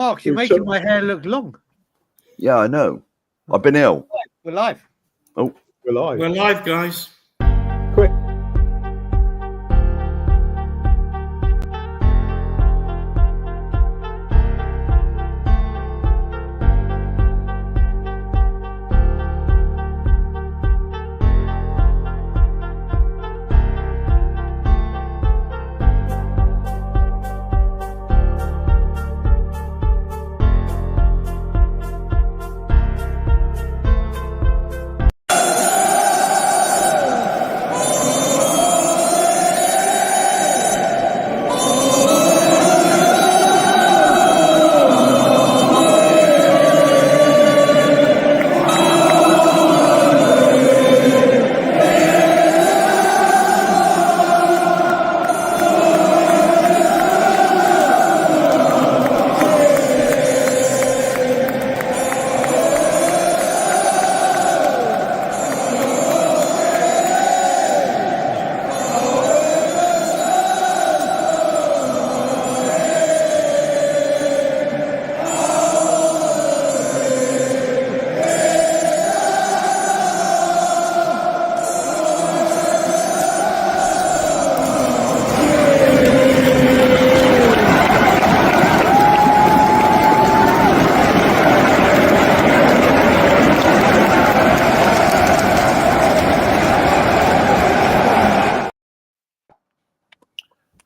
Mark, you're making my hair look long. Yeah, I know. I've been ill. We're live. Oh, We're live. We're live, guys. Quick.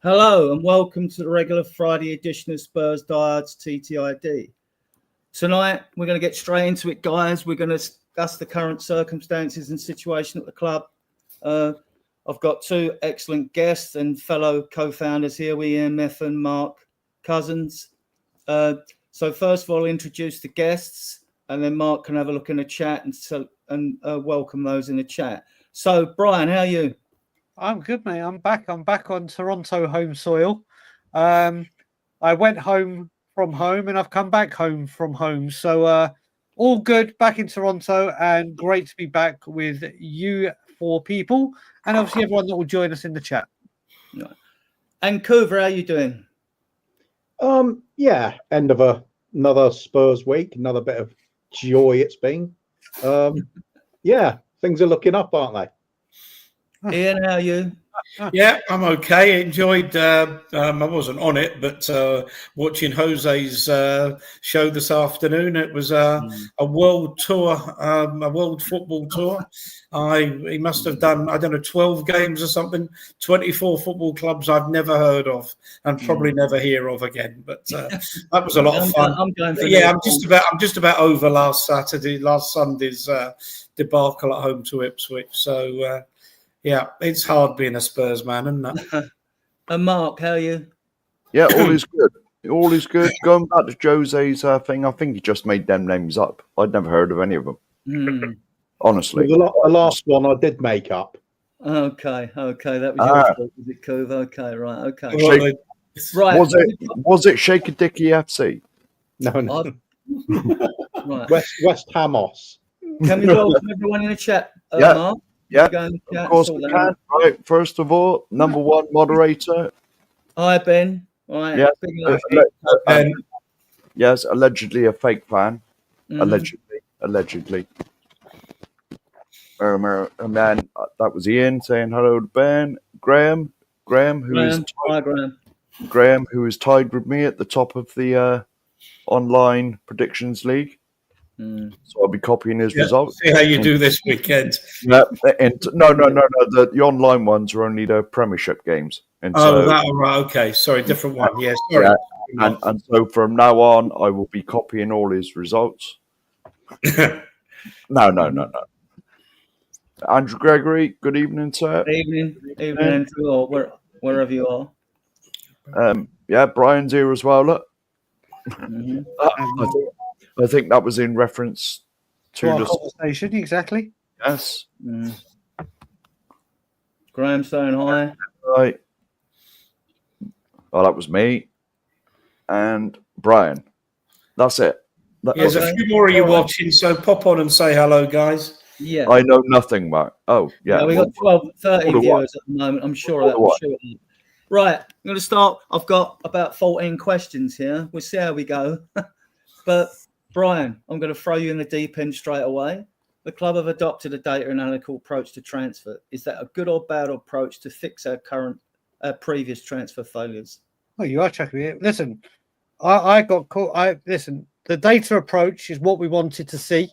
Hello and welcome to the regular Friday edition of Spurs Diehards TTID. Tonight we're going to get straight into it, guys. We're going to discuss the current circumstances and situation at the club. I've got two excellent guests and fellow co-founders here, EMF and Mark Cousins. So first of all, I'll introduce the guests and then Mark can have a look in the chat and welcome those in the chat. So Brian, how are you? I'm good, mate. I'm back on Toronto home soil. I went home from home and I've come back home from home. So all good, back in Toronto, and great to be back with you four people and obviously everyone that will join us in the chat. And Kuva, how are you doing? Yeah, end of another Spurs week, another bit of joy it's been. Yeah, things are looking up, aren't they? Ian, how are you? Yeah, I'm okay. Enjoyed. I wasn't on it, but watching Jose's show this afternoon. It was a world tour, a world football tour. He must have done, I don't know, 12 games or something. 24 football clubs I've never heard of and probably never hear of again. But that was a lot of fun. I'm just about over last Sunday's debacle at home to Ipswich. So. Yeah, it's hard being a Spurs man, isn't it? And Mark, how are you? yeah, all is good. All is good. Going back to Jose's thing, I think he just made them names up. I'd never heard of any of them. Honestly. The last one I did make up. Okay. That was your fault, was it, Kuva? Okay, right, okay. Right. Was it Shake a Dicky FC? No. Right. West Hamos. Can we welcome everyone in the chat, Yeah. Mark? Yeah, of course we can. Right, first of all, number one moderator. Hi, Ben. Right. Yeah. Yes, allegedly a fake fan. Mm-hmm. Allegedly. And then that was Ian saying hello to Ben. Graham, who is tied with me at the top of the online predictions league. So I'll be copying his results. See how you do this weekend. No. The online ones are only the Premiership games. And right. Okay. Sorry, different one. Yes. Sorry. Yeah. And so from now on, I will be copying all his results. No. Andrew Gregory, good evening, sir. Evening, Andrew, or wherever you are. Yeah, Brian's here as well. Look. I think that was in reference to our conversation, exactly. Yes. Graham saying hi. Right. Well, that was me. And Brian. That's it. There's a few more of you watching, so pop on and say hello, guys. Yeah. I know nothing, Mark. Oh, yeah. We got 30 viewers at the moment. I'm sure of that. Right, I'm going to start. I've got about 14 questions here. We'll see how we go. But Brian, I'm going to throw you in the deep end straight away. The club have adopted a data analytical approach to transfer. Is that a good or bad approach to fix our previous transfer failures? Oh, you are chucking it. Listen, I got caught. Listen. The data approach is what we wanted to see.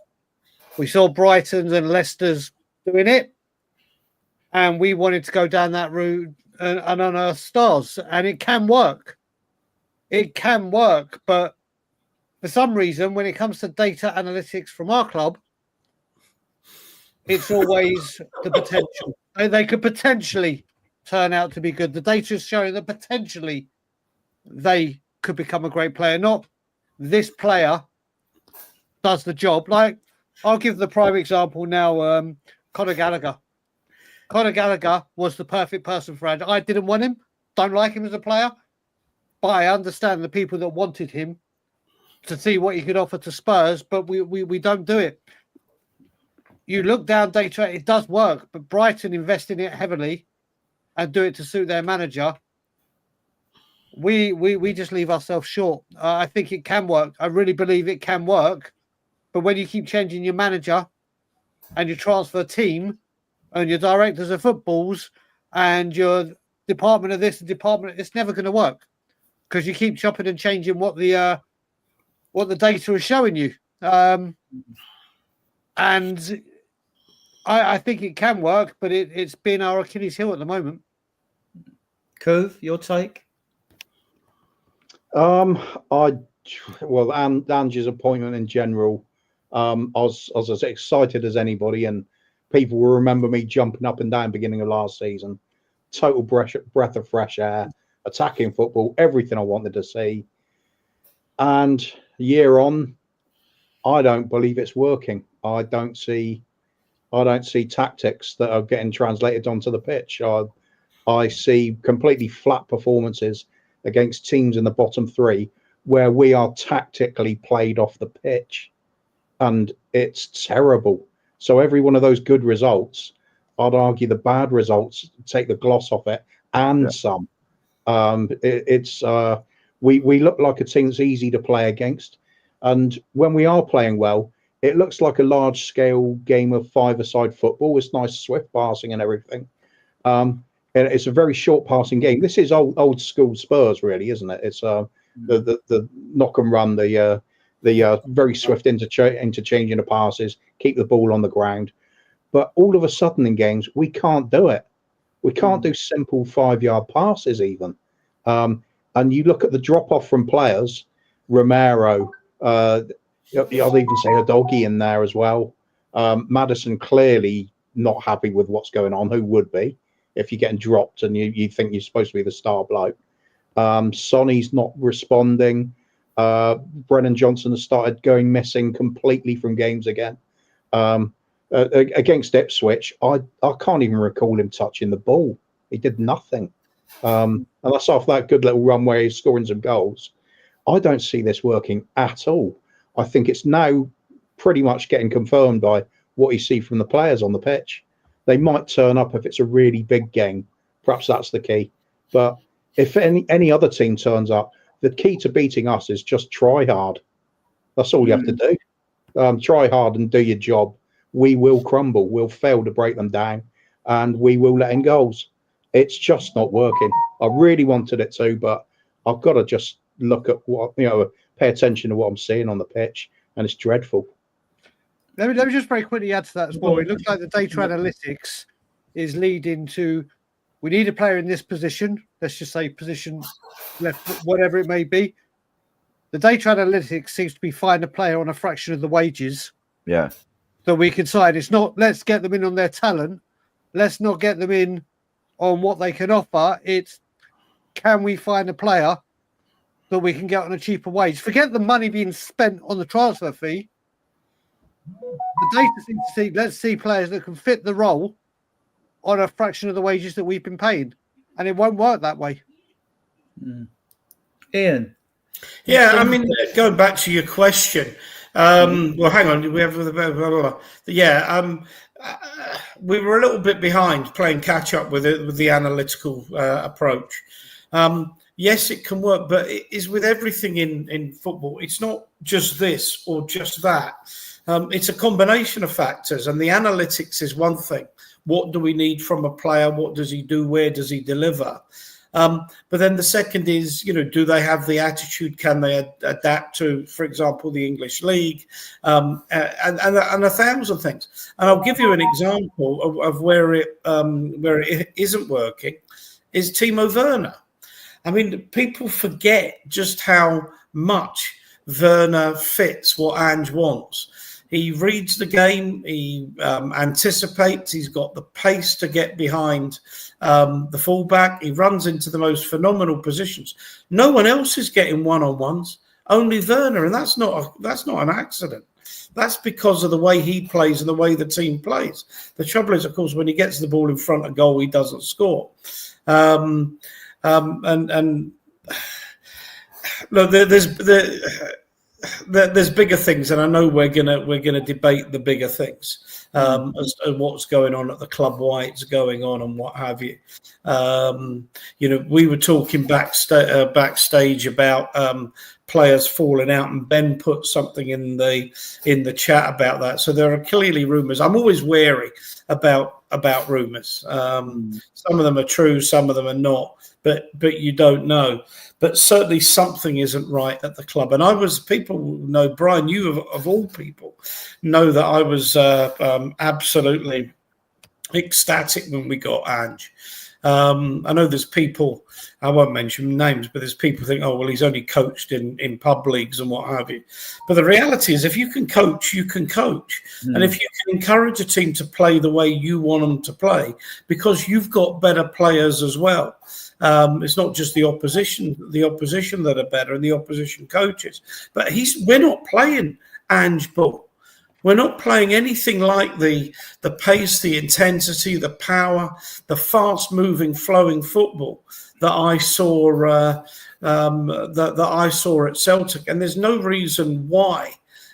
We saw Brighton's and Leicester's doing it, and we wanted to go down that route and unearth stars. And it can work. It can work, but for some reason, when it comes to data analytics from our club, it's always the potential. They could potentially turn out to be good. The data is showing that potentially they could become a great player. Not this player does the job. Like, I'll give the prime example now, Conor Gallagher. Conor Gallagher was the perfect person for Andy. I didn't want him, don't like him as a player, but I understand the people that wanted him to see what he could offer to Spurs, but we don't do it. You look down data, it does work, but Brighton invest in it heavily and do it to suit their manager. We just leave ourselves short. I think it can work. I really believe it can work. But when you keep changing your manager and your transfer team and your directors of footballs and your department of this and department, it's never going to work because you keep chopping and changing what the data is showing you. And I think it can work, but it's been our Achilles heel at the moment. Kuv, your take? Angie's appointment in general, I was as excited as anybody, and people will remember me jumping up and down beginning of last season. Total breath of fresh air, attacking football, everything I wanted to see. And year on, I don't believe it's working. I don't see tactics that are getting translated onto the pitch. I see completely flat performances against teams in the bottom three where we are tactically played off the pitch, and it's terrible. So every one of those good results, I'd argue the bad results take the gloss off it and some. We look like a team that's easy to play against, and when we are playing well, it looks like a large-scale game of five-a-side football. It's nice, swift passing and everything. And it's a very short passing game. This is old school Spurs, really, isn't it? It's the knock and run, the very swift interchanging of passes, keep the ball on the ground. But all of a sudden in games, we can't do it. We can't do simple 5-yard passes even. And you look at the drop off from players, Romero. I'll even say a doggy in there as well. Maddison clearly not happy with what's going on. Who would be if you're getting dropped and you think you're supposed to be the star bloke? Sonny's not responding. Brennan Johnson has started going missing completely from games again. Against Ipswich, I can't even recall him touching the ball. He did nothing. And that's off that good little run where he's scoring some goals. I don't see this working at all. I think it's now pretty much getting confirmed by what you see from the players on the pitch. They might turn up if it's a really big game. Perhaps that's the key. But if any other team turns up, the key to beating us is just try hard. That's all you have to do. Try hard and do your job. We will crumble. We'll fail to break them down, and we will let in goals. It's just not working. I really wanted it to, but I've got to just look at what, pay attention to what I'm seeing on the pitch, and it's dreadful. Let me just very quickly add to that as well. It looks like the data analytics is leading to, we need a player in this position. Let's just say position left, whatever it may be. The data analytics seems to be finding a player on a fraction of the wages. Yeah. So we can decide. It's not, let's get them in on their talent. Let's not get them in on what they can offer. It's, can we find a player that we can get on a cheaper wage? Forget the money being spent on the transfer fee. The data seems to see, let's see players that can fit the role on a fraction of the wages that we've been paying. And it won't work that way. Ian? Yeah, I mean, going back to your question. Well, hang on. We have we were a little bit behind playing catch up with the analytical approach. Yes, it can work, but it is with everything in football. It's not just this or just that. It's a combination of factors, and the analytics is one thing. What do we need from a player? What does he do? Where does he deliver? But then the second is, do they have the attitude? Can they adapt to, for example, the English league, and a thousand things? And I'll give you an example of where it isn't working. Is Timo Werner. I mean, people forget just how much Werner fits what Ange wants. He reads the game, he anticipates, he's got the pace to get behind the fullback, he runs into the most phenomenal positions. No one else is getting one-on-ones, only Werner, and that's not an accident. That's because of the way he plays and the way the team plays. The trouble is, of course, when he gets the ball in front of goal, he doesn't score. Look, there's bigger things, and I know we're gonna debate the bigger things as to what's going on at the club, why it's going on, and what have you. We were talking backstage about players falling out, and Ben put something in the chat about that. So there are clearly rumours. I'm always wary about rumours. Some of them are true, some of them are not, but you don't know. But certainly something isn't right at the club. And people know, Brian, you of all people know that I was absolutely ecstatic when we got Ange. I know there's people, I won't mention names, but there's people think, oh, well, he's only coached in pub leagues and what have you. But the reality is, if you can coach, you can coach. And if you can encourage a team to play the way you want them to play, because you've got better players as well. It's not just the opposition that are better and the opposition coaches. But we're not playing Ange ball. We're not playing anything like the pace, the intensity, the power, the fast-moving, flowing football that I saw that I saw at Celtic. And there's no reason why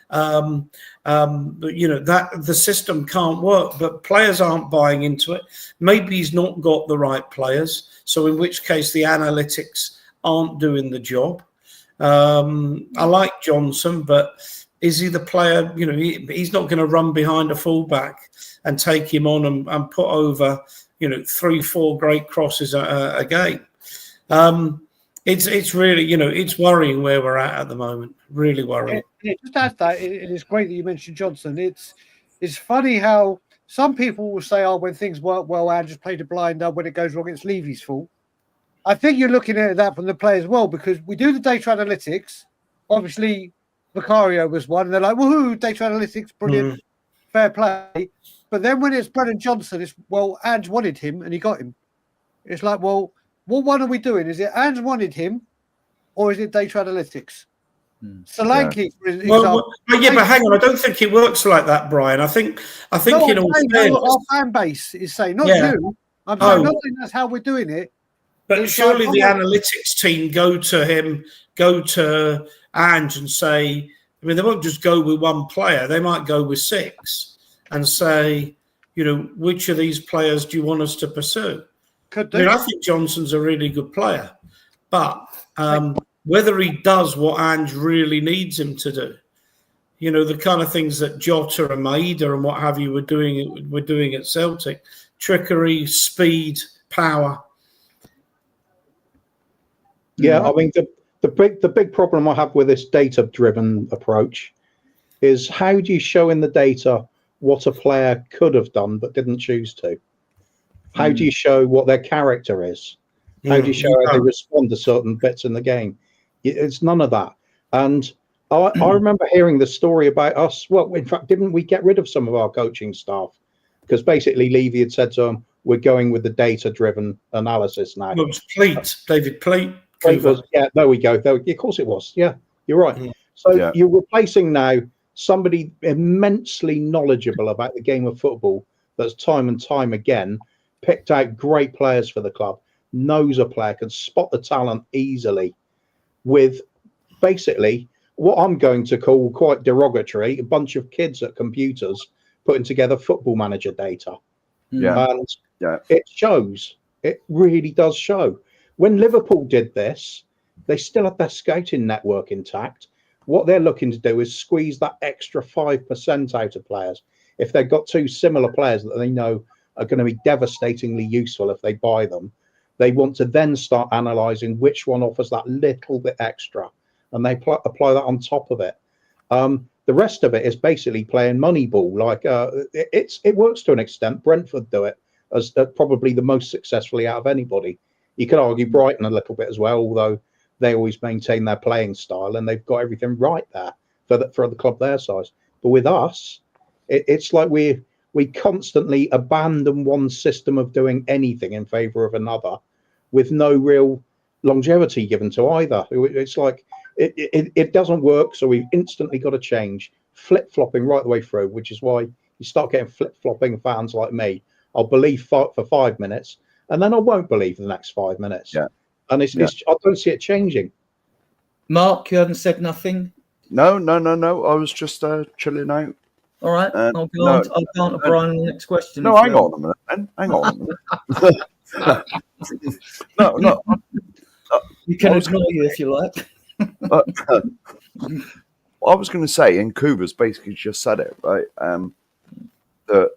that the system can't work. But players aren't buying into it. Maybe he's not got the right players. So in which case the analytics aren't doing the job. I like Johnson, but is he the player? He's not going to run behind a fullback and take him on and put over, 3-4 great crosses a game. It's really, it's worrying where we're at the moment. Really worrying. Just to add that, it is great that you mentioned Johnson. It's funny how some people will say, oh, when things work well, Ange just played a blinder. When it goes wrong, it's Levy's fault. I think you're looking at that from the players as well, because we do the data analytics. Obviously, Vicario was one, and they're like, woohoo, data analytics, brilliant, fair play. But then when it's Brennan Johnson, it's, well, Ange wanted him and he got him. It's like, well, what one are we doing? Is it Ange wanted him, or is it data analytics? Solanke, for example. But hang on, I don't think it works like that, Brian. I think in all fairness, our fan base is saying, not you. I'm saying, not saying that's how we're doing it. But surely the analytics team go to Ange and say, I mean, they won't just go with one player. They might go with 6 and say, which of these players do you want us to pursue? Could do. I mean, I think Johnson's a really good player, but whether he does what Ange really needs him to do, the kind of things that Jota and Maeda and what have you were doing at Celtic, trickery, speed, power. Yeah, I mean, the big problem I have with this data-driven approach is, how do you show in the data what a player could have done but didn't choose to? How do you show what their character is? How do you show how they respond to certain bits in the game? It's none of that. And I remember hearing the story about us. Well, in fact, didn't we get rid of some of our coaching staff? Because basically Levy had said to them, we're going with the data-driven analysis now. Well, it was Pleat, David Pleat. There we go. Of course it was. Yeah, you're right. So you're replacing now somebody immensely knowledgeable about the game of football that's time and time again picked out great players for the club, knows a player, can spot the talent easily, with basically what I'm going to call, quite derogatory, a bunch of kids at computers putting together Football Manager data. And it shows. It really does show. when Liverpool did this, they still had their scouting network intact. What they're looking to do is squeeze that extra 5% out of players. If they've got two similar players that they know are going to be devastatingly useful if they buy them, they want to then start analysing which one offers that little bit extra, and they apply that on top of it. The rest of it is basically playing Moneyball. Like it works to an extent. Brentford do it as probably the most successfully out of anybody. You could argue Brighton a little bit as well, although they always maintain their playing style and they've got everything right there for the club their size. But with us, it's like we constantly abandon one system of doing anything in favour of another, with no real longevity given to either. It's like it doesn't work, so we've instantly got to change, flip-flopping right the way through, which is why you start getting flip-flopping fans like me. I'll believe for 5 minutes, and then I won't believe the next 5 minutes. Yeah. And it's I don't see it changing. Mark, you haven't said nothing? No. I was just chilling out. All right. I'll go on to Brian on the next question. No, hang on a minute. Hang on a minute. No. You can ignore you if you like. I was going to say, and Kuva's basically just said it, right? That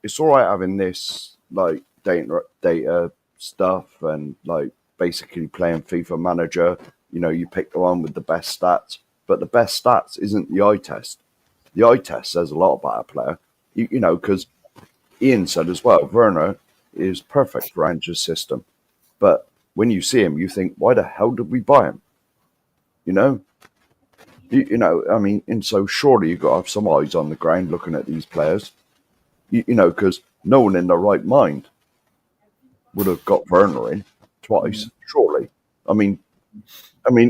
it's all right having this like data stuff and like basically playing FIFA Manager. You know, you pick the one with the best stats, but the best stats isn't the eye test. The eye test says a lot about a player. You know, because Ian said as well, Werner is perfect for Ange's system, but when you see him, you think, why the hell did we buy him? You know, you know. I mean, and so surely you've got to have some eyes on the ground looking at these players. You know, because no one in their right mind would have got Werner in twice, surely. I mean,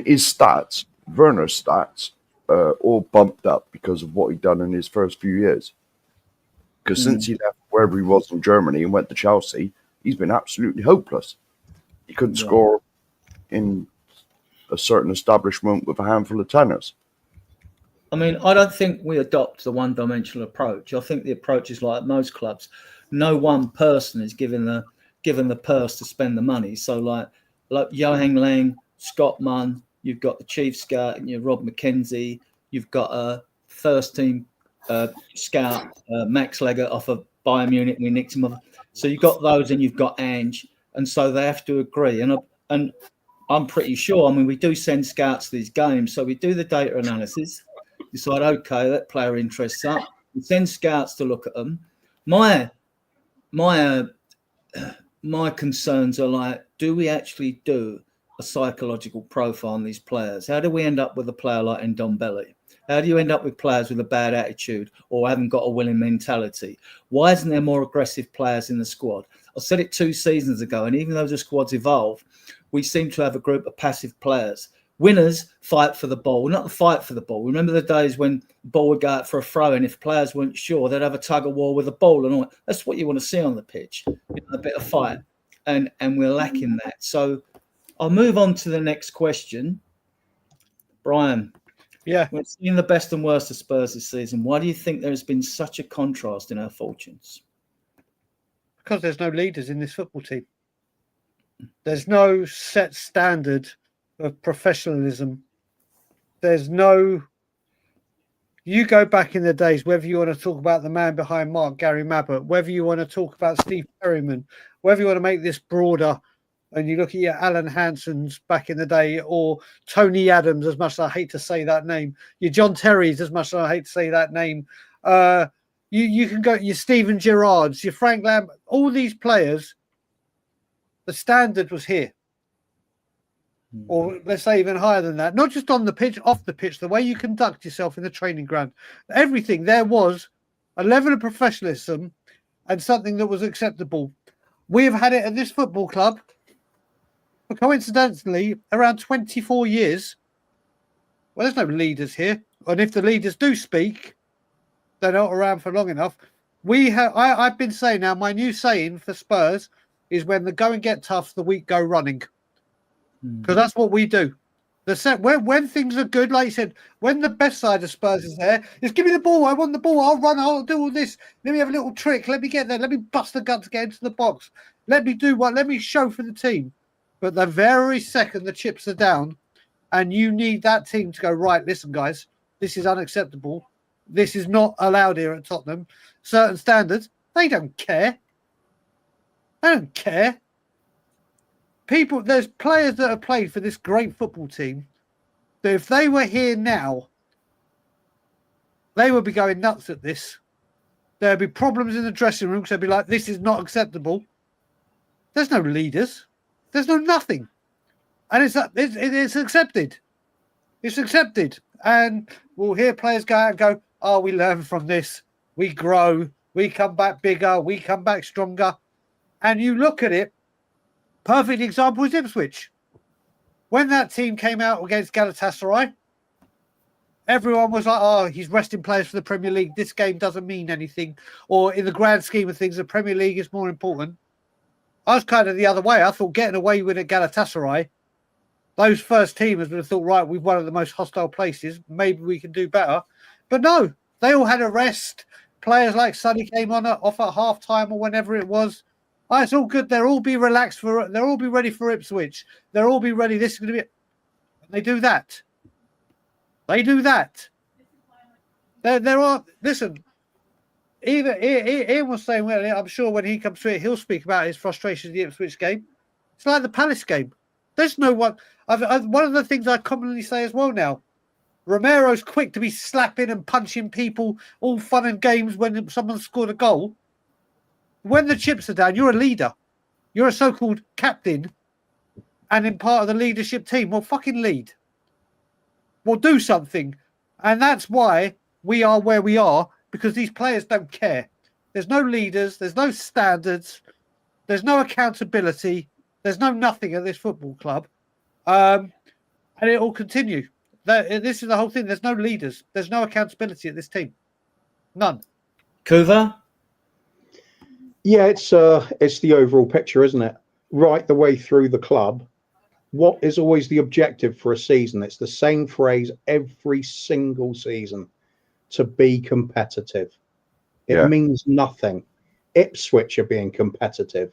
his stats, Werner's stats, all bumped up because of what he'd done in his first few years. Because since he left wherever he was in Germany and went to Chelsea, he's been absolutely hopeless. He couldn't score in a certain establishment with a handful of tenors. I mean, I don't think we adopt the one-dimensional approach. I think the approach is like most clubs. No one person is given the purse to spend the money. So like Johan Lang, Scott Munn, you've got the chief scout, and you've Rob McKenzie, you've got a first team scout, Max Legger off of Bayern Munich. We nicked him off. So you've got those, and you've got Ange, and so they have to agree. And I'm pretty sure. I mean, we do send scouts to these games, so we do the data analysis, decide, okay, that player interests us. We send scouts to look at them. My concerns are like, do we actually do a psychological profile on these players? How do we end up with a player like Ndombele? How do you end up with players with a bad attitude or haven't got a winning mentality? Why isn't there more aggressive players in the squad? I said it 2 seasons ago, and even though the squads evolve, we seem to have a group of passive players. Winners fight for the ball, not the fight for the ball. Remember the days when the ball would go out for a throw, and if players weren't sure, they'd have a tug of war with the ball and all that. That's what you want to see on the pitch, a bit of fight, and we're lacking that. So I'll move on to the next question. Brian, we're seeing the best and worst of Spurs this season. Why do you think there has been such a contrast in our fortunes? Because there's no leaders in this football team. There's no set standard of professionalism. There's no... You go back in the days, whether you want to talk about the man behind Mark, Gary Mabbott, whether you want to talk about Steve Perryman, whether you want to make this broader, and you look at your Alan Hansons back in the day, or Tony Adams, as much as I hate to say that name, your John Terry's, as much as I hate to say that name, you can go, your Steven Gerrards, your Frank Lamb, all these players, the standard was here. Or let's say even higher than that. Not just on the pitch, off the pitch, the way you conduct yourself in the training ground. Everything. There was a level of professionalism and something that was acceptable. We've had it at this football club for coincidentally around 24 years. Well, there's no leaders here. And if the leaders do speak, they're not around for long enough. I've been saying now, my new saying for Spurs is when the going get tough, the weak go running. Because that's what we do. When things are good, like you said, when the best side of Spurs is there, is give me the ball. I want the ball. I'll run. I'll do all this. Let me have a little trick. Let me get there. Let me bust the gut to get into the box. Let me do what? Let me show for the team. But the very second the chips are down and you need that team to go, right, listen, guys, this is unacceptable. This is not allowed here at Tottenham. Certain standards, they don't care. They don't care. There's players that have played for this great football team that if they were here now, they would be going nuts at this. There'd be problems in the dressing room because they'd be like, this is not acceptable. There's no leaders. There's no nothing. And it's accepted. It's accepted. And we'll hear players go out and go, oh, we learn from this. We grow. We come back bigger. We come back stronger. And you look at it, perfect example is Ipswich. When that team came out against Galatasaray, everyone was like, oh, he's resting players for the Premier League. This game doesn't mean anything. Or in the grand scheme of things, the Premier League is more important. I was kind of the other way. I thought getting away with it Galatasaray, those first teamers would have thought, right, we've one of the most hostile places. Maybe we can do better. But no, they all had a rest. Players like Sonny came off at half-time or whenever it was. Oh, it's all good. They'll all be relaxed they'll all be ready for Ipswich. They'll all be ready. This is going to be it. They do that. They do that. There are, listen, Ian was saying, well, I'm sure when he comes to it, he'll speak about his frustration in the Ipswich game. It's like the Palace game. There's no one. One of the things I commonly say as well now, Romero's quick to be slapping and punching people, all fun and games when someone scored a goal. When the chips are down, you're a leader. You're a so-called captain and in part of the leadership team. Well, fucking lead. Well, do something. And that's why we are where we are, because these players don't care. There's no leaders. There's no standards. There's no accountability. There's no nothing at this football club. And it will continue. This is the whole thing. There's no leaders. There's no accountability at this team. None. Kuva? Yeah, it's the overall picture, isn't it? Right the way through the club. What is always the objective for a season? It's the same phrase every single season: to be competitive. It means nothing. Ipswich are being competitive.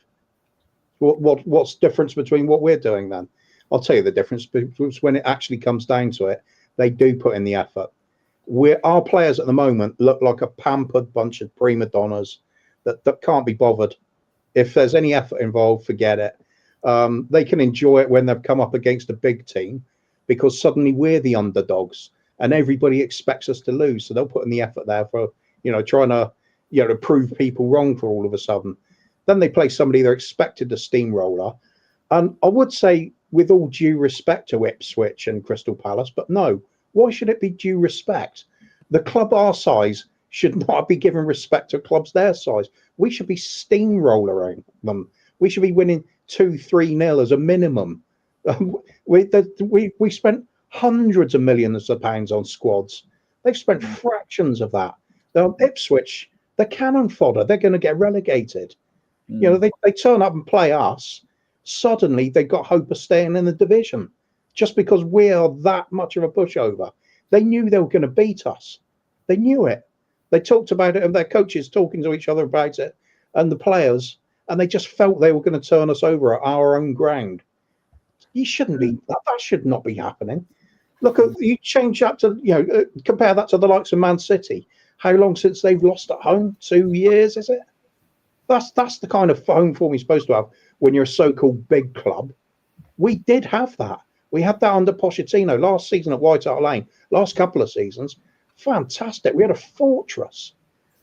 What's the difference between what we're doing then? I'll tell you the difference. Because when it actually comes down to it, they do put in the effort. Our players at the moment look like a pampered bunch of prima donnas that can't be bothered. If there's any effort involved, forget it. They can enjoy it when they've come up against a big team, because suddenly we're the underdogs and everybody expects us to lose. So they'll put in the effort there for, trying to, to prove people wrong for all of a sudden. Then they play somebody they're expected to steamroller. And I would say, with all due respect to Ipswich and Crystal Palace, but no, why should it be due respect? The club our size should not be given respect to clubs their size. We should be steamrollering them. We should be winning 2-3-0 as a minimum. We spent hundreds of millions of pounds on squads. They've spent fractions of that. Ipswich, they're cannon fodder. They're going to get relegated. They turn up and play us. Suddenly, they got hope of staying in the division just because we are that much of a pushover. They knew they were going to beat us. They knew it. They talked about it, and their coaches talking to each other about it, and the players, and they just felt they were going to turn us over at our own ground. You shouldn't be. That should not be happening. Look, you change that to, compare that to the likes of Man City. How long since they've lost at home? 2 years, is it? That's the kind of home form you're supposed to have when you're a so-called big club. We did have that. We had that under Pochettino last season at White Hart Lane. Last couple of seasons, fantastic. We had a fortress.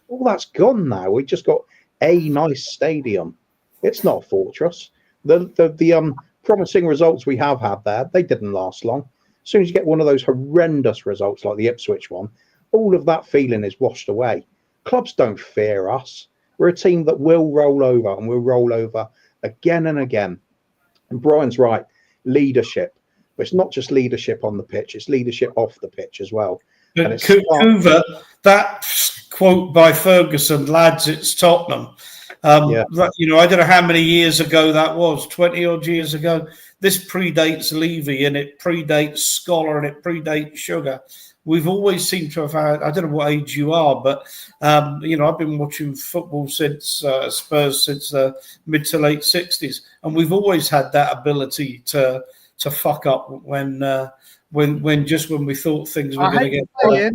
All that's gone now. We just got a nice stadium. It's not a fortress. The promising results we have had there, they didn't last long. As soon as you get one of those horrendous results like the Ipswich one, all of that feeling is washed away. Clubs don't fear us. We're a team that will roll over, and we'll roll over again and again. And Brian's right, leadership. But it's not just leadership on the pitch, it's leadership off the pitch as well. And Kuva, that quote by Ferguson, lads, it's Tottenham. I don't know how many years ago that was, 20 odd years ago. This predates Levy, and it predates Scholar, and it predates Sugar. we've always seemed to have had, I don't know what age you are, but, you know, I've been watching football since Spurs, since the mid to late 60s. And we've always had that ability to fuck up when we thought things were going to get better.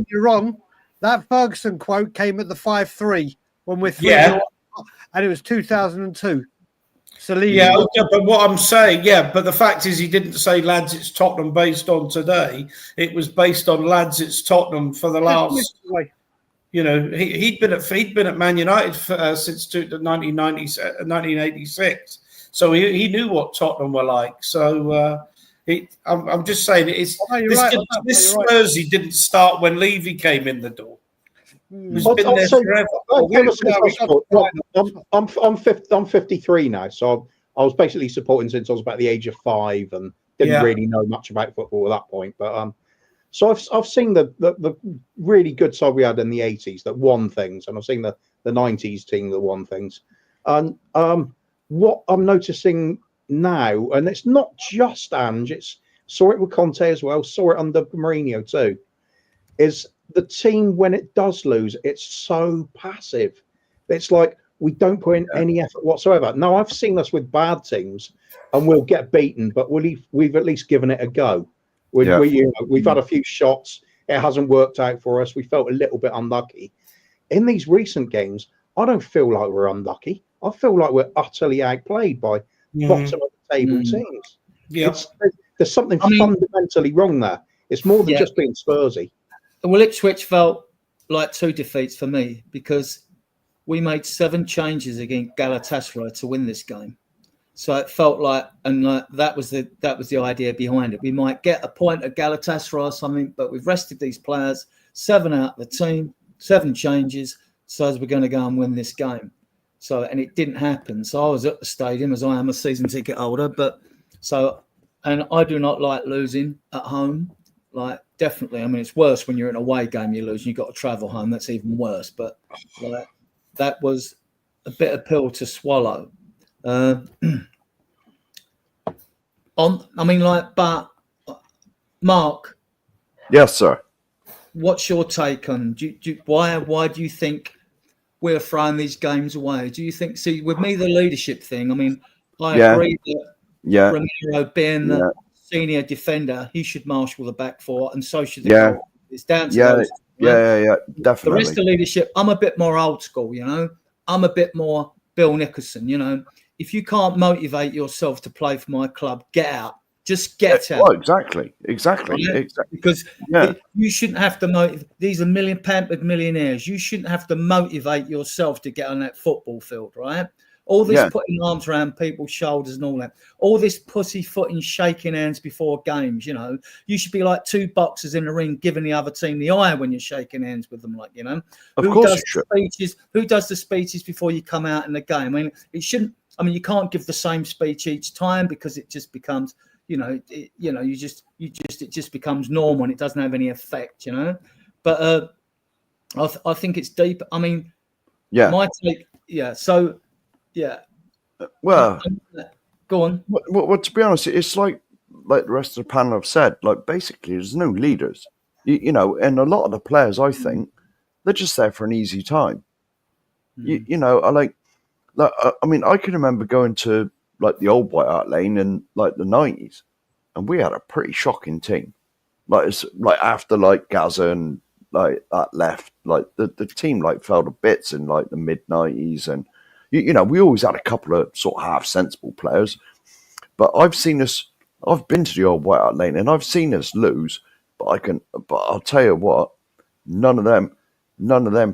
You're wrong. That Ferguson quote came at the 5-3 when we're 3 Yeah. and it was 2002. Celine. Yeah, but what I'm saying, but the fact is, he didn't say, lads, it's Tottenham based on today. It was based on, lads, it's Tottenham for the last. You know, he'd been at Man United since 1986, so he knew what Tottenham were like. So I'm just saying, this Spursy didn't start when Levy came in the door. It's been there forever. I'm 53 now, so I was basically supporting since I was about the age of 5 and didn't really know much about football at that point. But so I've seen the really good side we had in the 80s that won things, and I've seen the 90s team that won things. And what I'm noticing now, and it's not just Ange, saw it with Conte as well, saw it under Mourinho too, is the team, when it does lose, it's so passive. It's like we don't put in any effort whatsoever. Now, I've seen us with bad teams and we'll get beaten, but we've at least given it a go. We've had a few shots. It hasn't worked out for us. We felt a little bit unlucky. In these recent games, I don't feel like we're unlucky. I feel like we're utterly outplayed by bottom of the table teams. Yeah. There's something fundamentally wrong there. It's more than just being Spursy. Well, Ipswich felt like 2 defeats for me because we made 7 changes against Galatasaray to win this game. So it felt like, and that was the idea behind it. We might get a point at Galatasaray or something, but we've rested these players, 7 out of the team, 7 changes, so as we're going to go and win this game. So, and it didn't happen. So I was at the stadium, as I am a season ticket holder, and I do not like losing at home. Like, definitely. I mean, it's worse when you're in an away game, you lose and you've got to travel home. That's even worse. But like, that was a bitter pill to swallow. But Mark. Yes, sir. What's your take on why do you think we're throwing these games away? Do you think, see, with me, the leadership thing, I mean, I agree that Romero being the senior defender, he should marshal the back 4, and so should the goal. It's down to those. Yeah, definitely. The rest of the leadership, I'm a bit more old school, you know. I'm a bit more Bill Nicholson, you know. If you can't motivate yourself to play for my club, get out. Just get out. Well, exactly. Because you shouldn't have to motivate. These are pampered millionaires. You shouldn't have to motivate yourself to get on that football field, right? All this putting arms around people's shoulders and all that. All this pussyfooting, shaking hands before games, you know. You should be like 2 boxers in the ring giving the other team the eye when you're shaking hands with them, like, you know. Who does the speeches before you come out in the game? I mean, it shouldn't. I mean, you can't give the same speech each time because it just becomes, it just becomes normal and it doesn't have any effect, you know. But I think it's deep. I mean, my take, So. Yeah. Well, go on. Well, to be honest, it's like the rest of the panel have said. Like, basically, there's no leaders. You know, and a lot of the players, I think, they're just there for an easy time. You know, I mean, I can remember going to like the old White Hart Lane in like the 90s, and we had a pretty shocking team. Like, it's like after like Gaza and like that left, like the team like fell to bits in like the mid 90s, and you know, we always had a couple of sort of half sensible players, but I've been to the old White Hart Lane and I've seen us lose, but I'll tell you what, none of them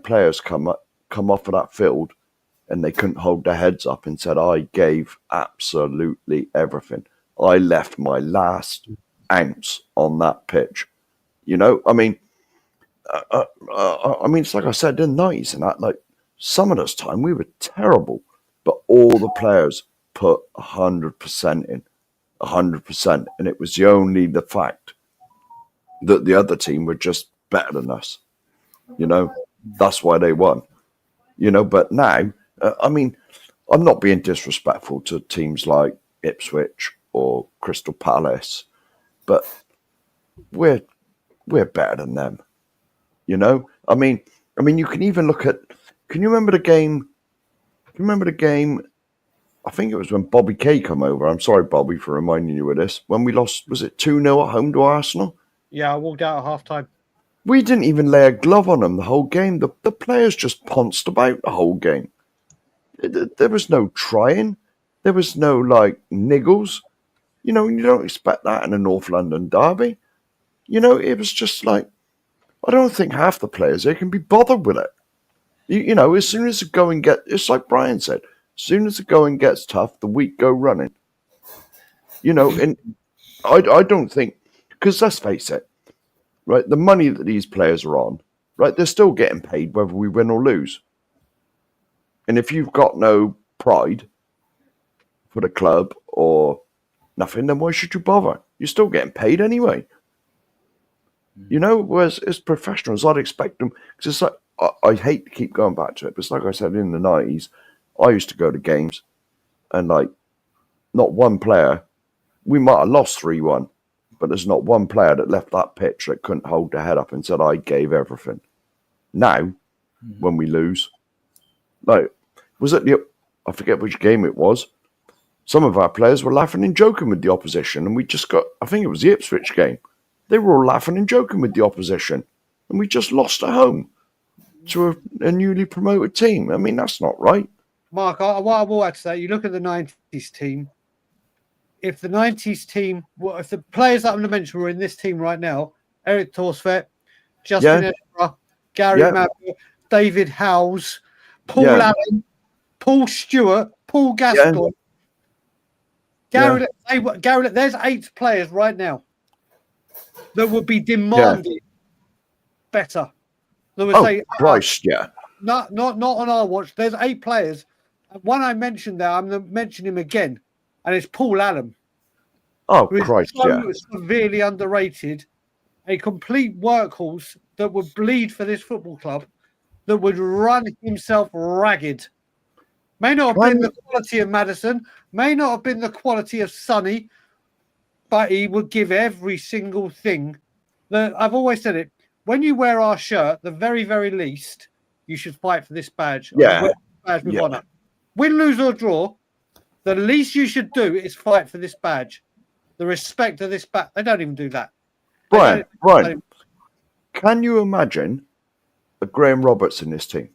players come off of that field and they couldn't hold their heads up and said, I gave absolutely everything. I left my last ounce on that pitch. You know, I mean, it's like I said in the 90s and that, like, some of this time we were terrible, but all the players put 100% in, 100%, and it was only the fact that the other team were just better than us. You know, that's why they won. You know, but now, I mean, I'm not being disrespectful to teams like Ipswich or Crystal Palace, but we're we're better than them. You know, I mean, you can even look at. Can you remember the game? Can you remember the game? I think it was when Bobby Kay come over. I'm sorry, Bobby, for reminding you of this. When we lost, was it 2-0 at home to Arsenal? Yeah, I walked out at half time. We didn't even lay a glove on them the whole game. The players just pounced about the whole game. There was no trying. There was no, like, niggles. You know, you don't expect that in a North London derby. You know, it was just like, I don't think half the players there can be bothered with it. You know, as soon as the going gets, it's like Brian said, as soon as the going gets tough, the weak go running. You know, and I don't think, because let's face it, right, the money that these players are on, right, they're still getting paid whether we win or lose. And if you've got no pride for the club or nothing, then why should you bother? You're still getting paid anyway. You know, whereas as professionals, I'd expect them, because it's like, I hate to keep going back to it, but it's like I said, in the 90s, I used to go to games and, like, not one player, we might have lost 3-1, but there's not one player that left that pitch that couldn't hold their head up and said, I gave everything. Now, when we lose, like, was it I forget which game it was, some of our players were laughing and joking with the opposition, and we just got, I think it was the Ipswich game, they were all laughing and joking with the opposition, and we just lost at home to a newly promoted team. I mean, that's not right. Mark, what I will add to that, you look at the 90s team. If the 90s team, if the players that I'm going to mention were in this team right now, Eric Torsfet, Justin Edinburgh, Gary Mabel, David Howes, Paul Allen, Paul Stewart, Paul Gascoigne, Gary, there's 8 players right now that would be demanding better. They would say, Christ, not on our watch. There's 8 players. One I mentioned there, I'm going to mention him again, and it's Paul Allen. Oh, Christ, severely underrated, a complete workhorse that would bleed for this football club, that would run himself ragged. May not have been the quality of Maddison, may not have been the quality of Sonny, but he would give every single thing. I've always said it. When you wear our shirt, the very, very least, you should fight for this badge. Badge with honour. Win, lose or draw, the least you should do is fight for this badge. The respect of this badge. They don't even do that. Brian, can you imagine a Graham Roberts in this team?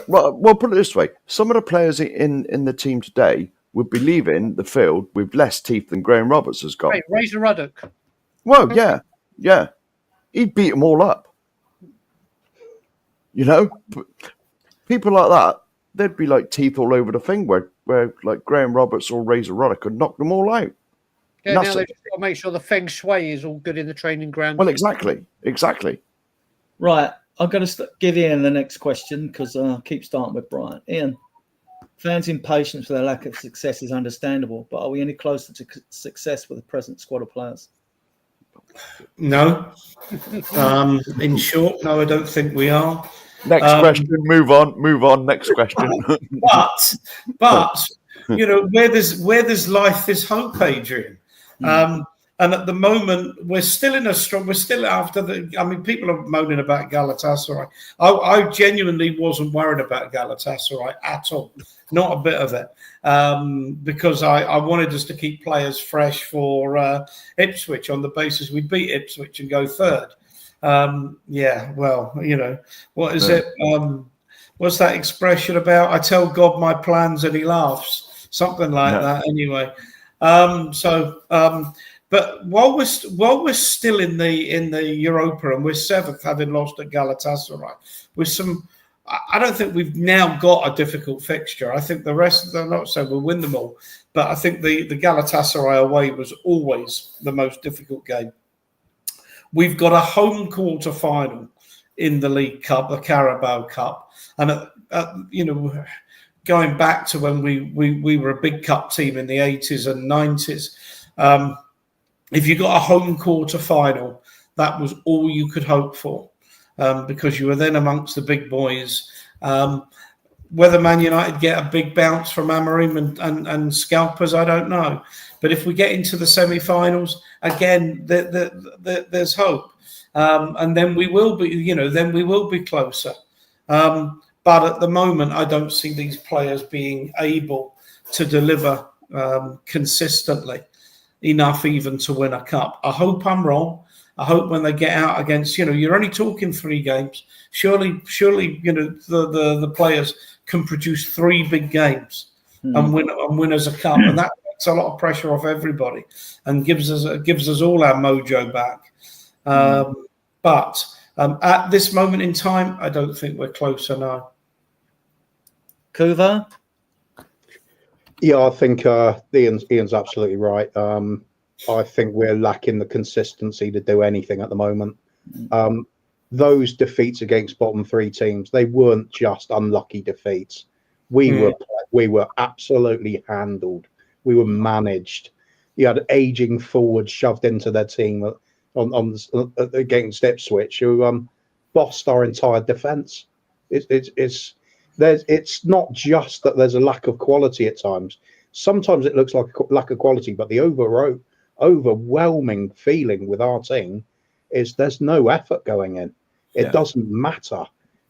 Well, put it this way. Some of the players in the team today would be leaving the field with less teeth than Graham Roberts has got. Hey, Razor Ruddock. Well, yeah. He'd beat them all up. You know? People like that, they'd be like teeth all over the thing where like Graham Roberts or Razor Ruddock could knock them all out. Yeah, now they've just got to make sure the feng shui is all good in the training ground. Well, exactly. Right. I'm going to give Ian the next question because I keep starting with Brian. Ian, fans' impatience for their lack of success is understandable, but are we any closer to success with the present squad of players? No. In short, no, I don't think we are. Next question. Move on. Next question. but you know, where there's life, there's hope, Adrian. And at the moment, we're still after the. I mean, people are moaning about Galatasaray. I genuinely wasn't worried about Galatasaray at all, not a bit of it, because I wanted us to keep players fresh for Ipswich on the basis we beat Ipswich and go third. Well, you know, what is it? What's that expression about? I tell God my plans and he laughs. Something like that. Anyway, but while we're still in the Europa and we're 7th, having lost at Galatasaray, with some, I don't think we've now got a difficult fixture. I think the rest of them, not so we'll win them all, but I think the Galatasaray away was always the most difficult game. We've got a home quarter final in the League Cup, the Carabao Cup, and you know, going back to when we were a big cup team in the 80s and 90s. If you got a home quarter final, that was all you could hope for, because you were then amongst the big boys. Whether Man United get a big bounce from Amorim and scalpers, I don't know. But if we get into the semi-finals again, there's hope, and then we will be closer. But at the moment, I don't see these players being able to deliver consistently enough even to win a cup. I hope I'm wrong. I hope when they get out against, you're only talking 3 games. Surely, the players can produce 3 big games and win us a cup, and that takes a lot of pressure off everybody and gives us all our mojo back. But at this moment in time, I don't think we're closer now. Kuva? Yeah, I think Ian's absolutely right. I think we're lacking the consistency to do anything at the moment. Those defeats against bottom 3 teams, they weren't just unlucky defeats. We were absolutely handled. We were managed. You had aging forwards shoved into their team against Ipswich, who bossed our entire defence. It's not just that there's a lack of quality at times. Sometimes it looks like a lack of quality, but the overwhelming feeling with our team is there's no effort going in. It doesn't matter.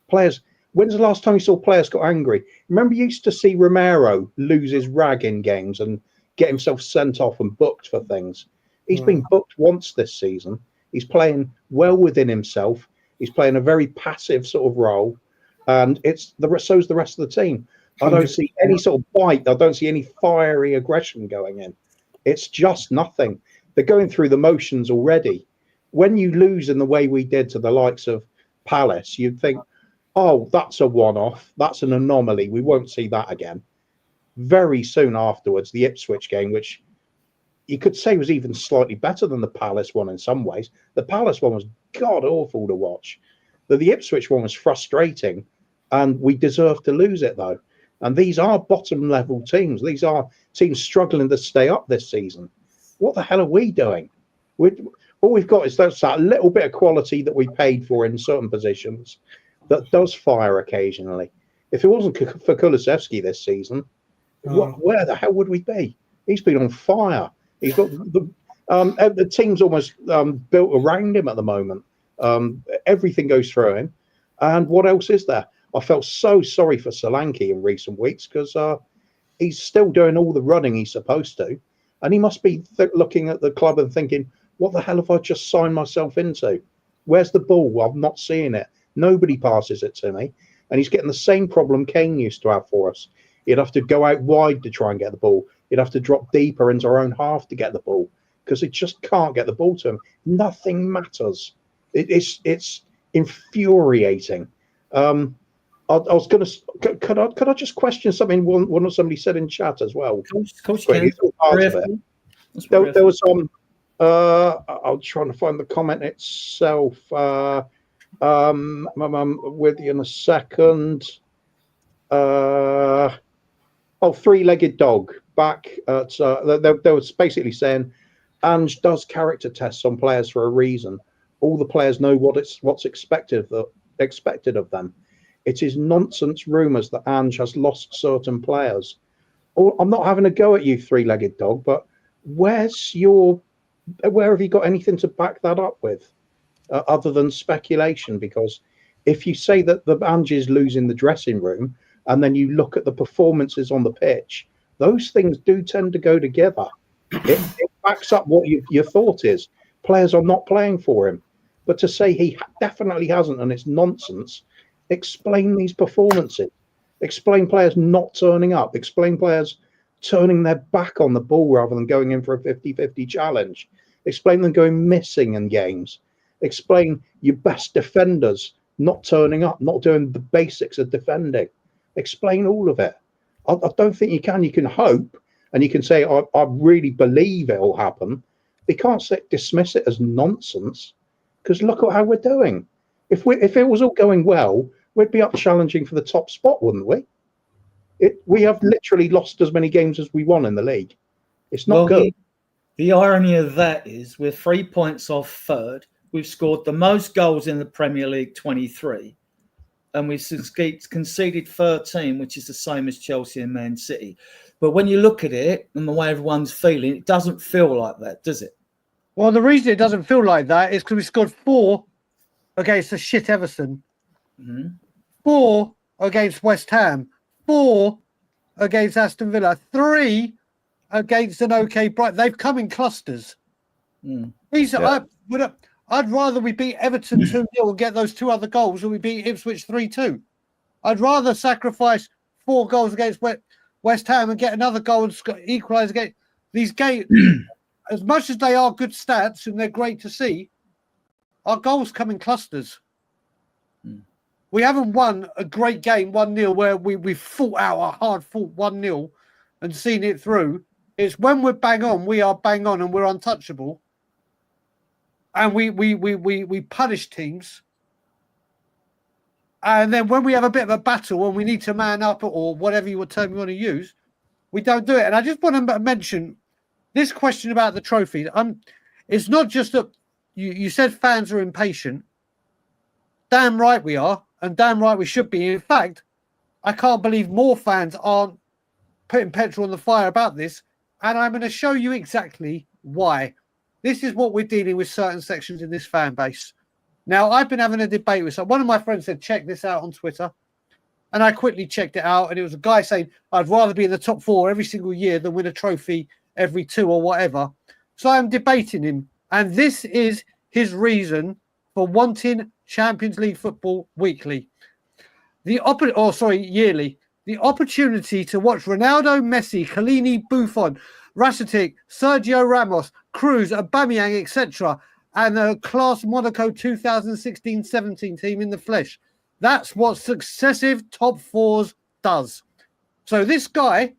Players, when's the last time you saw players got angry? Remember, you used to see Romero lose his rag in games and get himself sent off and booked for things. He's been booked once this season. He's playing well within himself. He's playing a very passive sort of role, and so's the rest of the team. I don't see any sort of bite. I don't see any fiery aggression going in. It's just nothing. They're going through the motions already. When you lose in the way we did to the likes of Palace, you'd think, oh, that's a one-off. That's an anomaly. We won't see that again. Very soon afterwards, the Ipswich game, which you could say was even slightly better than the Palace one in some ways. The Palace one was god-awful to watch. The Ipswich one was frustrating, and we deserved to lose it, though. And these are bottom-level teams. These are teams struggling to stay up this season. What the hell are we doing? All we've got is that little bit of quality that we paid for in certain positions that does fire occasionally. If it wasn't for Kulusevski this season, where the hell would we be? He's been on fire. He's got the team's almost built around him at the moment. Everything goes through him. And what else is there? I felt so sorry for Solanke in recent weeks because he's still doing all the running he's supposed to. And he must be looking at the club and thinking, what the hell have I just signed myself into? Where's the ball? I'm not seeing it. Nobody passes it to me. And he's getting the same problem Kane used to have for us. He'd have to go out wide to try and get the ball. He'd have to drop deeper into our own half to get the ball because he just can't get the ball to him. Nothing matters. It's infuriating. I was going to. Could I just question something? One somebody said in chat as well. Of course you can. There was some. I'm trying to find the comment itself. I'm with you in a second. Three-legged dog back at. They was basically saying, Ange does character tests on players for a reason. All the players know what's expected of them. It is nonsense rumours that Ange has lost certain players. I'm not having a go at you, three-legged dog, but where have you got anything to back that up with, other than speculation? Because if you say that the Ange is losing the dressing room, and then you look at the performances on the pitch, those things do tend to go together. It backs up what your thought is. Players are not playing for him. But to say he definitely hasn't, and it's nonsense, explain these performances. Explain players not turning up. Explain players turning their back on the ball rather than going in for a 50-50 challenge. Explain them going missing in games. Explain your best defenders not turning up, not doing the basics of defending. Explain all of it. I don't think you can. You can hope, and you can say, I really believe it will happen. You can't dismiss it as nonsense, because look at how we're doing. If it was all going well, we'd be up challenging for the top spot, wouldn't we? We have literally lost as many games as we won in the league. It's not good. The irony of that is we're 3 points off third. We've scored the most goals in the Premier League, 23. And we've conceded 13, which is the same as Chelsea and Man City. But when you look at it and the way everyone's feeling, it doesn't feel like that, does it? Well, the reason it doesn't feel like that is because we scored 4 against the shit Everton, 4 against West Ham, 4 against Aston Villa, 3 against an OK Brighton. They've come in clusters. These are, I'd rather we beat Everton 2-0 and get those 2 other goals than we beat Ipswich 3-2. I'd rather sacrifice 4 goals against West Ham and get another goal and equalise against these games. As much as they are good stats and they're great to see, our goals come in clusters. We haven't won a great game 1-0 where we fought out a hard fought 1-0 and seen it through. It's when we're bang on, we are bang on and we're untouchable. And we punish teams. And then when we have a bit of a battle and we need to man up or whatever term you want to use, we don't do it. And I just want to mention this question about the trophies. It's not just that you said fans are impatient. Damn right we are, and damn right we should be. In fact, I can't believe more fans aren't putting petrol on the fire about this, and I'm going to show you exactly why. This is what we're dealing with certain sections in this fan base. Now, I've been having a debate with one of my friends said, check this out on Twitter, and I quickly checked it out, and it was a guy saying, I'd rather be in the top 4 every single year than win a trophy every 2 or whatever. So I'm debating him, and this is his reason for wanting Champions League football weekly. Yearly. The opportunity to watch Ronaldo, Messi, Chiellini, Buffon, Rakitic, Sergio Ramos, Cruz, Aubameyang, etc., and the class Monaco 2016-17 team in the flesh. That's what successive top 4s does. So this guy,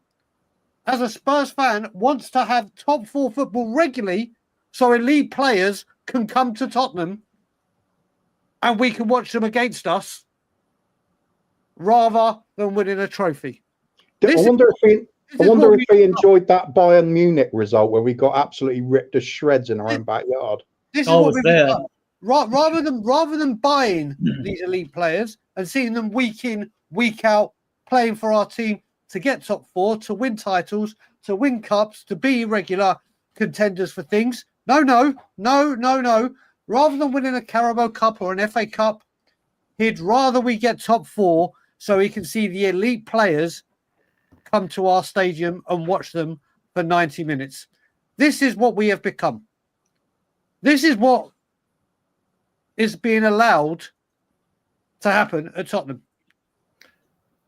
as a Spurs fan, wants to have top 4 football regularly so elite players can come to Tottenham and we can watch them against us rather than winning a trophy. I wonder if he enjoyed that Bayern Munich result where we got absolutely ripped to shreds in our own backyard. This is what we've done. Rather than buying these elite players and seeing them week in, week out, playing for our team to get top 4, to win titles, to win cups, to be regular contenders for things. No. Rather than winning a Carabao Cup or an FA Cup, he'd rather we get top 4 so he can see the elite players come to our stadium and watch them for 90 minutes. This is what we have become. This is what is being allowed to happen at Tottenham.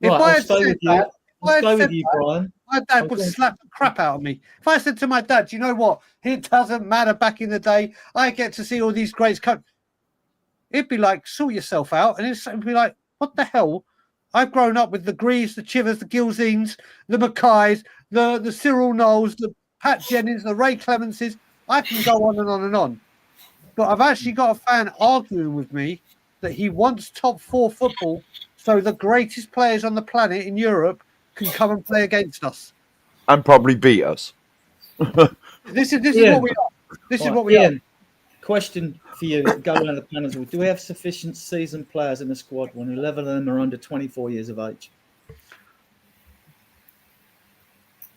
Right, I'll stay with you, Brian. My dad would slap the crap out of me. If I said to my dad, you know what? It doesn't matter back in the day. I get to see all these greats come. It'd be like, sort yourself out. And it'd be like, what the hell? I've grown up with the Greaves, the Chivers, the Gilzines, the Mackays, the Cyril Knowles, the Pat Jennings, the Ray Clemences. I can go on and on and on. But I've actually got a fan arguing with me that he wants top 4 football so the greatest players on the planet in Europe can come and play against us. And probably beat us. This is what we are. This is what we are. Question for you, go around the panels. Do we have sufficient seasoned players in the squad when 11 of them are under 24 years of age?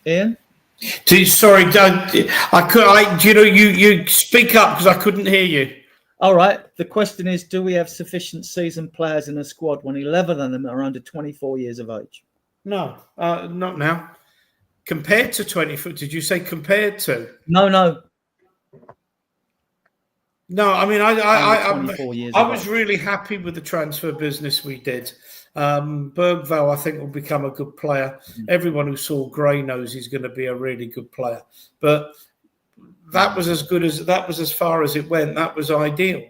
Ian? Sorry, Doug. You speak up because I couldn't hear you. All right. The question is, do we have sufficient seasoned players in the squad when 11 of them are under 24 years of age? No, not now. Compared to 24, did you say compared to? No. No, I mean, I was really happy with the transfer business we did. Bergvall, I think, will become a good player. Everyone who saw Gray knows he's going to be a really good player. But that was as far as it went. That was ideal.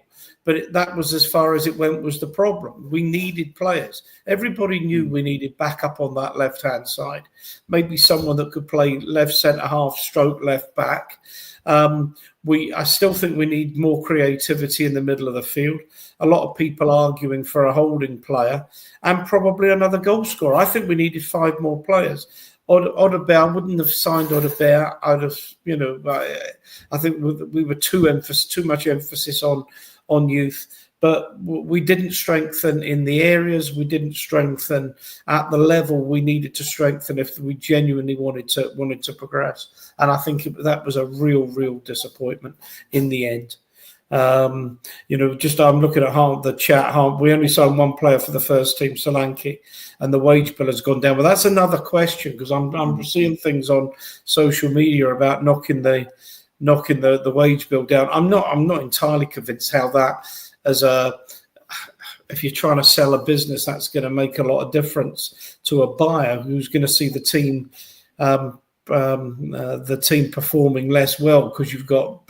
But that was as far as it went was the problem. We needed players. Everybody knew we needed backup on that left-hand side. Maybe someone that could play left centre-half stroke left back. I still think we need more creativity in the middle of the field. A lot of people arguing for a holding player and probably another goal scorer. I think we needed 5 more players. Odobert, I wouldn't have signed Odobert out of, I think we were too much emphasis on youth. but we didn't strengthen in the areas. We didn't strengthen at the level we needed to strengthen if we genuinely wanted to progress. And I think that was a real disappointment in the end. I'm looking at the chat. We only signed one player for the first team, Solanke, and the wage bill has gone down. Well, that's another question, because I'm seeing things on social media about knocking the wage bill down. I'm not entirely convinced how that, if you're trying to sell a business, that's going to make a lot of difference to a buyer who's going to see the team performing less well, because you've got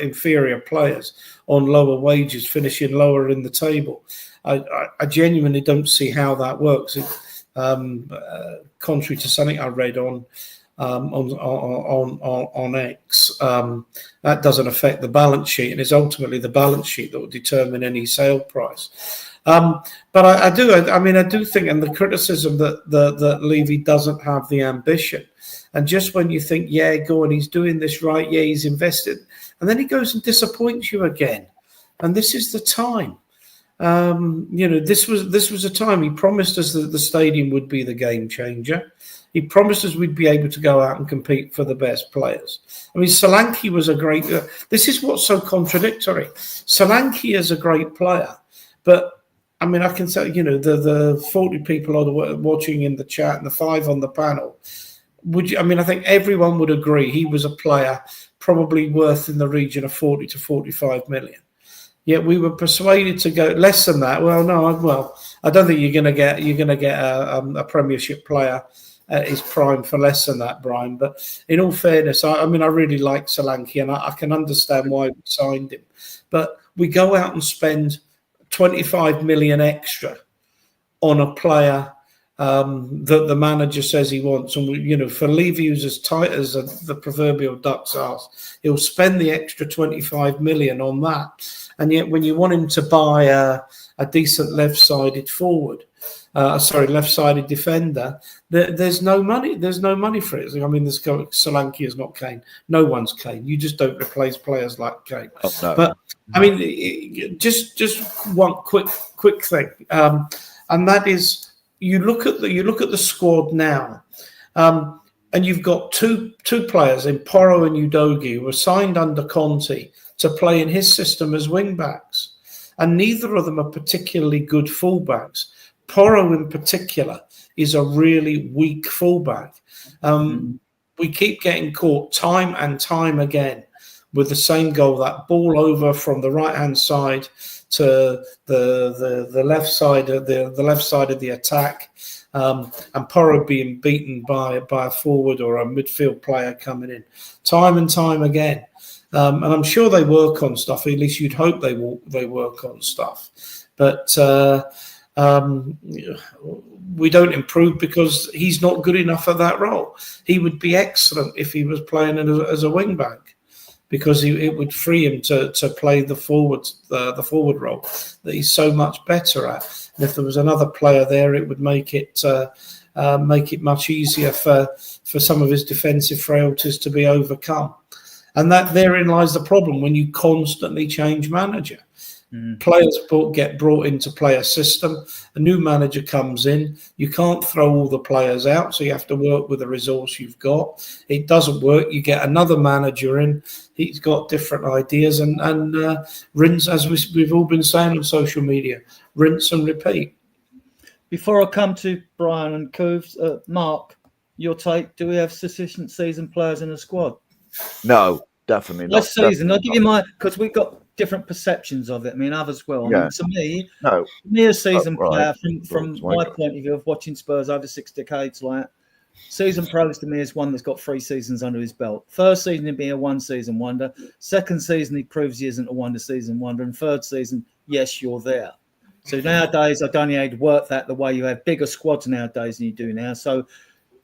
inferior players on lower wages finishing lower in the table. I genuinely don't see how that works. Contrary to something I read on X, that doesn't affect the balance sheet, and it's ultimately the balance sheet that will determine any sale price. But I do think, and the criticism that Levy doesn't have the ambition. And just when you think, yeah, go on, he's doing this right, yeah, he's invested, and then he goes and disappoints you again. And this is the time. This was a time. He promised us that the stadium would be the game changer. He promised us we'd be able to go out and compete for the best players. I mean, Solanke was a great. This is what's so contradictory. Solanke is a great player, but I mean, I can say, the 40 people watching in the chat and the 5 on the panel. I think everyone would agree he was a player probably worth in the region of 40 to 45 million. Yet we were persuaded to go less than that. Well, no, I don't think you're going to get a Premiership player at his prime for less than that, Brian. But in all fairness, I really like Solanke, and I can understand why we signed him. But we go out and spend 25 million extra on a player that the manager says he wants. And, for Levy, who's as tight as the proverbial duck's arse, he'll spend the extra 25 million on that. And yet when you want him to buy a decent left-sided defender, there's no money. There's no money for it. I mean, Solanke is not Kane. No one's Kane. You just don't replace players like Kane. Oh, no. But, I mean, just one quick thing. And that is, you look at the squad now, and you've got two players in Porro and Udogie who were signed under Conte to play in his system as wing backs, and neither of them are particularly good fullbacks. Porro in particular is a really weak fullback. We keep getting caught time and time again with the same goal, that ball over from the right hand side to the left side of the attack, and Porro being beaten by a forward or a midfield player coming in time and time again. And I'm sure they work on stuff. At least you'd hope they work on stuff. But we don't improve because he's not good enough at that role. He would be excellent if he was playing as a wing back, because it would free him to play the forward role that he's so much better at. And if there was another player there, it would make it much easier for some of his defensive frailties to be overcome. And that therein lies the problem when you constantly change manager. Players get brought in to play a system. A new manager comes in. You can't throw all the players out, so you have to work with the resource you've got. It doesn't work. You get another manager in. He's got different ideas, and rinse, as we've all been saying on social media, rinse and repeat. Before I come to Brian and Cooves, Mark, your take: do we have sufficient seasoned players in the squad? No, definitely not. Last season, I'll give you my, because we've got different perceptions of it. I mean, others will. I mean, to me, a seasoned player from my point of view of watching Spurs over 6 decades, like season pros to me is one that's got 3 seasons under his belt. First season he'd be a 1-season wonder. Second season he proves he isn't a season wonder. And third season, yes, you're there. So nowadays, I don't know how to work that the way you have bigger squads nowadays than you do now. So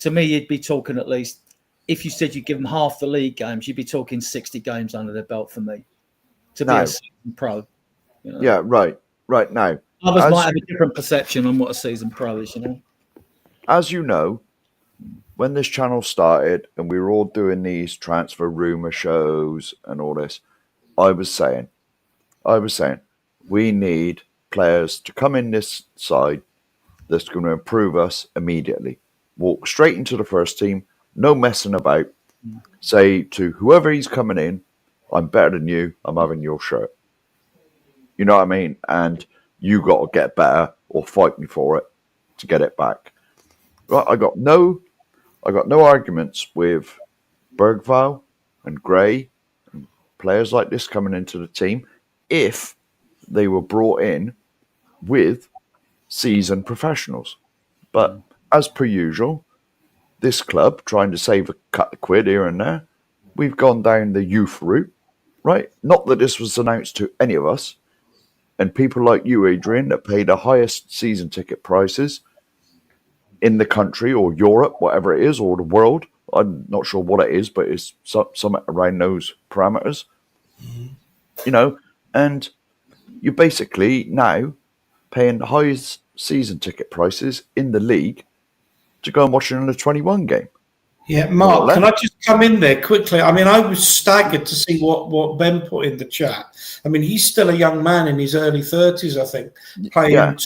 to me, you'd be talking at least, if you said you give them half the league games, you'd be talking 60 games under their belt for me to be a season pro. You know? Yeah, right now. Others might have a different perception on what a season pro is, As you know, when this channel started and we were all doing these transfer rumor shows and all this, I was saying, We need players to come in this side that's going to improve us immediately. Walk straight into the first team, no messing about. Say to whoever he's coming in, I'm better than you, I'm having your shirt. You know what I mean? And you got to get better or fight me for it to get it back. Right? I got no arguments with Bergvall and Gray and players like this coming into the team if they were brought in with seasoned professionals. But as per usual, this club trying to save a couple of quid here and there, we've gone down the youth route, right? Not that this was announced to any of us. And people like you, Adrian, that pay the highest season ticket prices in the country or Europe, whatever it is, or the world. I'm not sure what it is, but it's something around those parameters. You know, and you're basically now paying the highest season ticket prices in the league to go and watch an under-21 game. Yeah, Mark, can I just come in there quickly? I mean, I was staggered to see what Ben put in the chat. I mean, he's still a young man in his early 30s, I think, playing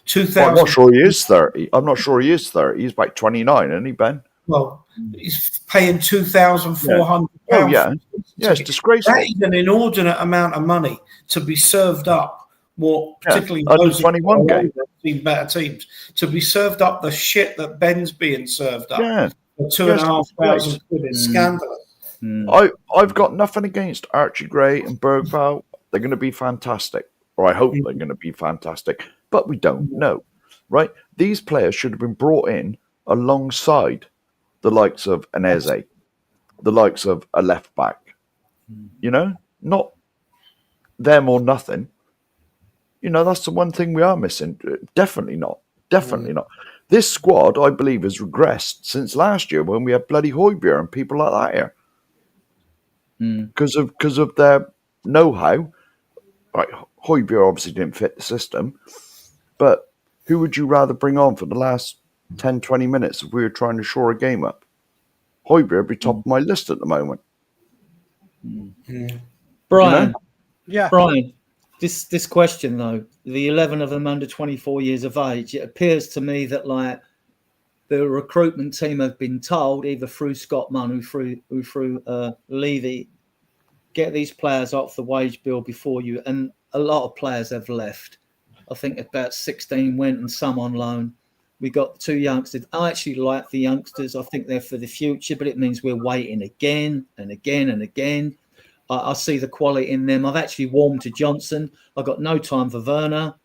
2000. Well, I'm not sure he is 30. I'm not sure he is 30. He's about 29, isn't he, Ben? Well, he's paying £2,400. Oh, yeah. Yeah, it's disgraceful. That is an inordinate amount of money to be served up. What particularly those 21 game, seen better teams, to be served up the shit that Ben's being served up. Yeah. For £2,500 quid is scandalous. I've got nothing against Archie Gray and Bergvall. They're going to be fantastic, or I hope they're going to be fantastic. But we don't know, right? These players should have been brought in alongside the likes of an Eze, the likes of a left back. You know, not them or nothing. You know, that's the one thing we are missing. Definitely not. Definitely not. This squad, I believe, has regressed since last year when we had bloody Højbjerg and people like that here. Because of their know-how. Right, Højbjerg obviously didn't fit the system. But who would you rather bring on for the last 10, 20 minutes if we were trying to shore a game up? Højbjerg would be top of my list at the moment. Brian. You know? Yeah. Brian. This question though, the 11 of them under 24 years of age, it appears to me that like the recruitment team have been told either through Scott Munn or through Levy, get these players off the wage bill before you, and a lot of players have left. I think about 16 went and some on loan. We got 2 youngsters. I actually like the youngsters. I think they're for the future, but it means we're waiting again and again and again. I see the quality in them. I've actually warmed to Johnson. I've got no time for Werner.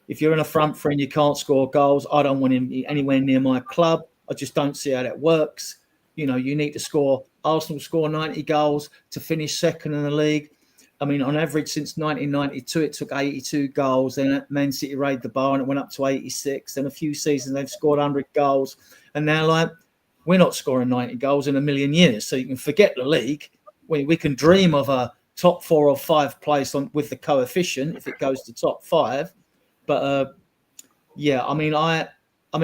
If you're in a front three and you can't score goals, I don't want him anywhere near my club. I just don't see how that works. You know, you need to score. Arsenal score 90 goals to finish second in the league. I mean, on average, since 1992, it took 82 goals. Then Man City raided the bar and it went up to 86. Then a few seasons, they've scored 100 goals. And now, like, we're not scoring 90 goals in a million years. So you can forget the league. We can dream of a top 4 or 5 place with the coefficient if it goes to top 5. But, I mean,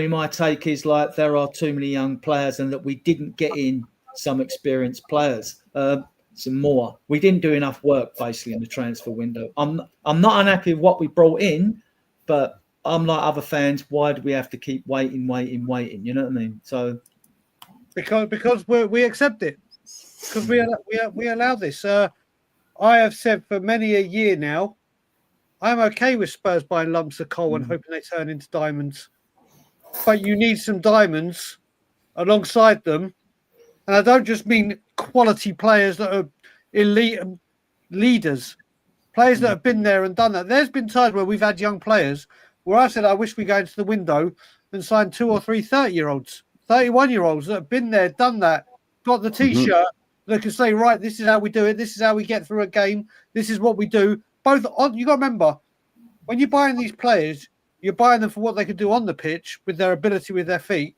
my take is like there are too many young players and that we didn't get in some experienced players. Some more. We didn't do enough work basically in the transfer window. I'm not unhappy with what we brought in, but I'm like other fans. Why do we have to keep waiting? You know what I mean? So because we accept it, because we allow this. I have said for many a year now, I'm okay with Spurs buying lumps of coal and hoping they turn into diamonds, but you need some diamonds alongside them. And I don't just mean quality players that are elite leaders, players that have been there and done that. There's been times where we've had young players where I said, I wish we go into the window and sign 2 or 3 30-year-olds, 31-year-olds that have been there, done that, got the T-shirt, that can say, right, this is how we do it. This is how we get through a game. This is what we do. You got to remember, when you're buying these players, you're buying them for what they can do on the pitch with their ability with their feet,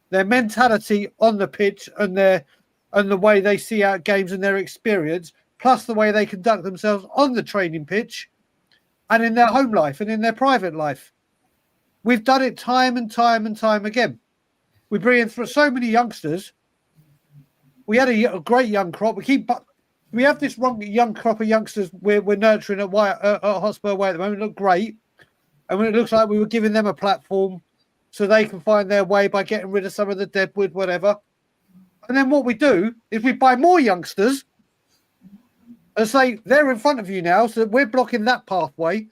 their mentality on the pitch and the way they see out games and their experience, plus the way they conduct themselves on the training pitch and in their home life and in their private life. We've done it time and time and time again. We bring in so many youngsters. We had a great young crop. We we have this young crop of youngsters we're nurturing at Hotspur Way at the moment. Look great, and when it looks like we were giving them a platform so they can find their way by getting rid of some of the deadwood, whatever. And then what we do is we buy more youngsters and say they're in front of you now, so we're blocking that pathway.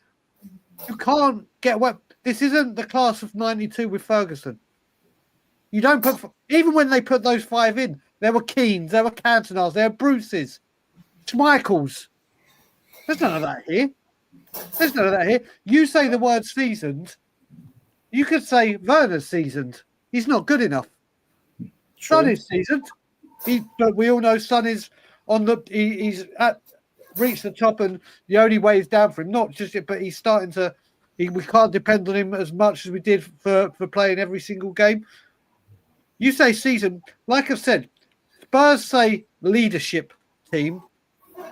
You can't get away. This isn't the class of '92 with Ferguson. You don't put, even when they put those 5 in, there were Keanes, there were Cantonars, there were Bruces, Schmeichels. There's none of that here. There's none of that here. You say the word seasoned, you could say Werner's seasoned. He's not good enough. Son is seasoned. But we all know Son is on the, he's reached the top, and the only way is down for him. Not just it, but he's starting to, we can't depend on him as much as we did for playing every single game. You say season, like I've said, Spurs say leadership team.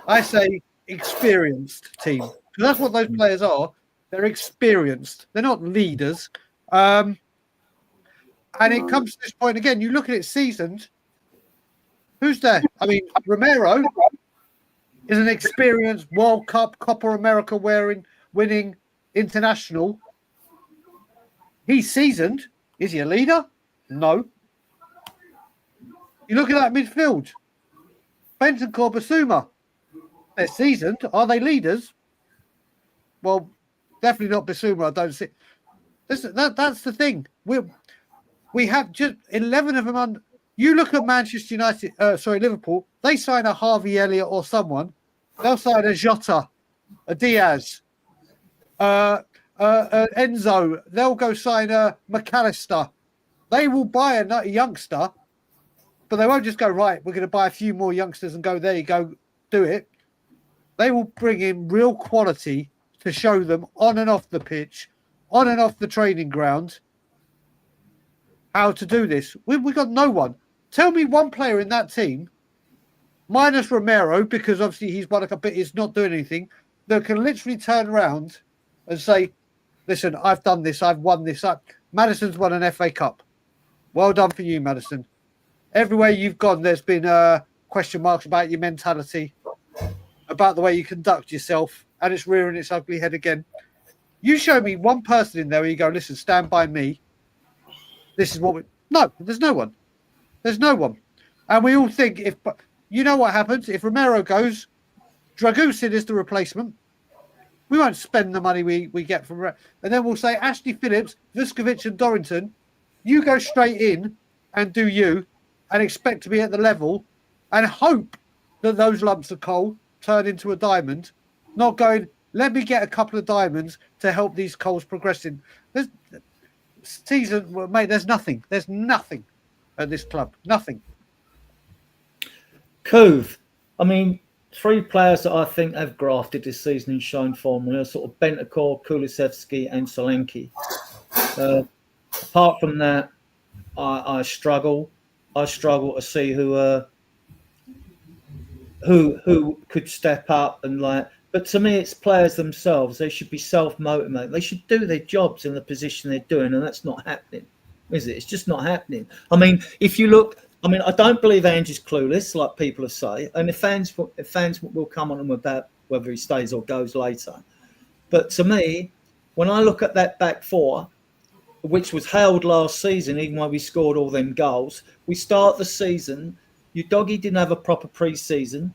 I say experienced team. Because that's what those players are. They're experienced. They're not leaders. And it comes to this point again. You look at it seasoned. Who's there? I mean, Romero is an experienced World Cup, Copa America winning international. He's seasoned. Is he a leader? No. You look at that midfield. Bentancur, Basuma. They're seasoned. Are they leaders? Well, definitely not Basuma. I don't see. That's the thing. We have just 11 of them. You look at Manchester United. Liverpool. They sign a Harvey Elliott or someone. They'll sign a Jota, a Diaz, Enzo. They'll go sign a McAllister. They will buy a youngster. But they won't just go, right, we're going to buy a few more youngsters and go, there you go, do it. They will bring in real quality to show them on and off the pitch, on and off the training ground, how to do this. We've got no one. Tell me one player in that team, minus Romero, because obviously he's won a bit, he's not doing anything, that can literally turn around and say, listen, I've done this, I've won this. Maddison's won an FA Cup. Well done for you, Maddison. Everywhere you've gone, there's been question marks about your mentality, about the way you conduct yourself, and it's rearing its ugly head again. You show me one person in there where you go, listen, stand by me. This is what we... No, there's no one. There's no one. And we all think if... You know what happens? If Romero goes, Dragusin is the replacement. We won't spend the money we get from... And then we'll say, Ashley Phillips, Vuskovic and Dorrington, you go straight in and do you, and expect to be at the level and hope that those lumps of coal turn into a diamond, not going, let me get a couple of diamonds to help these coals progressing. There's nothing. There's nothing at this club. Nothing. Kuv, I mean, 3 players that I think have grafted this season and shown form are sort of Bentancur, Kulusevski and Solanke. Apart from that, I struggle. I struggle to see who could step up and like. But to me, it's players themselves. They should be self-motivated. They should do their jobs in the position they're doing, and that's not happening, is it? It's just not happening. I mean, if you look, I mean, I don't believe Ange is clueless, like people say, and the fans will come on him about whether he stays or goes later. But to me, when I look at that back four, which was held last season, even though we scored all them goals. We start the season. Udogie didn't have a proper pre-season.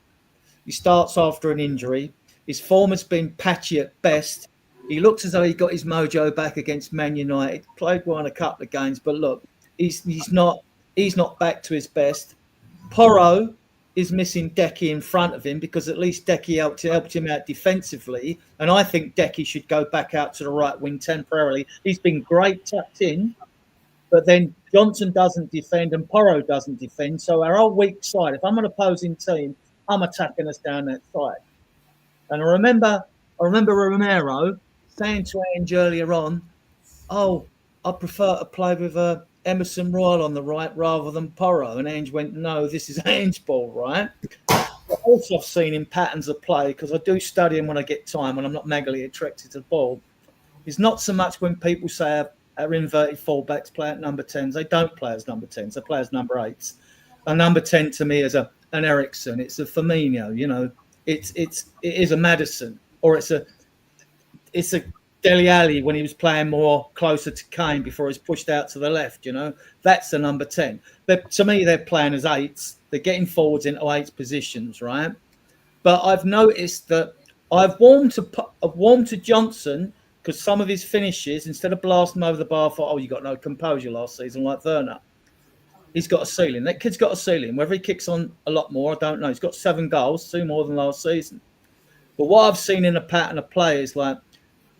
He starts after an injury. His form has been patchy at best. He looks as though he got his mojo back against Man United. Played well in a couple of games, but look, he's not back to his best. Porro is missing Decky in front of him because at least Decky helped him out defensively. And I think Decky should go back out to the right wing temporarily. He's been great tucked in, but then Johnson doesn't defend and Porro doesn't defend. So our whole weak side, if I'm an opposing team, I'm attacking us down that side. And I remember Romero saying to Ange earlier on, I prefer to play with Emerson Royal on the right rather than Porro. And Ange went, no, this is Ange ball, right? Also, I've seen him patterns of play because I do study him when I get time when I'm not maggily attracted to the ball. It's not so much when people say our inverted fullbacks play at number 10s. They don't play as number 10s. They play as number 8s. a number 10 to me is an Ericsson. It's a Firmino. You know, it is a Maddison, or it's a Dele Alli when he was playing more closer to Kane before he's pushed out to the left. You know, that's the number 10. But to me, they're playing as eights. They're getting forwards into eight positions, right? But I've noticed that I've warmed to Johnson because some of his finishes, instead of blasting him over the bar for, oh, you got no composure last season like Werner, he's got a ceiling. That kid's got a ceiling. Whether he kicks on a lot more, I don't know. He's got 7 goals, 2 more than last season. But what I've seen in a pattern of play is like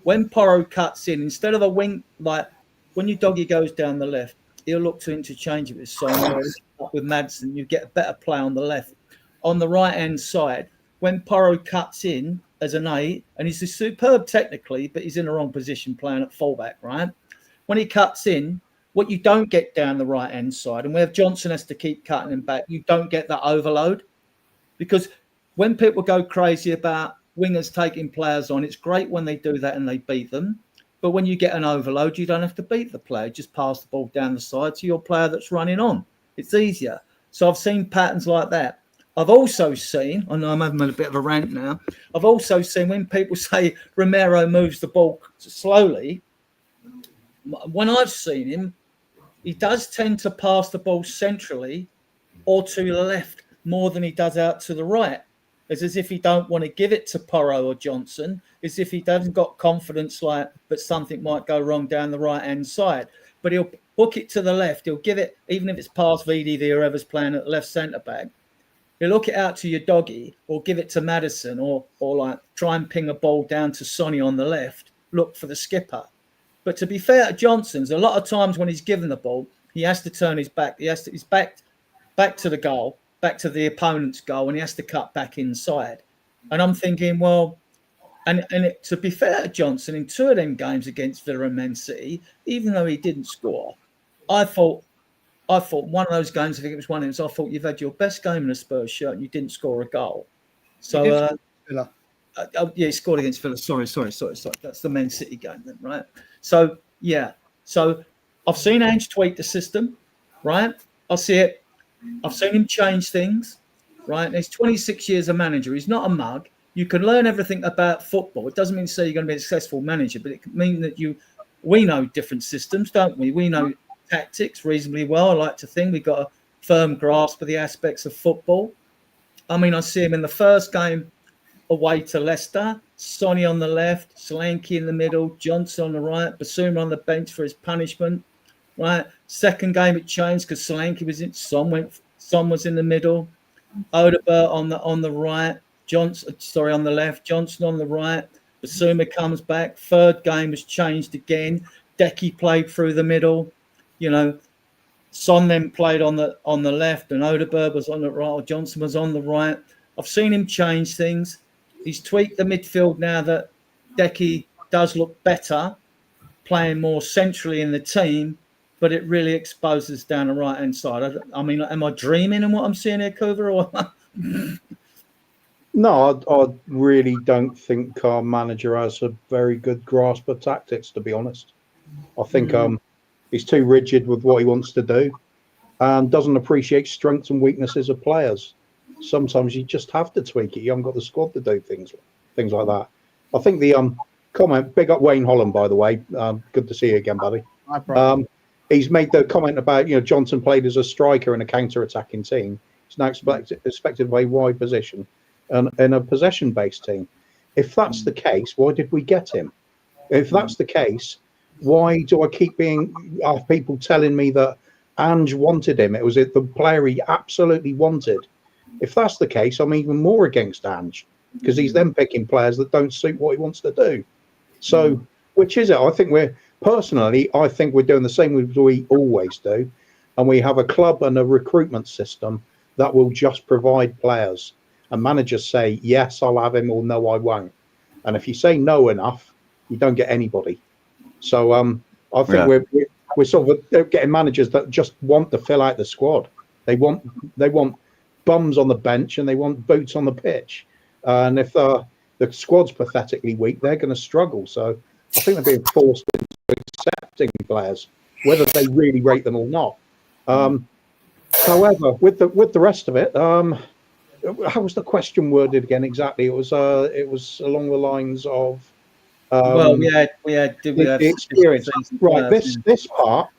when Porro cuts in, instead of a wing, like when your doggy goes down the left, he'll look to interchange it with Son or with Madsen. You get a better play on the left. On the right-hand side, when Porro cuts in as an 8, and he's superb technically, but he's in the wrong position playing at fullback, right? When he cuts in, what you don't get down the right-hand side, and where Johnson has to keep cutting him back, you don't get that overload. Because when people go crazy about wingers taking players on, it's great when they do that and they beat them. But when you get an overload, you don't have to beat the player. Just pass the ball down the side to your player that's running on. It's easier. So I've seen patterns like that. I've also seen, I know I'm having a bit of a rant now, I've also seen when people say Romero moves the ball slowly, when I've seen him, he does tend to pass the ball centrally or to the left more than he does out to the right. It's as if he don't want to give it to Porro or Johnson. It's as if he doesn't got confidence like that something might go wrong down the right-hand side. But he'll book it to the left. He'll give it, even if it's past VDV or whoever's playing at left centre-back. He'll look it out to your doggy or give it to Maddison or like try and ping a ball down to Sonny on the left, look for the skipper. But to be fair to Johnson's, a lot of times when he's given the ball, he has to turn his back. He's back to the goal, back to the opponent's goal, and he has to cut back inside. And I'm thinking, well, to be fair to Johnson, in 2 of them games against Villa and Man City, even though he didn't score, I thought one of those games, I think it was one of them, I thought you've had your best game in a Spurs shirt and you didn't score a goal. So, Villa. Yeah, he scored against Villa. Sorry. That's the Man City game then, right? So, yeah. So, I've seen Ange tweak the system, right? I see it. I've seen him change things, right? And he's 26 years a manager. He's not a mug. You can learn everything about football. It doesn't mean to say you're going to be a successful manager, but it can mean that we know different systems, don't we? We know tactics reasonably well. I like to think we've got a firm grasp of the aspects of football. I mean, I see him in the first game away to Leicester, Sonny on the left, Solanke in the middle, Johnson on the right, Basuma on the bench for his punishment, right? Second game it changed because Solanke was in, Son was in the middle, Odegaard on the right, on the left, Johnson on the right, Basuma comes back. Third game was changed again. Decky played through the middle. You know, Son then played on the left, and Odegaard was on the right, or Johnson was on the right. I've seen him change things. He's tweaked the midfield now that Decky does look better, playing more centrally in the team, but it really exposes down the right-hand side. I mean, am I dreaming in what I'm seeing here, Kuva? Or No, I really don't think our manager has a very good grasp of tactics, to be honest. I think he's too rigid with what he wants to do and doesn't appreciate strengths and weaknesses of players. Sometimes you just have to tweak it. You haven't got the squad to do things like that. I think the comment, big up Wayne Holland, by the way. Good to see you again, buddy. He's made the comment about, Johnson played as a striker in a counter-attacking team. He's now expected to play wide position and in a possession-based team. If that's the case, why did we get him? If that's the case, why do I keep have people telling me that Ange wanted him? It was the player he absolutely wanted. If that's the case, I'm even more against Ange because he's then picking players that don't suit what he wants to do. So, which is it? I think we're doing the same as we always do. And we have a club and a recruitment system that will just provide players. And managers say, yes, I'll have him, or no, I won't. And if you say no enough, you don't get anybody. So I think we're sort of getting managers that just want to fill out the squad. They want bums on the bench and they want boots on the pitch. And if the squad's pathetically weak, they're going to struggle. So I think they're being forced into accepting players, whether they really rate them or not. However, with the rest of it, how was the question worded again exactly? It was along the lines of the experience. Right. This part,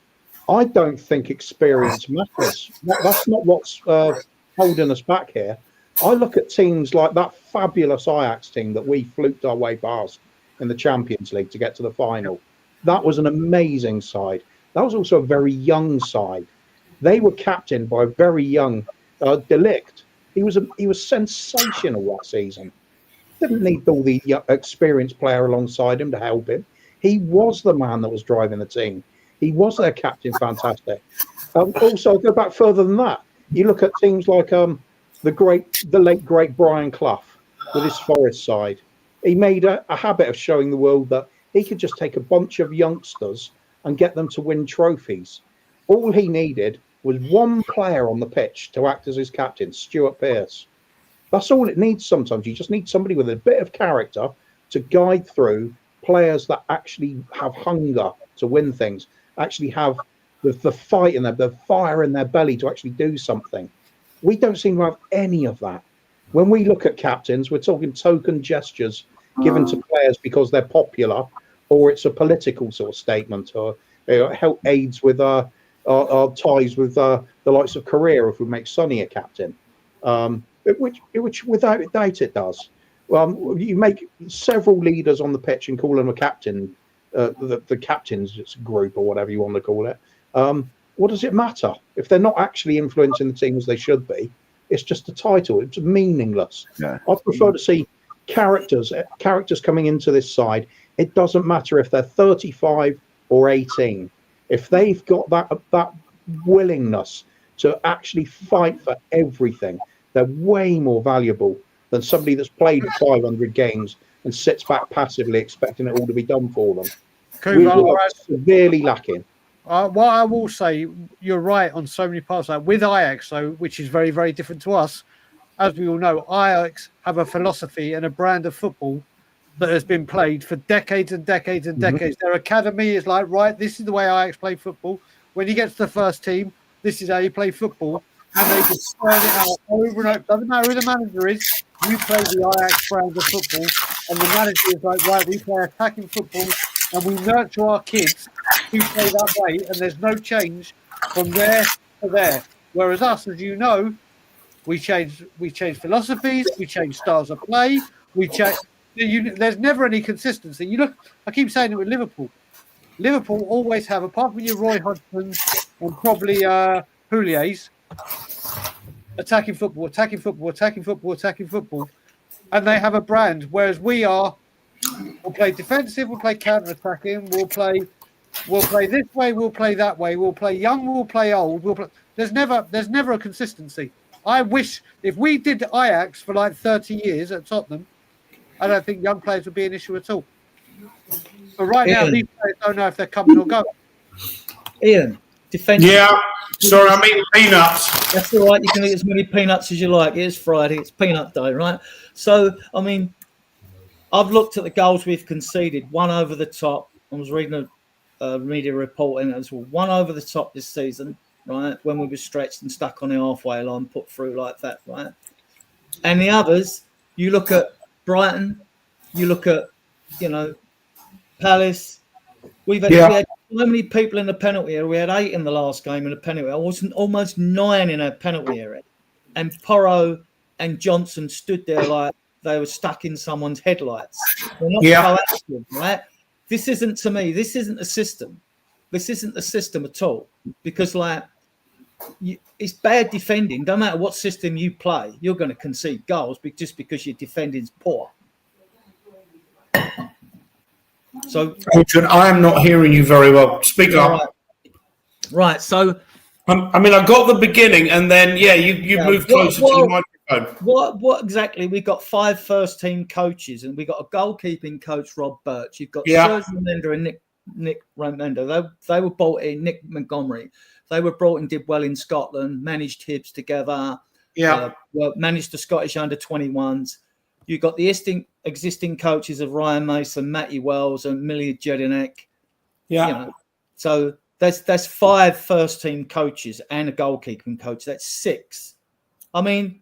I don't think experience matters. That's not what's holding us back here. I look at teams like that fabulous Ajax team that we fluked our way past in the Champions League to get to the final. That was an amazing side. That was also a very young side. They were captained by a very young De Ligt. He was sensational that season. Didn't need all the experienced player alongside him to help him. He was the man that was driving the team. He was their captain, fantastic. Also, go back further than that. You look at teams like the late great Brian Clough with his Forest side. He made a habit of showing the world that he could just take a bunch of youngsters and get them to win trophies. All he needed was one player on the pitch to act as his captain, Stuart Pearce. That's all it needs sometimes. You just need somebody with a bit of character to guide through players that actually have hunger to win things, actually have the fight in the fire in their belly to actually do something. We don't seem to have any of that. When we look at captains, we're talking token gestures given to players because they're popular, or it's a political sort of statement, or help aids with our ties with the likes of Korea if we make Sonny a captain, which without a doubt it does. You make several leaders on the pitch and call them a captain, the captain's group or whatever you want to call it. What does it matter if they're not actually influencing the team as they should be? It's just a title. It's meaningless. Yeah. I prefer to see characters coming into this side. It doesn't matter if they're 35 or 18. If they've got that willingness to actually fight for everything, they're way more valuable than somebody that's played 500 games and sits back passively expecting it all to be done for them. We are severely lacking. What I will say, you're right on so many parts. Like with Ajax, though, which is very, very different to us, as we all know, Ajax have a philosophy and a brand of football that has been played for decades and decades and decades. Their academy is like, right, this is the way Ajax play football. When you get to the first team, this is how you play football. And they just turn it out over and over. Doesn't matter who the manager is, you play the Ajax brand of football. And the manager is like, right, we play attacking football and we nurture our kids who play that way. And there's no change from there to there. Whereas us, as you know, we change philosophies, we change styles of play, we change. There's never any consistency. You look, I keep saying it with Liverpool. Liverpool always have, apart from your Roy Hodgsons and probably Houlier's, attacking football, and they have a brand. Whereas we'll play defensive, we'll play counter-attacking, we'll play this way, we'll play that way, we'll play young, we'll play old. There's never a consistency. I wish if we did Ajax for like 30 years at Tottenham, I don't think young players would be an issue at all. But right now, these players don't know if they're coming or going. Ian, defense. Yeah, sorry, I'm eating peanuts. That's all right. You can eat as many peanuts as you like. It's Friday. It's peanut day, right? So, I mean, I've looked at the goals we've conceded. One over the top. I was reading a media report and as well. One over the top this season, right? When we were stretched and stuck on the halfway line, put through like that, right? And the others, you look at Brighton, you look at, Palace. We had so many people in the penalty area. We had 8 in the last game in the penalty area. I wasn't almost 9 in a penalty area. And Porro and Johnson stood there like they were stuck in someone's headlights. They're not proactive, right? This isn't, to me, this isn't a system. This isn't the system at all. Because, it's bad defending. No matter what system you play, you're going to concede goals just because your defending's poor. So, Adrian, I am not hearing you very well. Speak up. Right. So, I got the beginning, and then you moved closer to the microphone. What exactly? We got 5 first-team coaches, and we got a goalkeeping coach, Rob Birch. You've got Serge Remender and Nick Remender. They were brought in. Nick Montgomery. They were brought in, did well in Scotland, managed Hibs together. Managed the Scottish under-21s. You've got the existing coaches of Ryan Mason, Matty Wells, and Millie Jedinek. So That's 5 first-team coaches and a goalkeeping coach. That's 6. I mean,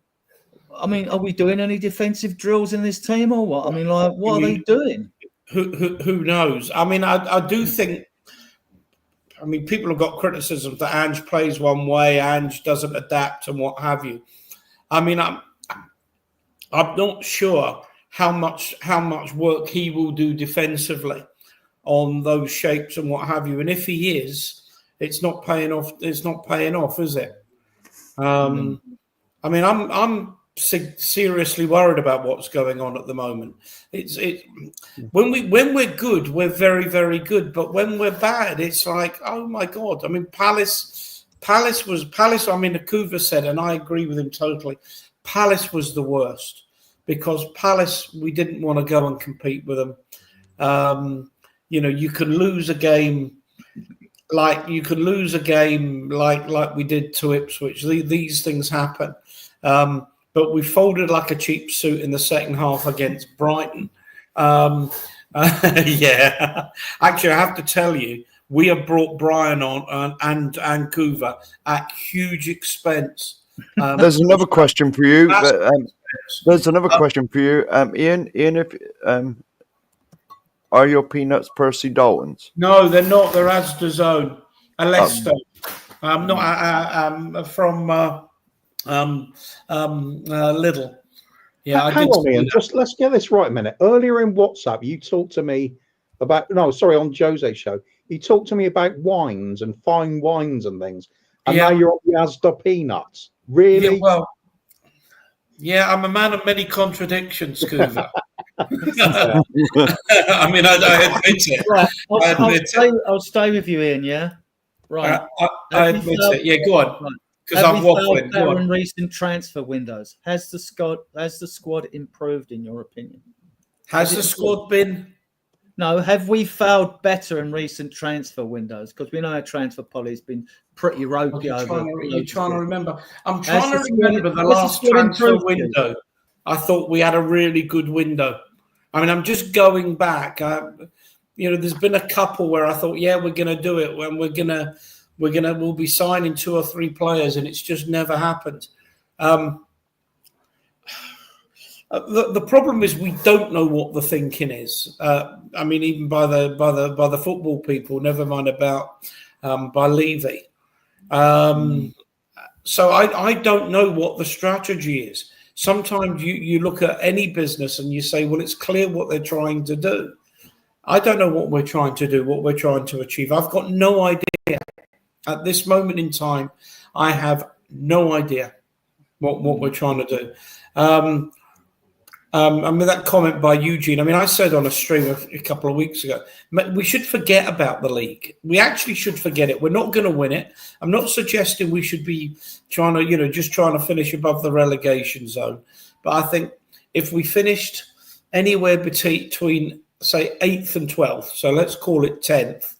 are we doing any defensive drills in this team or what? I mean, like, what are they doing? Who knows? I mean, I do think. I mean, people have got criticism that Ange plays one way, Ange doesn't adapt, and what have you. I mean, I'm not sure how much work he will do defensively on those shapes and what have you. And if he is, it's not paying off. It's not paying off, is it? I mean, I'm seriously worried about what's going on at the moment. When we're good, we're very, very good. But when we're bad, it's like, oh my God. I mean, Palace. I mean, Kuva said, and I agree with him totally. Palace was the worst because Palace, we didn't want to go and compete with them. You can lose a game like we did to Ipswich. These things happen. But we folded like a cheap suit in the second half against Brighton. Yeah. Actually, I have to tell you, we have brought Brian on and Kuva at huge expense. There's another question for you. Ian. Ian, if are your peanuts Percy Daltons? No, they're not. They're Asda Zone, Leicester. Not from Lidl. Yeah, hang on, Ian. Just let's get this right a minute. Earlier in WhatsApp, you talked to me about on Jose's show. You talked to me about wines and fine wines and things, and now you're on the Asda peanuts. Really? Yeah, well, yeah, I'm a man of many contradictions, Kuva. I mean, I admit it. Right. I'll stay with you, Ian. Yeah. Right. I admit it. Yeah, go on. Right. Because I'm waffling. In recent transfer windows, has the squad improved in your opinion? Has the squad been? No, have we failed better in recent transfer windows? Because we know our transfer policy has been pretty ropey over. You're trying to remember. I'm trying to remember the last transfer window. I thought we had a really good window. I mean, I'm just going back. There's been a couple where I thought, yeah, we're going to do it when we'll be signing 2 or 3 players, and it's just never happened. The problem is we don't know what the thinking is. I mean, even by the football people, never mind about by Levy. So I don't know what the strategy is. Sometimes you look at any business and you say, well, it's clear what they're trying to do. I don't know what we're trying to do, what we're trying to achieve. I've got no idea. At this moment in time, I have no idea what we're trying to do. I mean, that comment by Eugene, I mean, I said on a stream a couple of weeks ago, we should forget about the league. We actually should forget it. We're not going to win it. I'm not suggesting we should be trying to finish above the relegation zone. But I think if we finished anywhere between say, 8th and 12th, so let's call it 10th,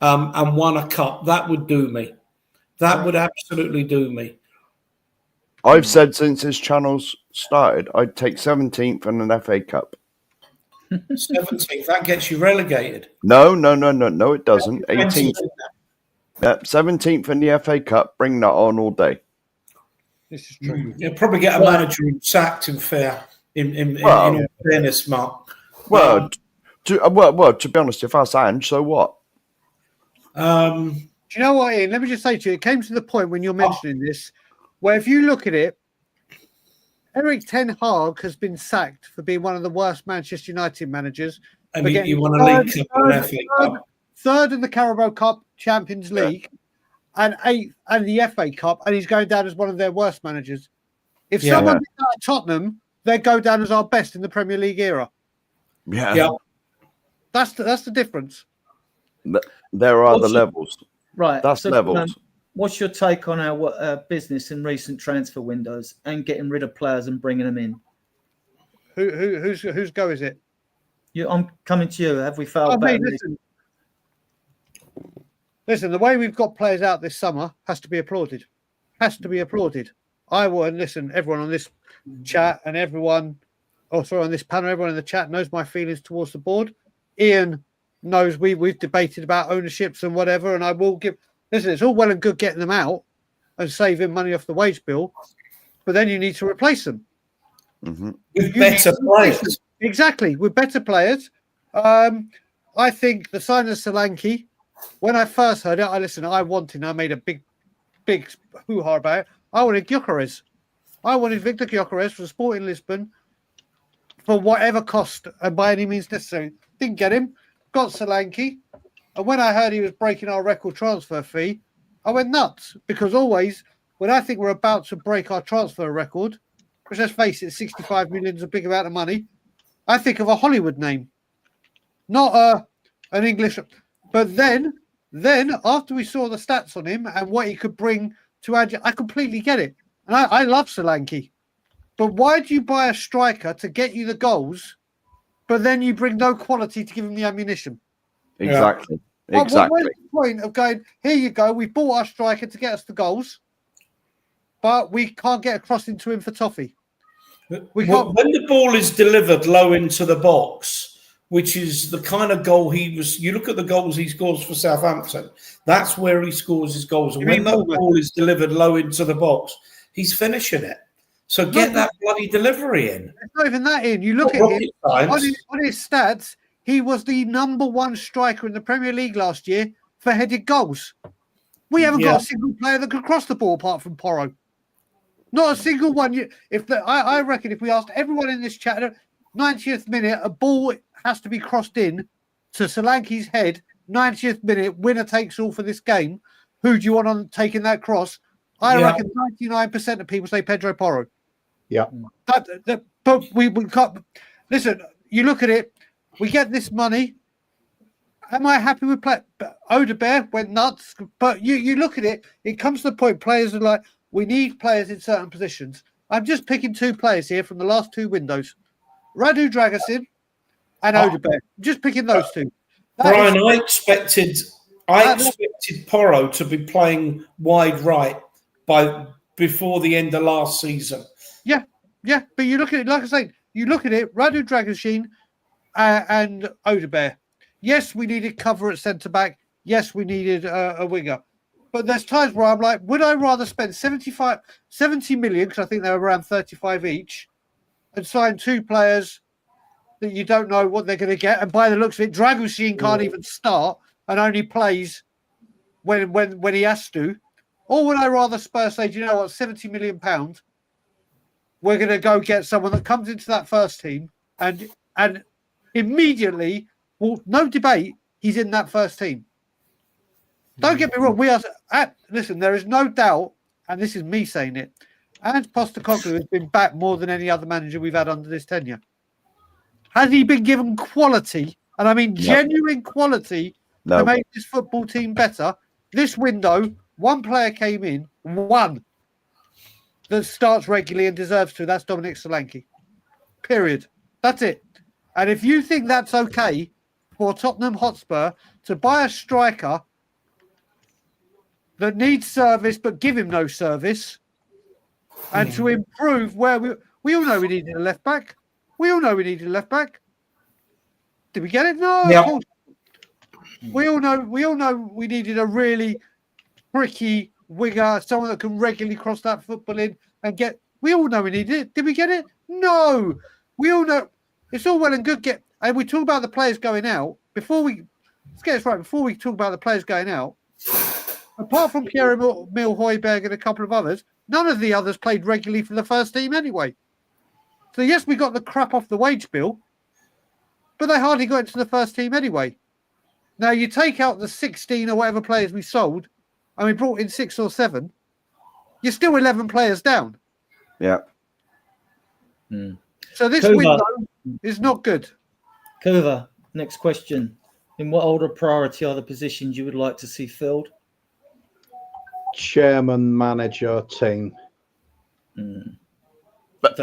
and won a cup, that would do me. That would absolutely do me. I've said since this channel's started, I'd take 17th and an FA Cup. 17th, that gets you relegated. No, it doesn't. 18th. 17th in the FA Cup, bring that on all day. This is true. You'll probably get a manager sacked in all fairness, Mark. Well, to be honest, if I sang, so what? Do you know what, Ian? Let me just say to you, it came to the point when you're mentioning this, where if you look at it, Eric Ten Hag has been sacked for being one of the worst Manchester United managers. And you won a League Cup and FA Cup. Third in the Carabao Cup, Champions League, and 8th and the FA Cup, and he's going down as one of their worst managers. If someone did that at Tottenham, they'd go down as our best in the Premier League era. Yeah. That's the difference. There are the levels. Right. That's levels. What's your take on our business in recent transfer windows and getting rid of players and bringing them in? Whose go is it? I'm coming to you. Have we failed better? Listen, the way we've got players out this summer has to be applauded. I will, and listen, everyone on this chat and on this panel, everyone in the chat knows my feelings towards the board. Ian knows we've debated about ownerships and whatever, and I will give. Listen, it's all well and good getting them out and saving money off the wage bill, but then you need to replace them. Mm-hmm. With better players. Exactly, with better players. I think the sign of Solanke, when I first heard it, I made a big hoo-ha about it. I wanted Gyökeres. I wanted Victor Gyökeres for Sporting Lisbon for whatever cost and by any means necessary. Didn't get him. Got Solanke. And when I heard he was breaking our record transfer fee, I went nuts. Because always, when I think we're about to break our transfer record, which let's face it, 65 million is a big amount of money, I think of a Hollywood name, not an English. But then after we saw the stats on him and what he could bring to Argentina, I completely get it. And I love Solanke. But why do you buy a striker to get you the goals, but then you bring no quality to give him the ammunition? Exactly. Yeah. Exactly. What's the point of going, here you go, we bought our striker to get us the goals, but we can't get a cross into him for toffee? When the ball is delivered low into the box, which is the kind of goal you look at the goals he scores for Southampton, that's where he scores his goals. And when the ball is delivered low into the box, he's finishing it. So get that bloody delivery in. It's not even that in. You look at him, on his stats, he was the #1 striker in the Premier League last year for headed goals. We haven't got a single player that could cross the ball apart from Porro. Not a single one. I reckon if we asked everyone in this chat, 90th minute, a ball has to be crossed in to Solanke's head. 90th minute, winner takes all for this game. Who do you want on taking that cross? I reckon 99% of people say Pedro Porro. Yeah. But we can't. Listen, you look at it, we get this money. Am I happy with play? Odebear went nuts. But you look at it, it comes to the point players are like, we need players in certain positions. I'm just picking 2 players here from the last 2 windows. Radu Dragusin and Odebear. Just picking those 2. Brian, I expected Porro to be playing wide right before the end of last season. Yeah. But you look at it, like I say, you look at it, Radu Dragusin and Odebear. Yes, we needed cover at centre-back. Yes, we needed a winger. But there's times where I'm like, would I rather spend 70 million, because I think they're around 35 each, and sign 2 players that you don't know what they're going to get? And by the looks of it, Dragusin can't even start and only plays when he has to. Or would I rather Spurs say, do you know what, £70 million, we're going to go get someone that comes into that first team and immediately, well, no debate, he's in that first team. Don't get me wrong. Listen, there is no doubt, and this is me saying it, Ange Postecoglou has been back more than any other manager we've had under this tenure. Has he been given quality, and I mean genuine quality, to make this football team better? This window, 1 player came in, 1, that starts regularly and deserves to. That's Dominic Solanke. Period. That's it. And if you think that's okay for Tottenham Hotspur to buy a striker that needs service but give him no service, and to improve where we all know we needed a left back. We all know we needed a left back. Did we get it? No. Of course. We all know we needed a really tricky winger, someone that can regularly cross that football in and get. We all know we needed it. Did we get it? No. We all know it's all well and good. And we talk about the players going out let's get this right. Before we talk about the players going out, apart from Pierre-Emile Højbjerg and a couple of others, none of the others played regularly for the first team anyway. So yes, we got the crap off the wage bill, but they hardly got into the first team anyway. Now you take out the 16 or whatever players we sold, and we brought in 6 or 7, you're still 11 players down. Yeah. So this window is not good. Kuva, next question. In what order of priority are the positions you would like to see filled? Chairman, manager, team. If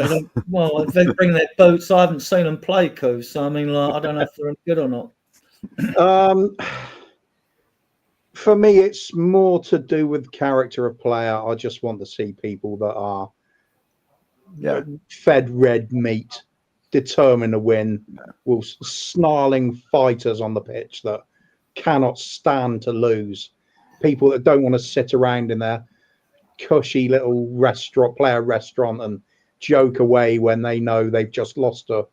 they bring their boats, I haven't seen them play, Kuv, so I mean, I don't know if they're good or not. For me, it's more to do with character of player. I just want to see people that are fed red meat determined to win, snarling fighters on the pitch that cannot stand to lose, people that don't want to sit around in their cushy little restaurant and joke away when they know they've just lost to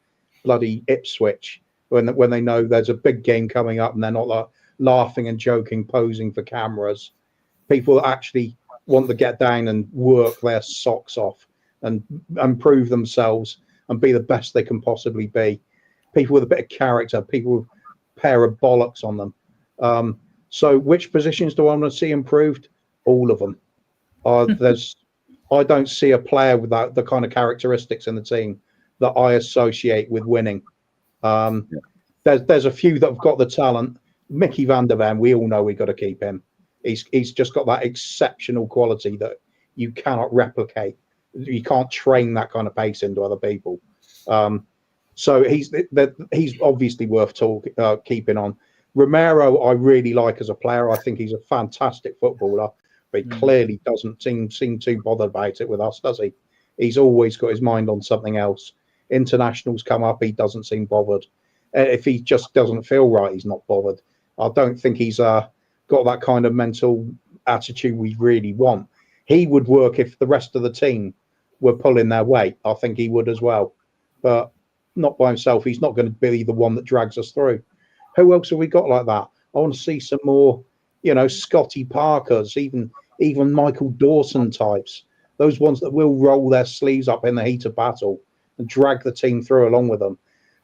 bloody Ipswich, when they know there's a big game coming up and they're not like laughing and joking, posing for cameras. People that actually want to get down and work their socks off and prove themselves and be the best they can possibly be. People with a bit of character, people with a pair of bollocks on them. So which positions do I want to see improved? All of them. I don't see a player with the kind of characteristics in the team that I associate with winning. There's a few that have got the talent. Mickey van der Ven, we all know we've got to keep him. He's just got that exceptional quality that you cannot replicate. You can't train that kind of pace into other people. So he's obviously worth keeping on. Romero, I really like as a player. I think he's a fantastic footballer, but he clearly doesn't seem too bothered about it with us, does he? He's always got his mind on something else. Internationals come up, he doesn't seem bothered. If he just doesn't feel right, he's not bothered. I don't think he's got that kind of mental attitude we really want. He would work if the rest of the team were pulling their weight. I think he would as well, but not by himself. He's not going to be the one that drags us through. Who else have we got like that? I want to see some more, Scotty Parkers, even Michael Dawson types. Those ones that will roll their sleeves up in the heat of battle and drag the team through along with them.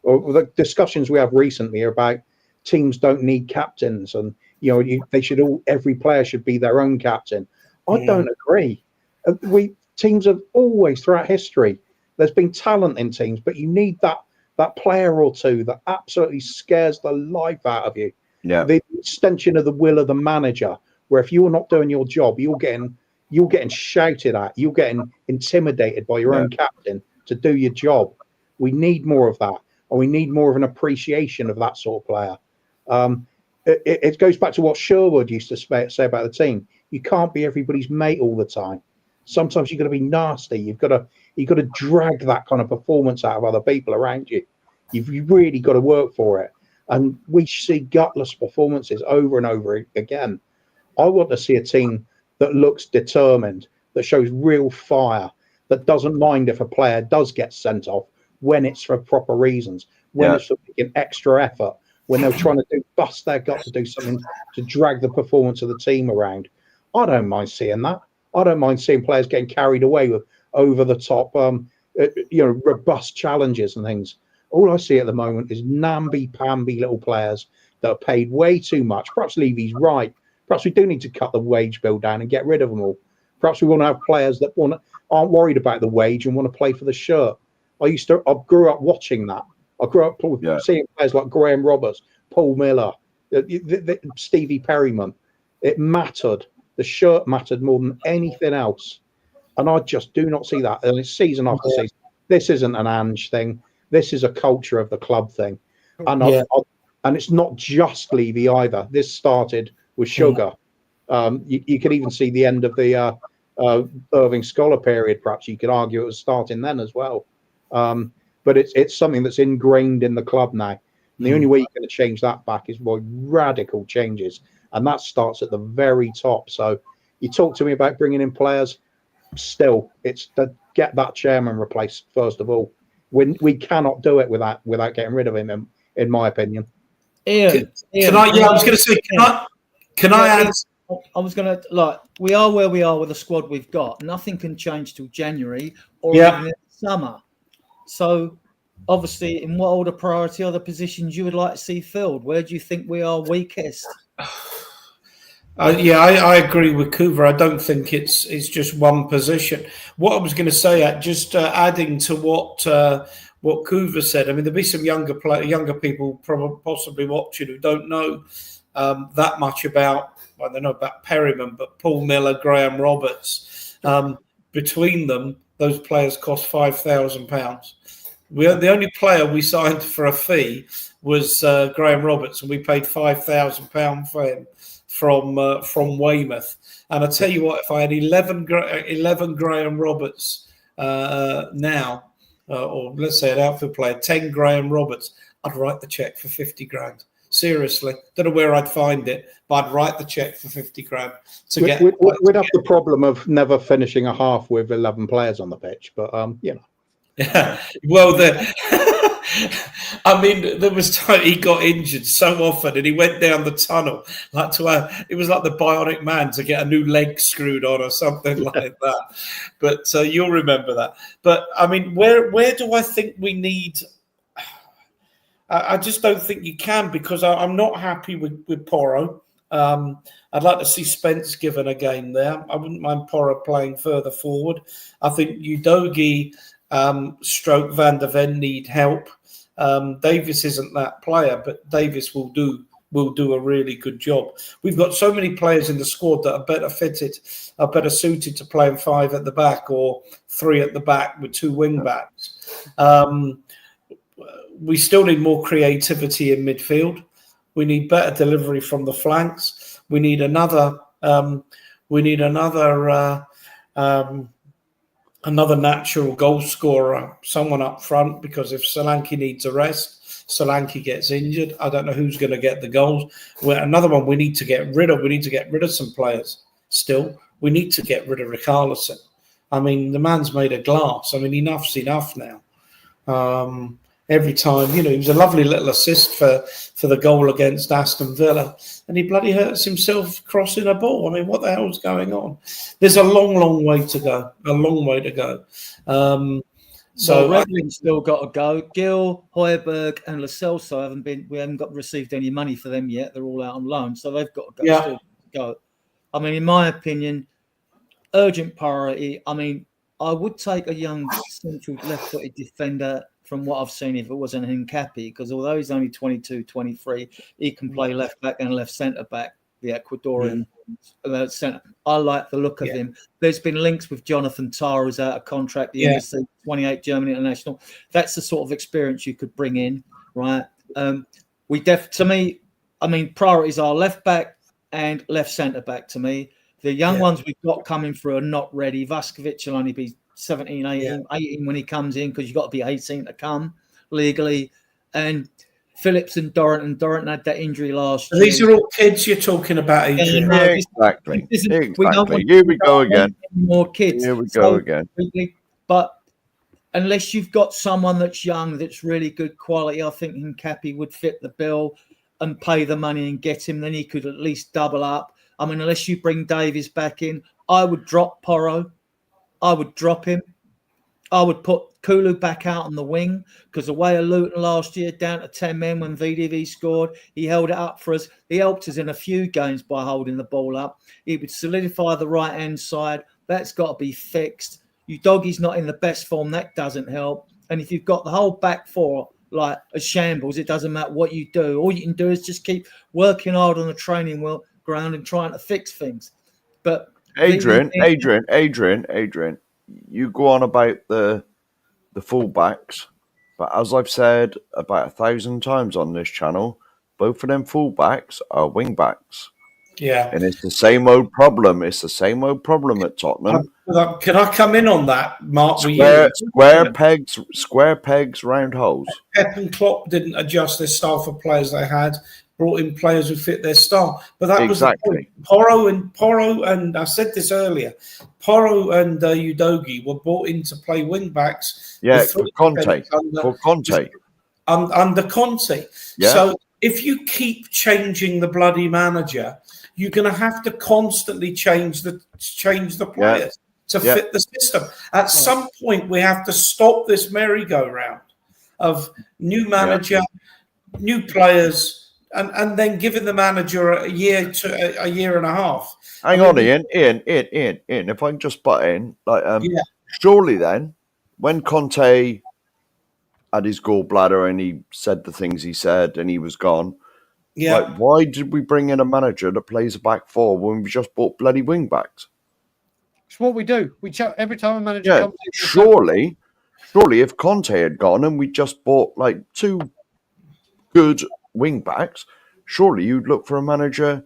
Or the discussions we have recently are about teams don't need captains, and every player should be their own captain. I don't agree. Teams have always throughout history, there's been talent in teams, but you need that player or two that absolutely scares the life out of you. Yeah. The extension of the will of the manager, where if you're not doing your job, you're getting shouted at, you're getting intimidated by your own captain to do your job. We need more of that, and we need more of an appreciation of that sort of player. It goes back to what Sherwood used to say about the team. You can't be everybody's mate all the time. Sometimes you've got to be nasty. You've got to drag that kind of performance out of other people around you. You've really got to work for it. And we see gutless performances over and over again. I want to see a team that looks determined, that shows real fire, that doesn't mind if a player does get sent off when it's for proper reasons, when it's for making extra effort, when they're trying to bust their gut to do something to drag the performance of the team around. I don't mind seeing that. I don't mind seeing players getting carried away with over the top, robust challenges and things. All I see at the moment is namby-pamby little players that are paid way too much. Perhaps Levy's right. Perhaps we do need to cut the wage bill down and get rid of them all. Perhaps we want to have players that aren't worried about the wage and want to play for the shirt. I grew up watching that. I grew up seeing players like Graham Roberts, Paul Miller, Stevie Perryman. It mattered. The shirt mattered more than anything else. And I just do not see that. And it's season after season. This isn't an Ange thing. This is a culture of the club thing. And it's not just Levy either. This started with Sugar. You could even see the end of the Irving Scholar period. Perhaps you could argue it was starting then as well. But it's something that's ingrained in the club now. And the only way you're going to change that back is by radical changes. And that starts at the very top. So you talk to me about bringing in players. Still, it's to get that chairman replaced first of all. We cannot do it without getting rid of him, in my opinion. Ian, I was going to say, can I add? I was going to we are where we are with the squad we've got. Nothing can change till January or even in the summer. So, obviously, in what order priority are the positions you would like to see filled? Where do you think we are weakest? I agree with Kuva. I don't think it's just one position. What I was going to say, adding to what Kuva said. I mean, there'll be some younger people possibly watching who don't know that much about. Well, they know about Perryman, but Paul Miller, Graham Roberts. Between them, those players cost £5,000. The only player we signed for a fee was Graham Roberts, and we paid £5,000 for him from Weymouth. And I tell you what, if I had 11 Graham Roberts now, or let's say an outfield player, 10 Graham Roberts, I'd write the check for 50 grand. Seriously, don't know where I'd find it, but I'd write the check for 50 grand to get. We'd have the problem of never finishing a half with 11 players on the pitch, but you know. Yeah, well, I mean, there was time he got injured so often, and he went down the tunnel it was like the Bionic Man to get a new leg screwed on or something like that. But you'll remember that. But I mean, where do I think we need? I just don't think you can, because I'm not happy with Porro. I'd like to see Spence given a game there. I wouldn't mind Porro playing further forward. I think Udogie stroke Van der Ven need help. Davis isn't that player, but Davis will do a really good job. We've got so many players in the squad that are better suited to playing 5 at the back or 3 at the back with 2 wing backs. We still need more creativity in midfield. We need better delivery from the flanks. We need another natural goal scorer, someone up front, because if Solanke needs a rest, Solanke gets injured, I don't know who's going to get the goals. Another one we need to get rid of. We need to get rid of some players still. We need to get rid of Richarlison. I mean, the man's made of glass. I mean, enough's enough now. Every time, he was a lovely little assist for the goal against Aston Villa, and he bloody hurts himself crossing a ball. I mean, what the hell's going on? There's a long, long way to go. A long way to go. So Redmond's still got to go. Gill, Højbjerg, and Lo Celso we haven't received any money for them yet. They're all out on loan, so they've got to go. Yeah. Still go. I mean, in my opinion, urgent priority. I mean, I would take a young central left-footed defender from what I've seen if it wasn't Hincapi, because although he's only 22, 23, he can play left back and left centre back, the Ecuadorian centre. I like the look of him. There's been links with Jonathan Tah, who's out of contract, the under 28 German international. That's the sort of experience you could bring in, right? Priorities are left back and left centre back to me. The young ones we've got coming through are not ready. Vaskovic will only be 17, 18 when he comes in, because you've got to be 18 to come legally. And Phillips and Dorrington had that injury last year. These are all kids you're talking about, Adrian. Exactly. Here we go again. More kids. Here we go again. But unless you've got someone that's young, that's really good quality, I think Hincapi would fit the bill and pay the money and get him. Then he could at least double up. I mean, unless you bring Davies back in, I would drop Porro. I would drop him. I would put Kulu back out on the wing, because the way of Luton last year, down to 10 men when VDV scored, he held it up for us. He helped us in a few games by holding the ball up. He would solidify the right-hand side. That's got to be fixed. Udogie's not in the best form. That doesn't help. And if you've got the whole back four like a shambles, it doesn't matter what you do. All you can do is just keep working hard on the training ground and trying to fix things. But Adrian, you go on about the fullbacks, but as I've said about 1,000 times on this channel, both of them fullbacks are wingbacks. Yeah. And it's the same old problem. It's the same old problem at Tottenham. Can I come in on that, Mark? Square pegs, round holes. Pep and Klopp didn't adjust their style for players they had, brought in players who fit their style. But that was the point. Porro, and I said this earlier, Porro and Udogie were brought in to play wing backs. Yeah, for Conte. Under Conte. Yeah. So if you keep changing the bloody manager, you're going to have to constantly change the players to fit the system. At some point, we have to stop this merry-go-round of new manager, new players, and then giving the manager a year and a half. Hang on, Ian. If I can just butt in, surely then, when Conte had his gallbladder and he said the things he said and he was gone, why did we bring in a manager that plays a back four when we just bought bloody wing backs? It's what we do. Every time a manager comes in. Surely, if Conte had gone and we just bought like 2 good wing backs, surely you'd look for a manager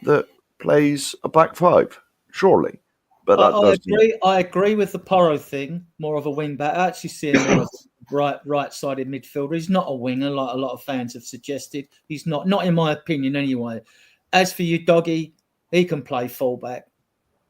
that plays a back 5. Surely. But that I does. agree. I agree with the Porro thing. More of a wing back. I actually see him more as right-sided midfielder. He's not a winger, like a lot of fans have suggested. He's not in my opinion, anyway. As for you, Doggy, he can play fullback.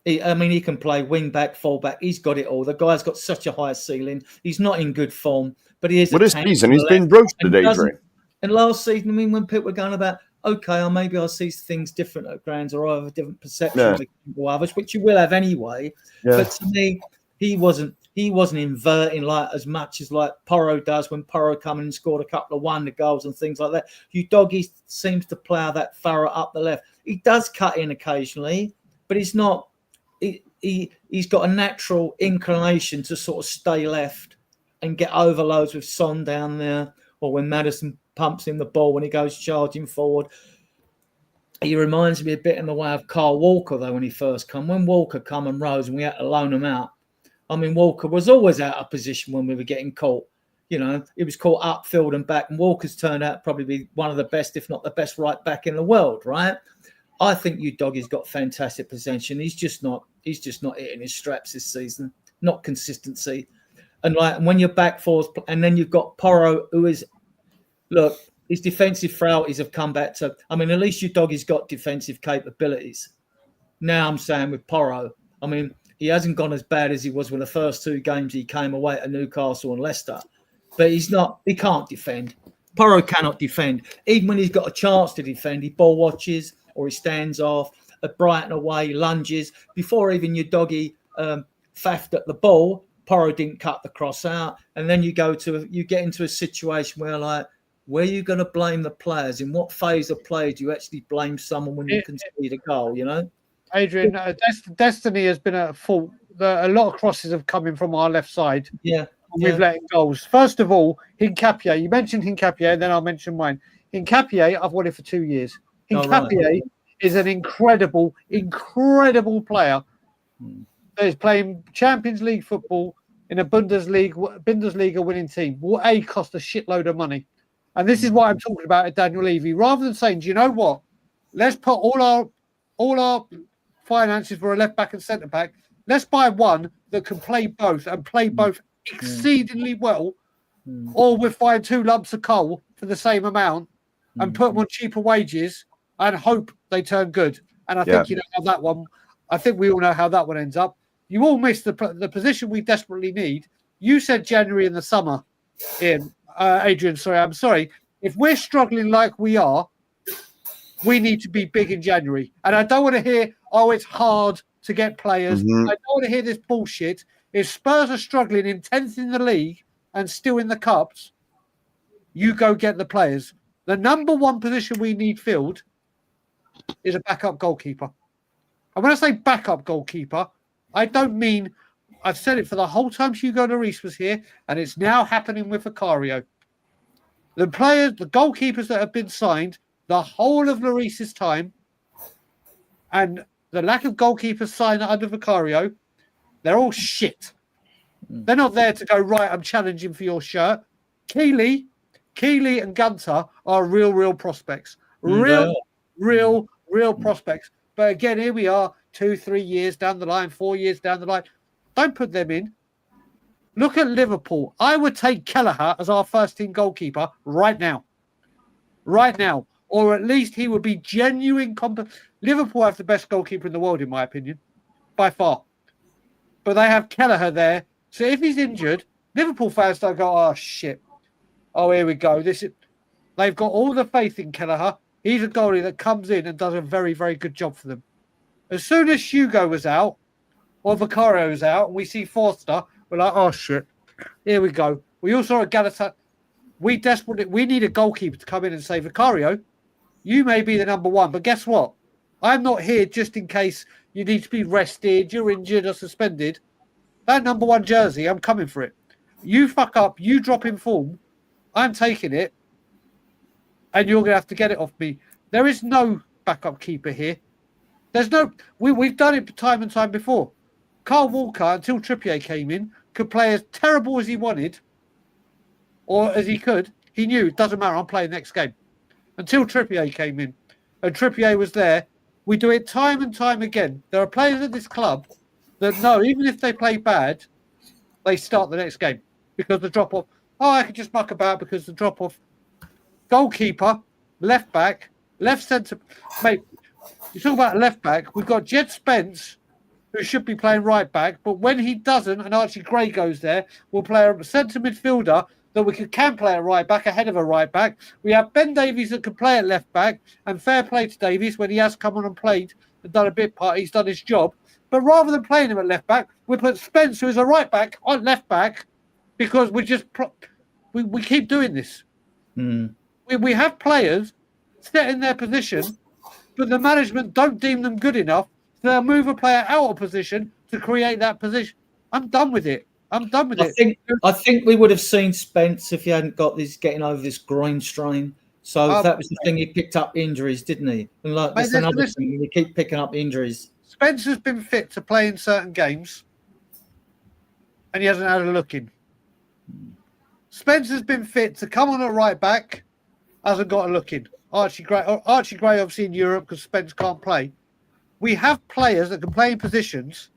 He can play wing back, fullback. He's got it all. The guy's got such a high ceiling. He's not in good form, but he is. Well, this season he's been roasted, Adrian. And last season, I mean, when people were going about, okay, maybe I see things different at grounds, or I have a different perception of the others, which you will have anyway. Yeah. But to me, he wasn't inverting like as much as like Porro does when Porro come in and scored a couple of wonder goals and things like that. Doggy seems to plough that furrow up the left. He does cut in occasionally, but he's not. He's got a natural inclination to sort of stay left and get overloads with Son down there, or when Maddison pumps in the ball when he goes charging forward. He reminds me a bit in the way of Carl Walker, though, when he first come. When Walker come and rose and we had to loan him out, I mean, Walker was always out of position when we were getting caught. He was caught upfield and back, and Walker's turned out probably be one of the best, if not the best, right back in the world, right? I think Doggy's got fantastic possession. He's just not hitting his straps this season. Not consistency. And like when you're back fours, and then you've got Porro, who is, look, his defensive frailties have come back to. I mean, at least Doggy's got defensive capabilities. Now I'm saying with Porro, I mean, he hasn't gone as bad as he was when the first two games he came away at Newcastle and Leicester, but he can't defend. Porro cannot defend. Even when he's got a chance to defend, he ball watches or he stands off. At Brighton away, lunges. Before even Doggy faffed at the ball, Porro didn't cut the cross out. And then you get into a situation where, like, where are you going to blame the players? In what phase of play do you actually blame someone when you concede a goal, Adrian, Destiny has been at fault. A lot of crosses have come in from our left side. Yeah. We've let in goals. First of all, Hincapié. You mentioned Hincapié, and then I'll mention mine. Hincapié, I've wanted for 2 years. Hincapié is an incredible player. That is playing Champions League football in a Bundesliga winning team. Will cost a shitload of money. And this is what I'm talking about at Daniel Levy. Rather than saying, do you know what? Let's put all our finances for a left back and centre back. Let's buy one that can play both and play both exceedingly well, or we'll find 2 lumps of coal for the same amount and put them on cheaper wages and hope they turn good. And I think how that one. I think we all know how that one ends up. You all missed the position we desperately need. You said January in the summer, Ian. Adrian, I'm sorry. If we're struggling like we are, we need to be big in January. And I don't want to hear, it's hard to get players. I don't want to hear this bullshit. If Spurs are struggling in 10th in the league and still in the cups, you go get the players. The number one position we need filled is a backup goalkeeper. And when I say backup goalkeeper, I don't mean, I've said it for the whole time Hugo Lloris was here, and it's now happening with Vicario. The goalkeepers that have been signed, the whole of Lloris's time, and the lack of goalkeepers signed under Vicario, they're all shit. They're not there to go, right, I'm challenging for your shirt. Keeley and Gunter are real prospects. Real prospects. But again, here we are, 2-3 years down the line, 4 years down the line. Don't put them in. Look at Liverpool. I would take Kelleher as our first team goalkeeper right now. Or at least he would be genuine. Liverpool have the best goalkeeper in the world, in my opinion, by far. But they have Kelleher there. So if he's injured, Liverpool fans don't go, oh, shit. Oh, here we go. They've got all the faith in Kelleher. He's a goalie that comes in and does a very, very good job for them. As soon as Hugo was out, or Vicario was out, and we see Forster, we're like, oh, shit. Here we go. We all saw a Galatasaray. We need a goalkeeper to come in and say, Vicario, you may be the number one, but guess what? I'm not here just in case you need to be rested, you're injured or suspended. That number one jersey, I'm coming for it. You fuck up, you drop in form, I'm taking it, and you're going to have to get it off me. There is no backup keeper here. There's no... We've done it time and time before. Carl Walker, until Trippier came in, could play as terrible as he wanted, or as he could. He knew, it doesn't matter, I'm playing next game. Until Trippier came in. And Trippier was there. We do it time and time again. There are players at this club that no, even if they play bad, they start the next game because the drop off. Oh, I can just muck about because the drop off. Goalkeeper, left back, left centre. Mate, you talk about left back. We've got Jed Spence, who should be playing right back, but when he doesn't, and Archie Gray goes there, we'll play a centre midfielder that we can play at right back ahead of a right back. We have Ben Davies that can play at left back, and fair play to Davies when he has come on and played and done a bit part. He's done his job. But rather than playing him at left back, we put Spence, who is a right back, on left back because we just we keep doing this. We have players set in their position, but the management don't deem them good enough. So they'll move a player out of position to create that position. I'm done with it. I think we would have seen Spence if he hadn't got this getting over this groin strain. So that was the thing. He picked up injuries, didn't he? And like that's another thing. You keep picking up injuries. Spence has been fit to play in certain games, and he hasn't had a look in. Spence has been fit to come on at right back, hasn't got a look in. Archie Gray obviously in Europe because Spence can't play. We have players that can play in positions,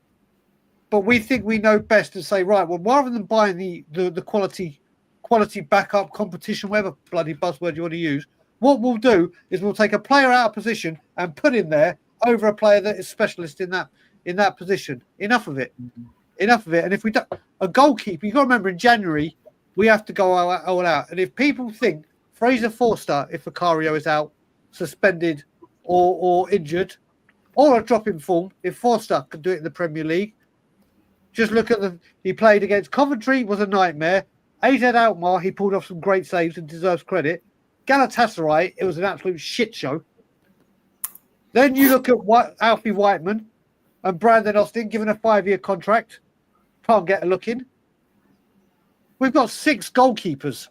but we think we know best to say, right, well, rather than buying the quality backup competition, whatever bloody buzzword you want to use, what we'll do is we'll take a player out of position and put him there over a player that is specialist in that position. Enough of it. And if we don't, a goalkeeper, you've got to remember in January, we have to go all out. And if people think Fraser Forster, if Vicario is out, suspended or injured, or a drop in form, if Forster could do it in the Premier League, just look at he played against Coventry, was a nightmare. AZ Alkmaar, he pulled off some great saves and deserves credit. Galatasaray, it was an absolute shit show. Then you look at Alfie Whiteman and Brandon Austin, given a 5-year contract, can't get a look in. We've got 6 goalkeepers,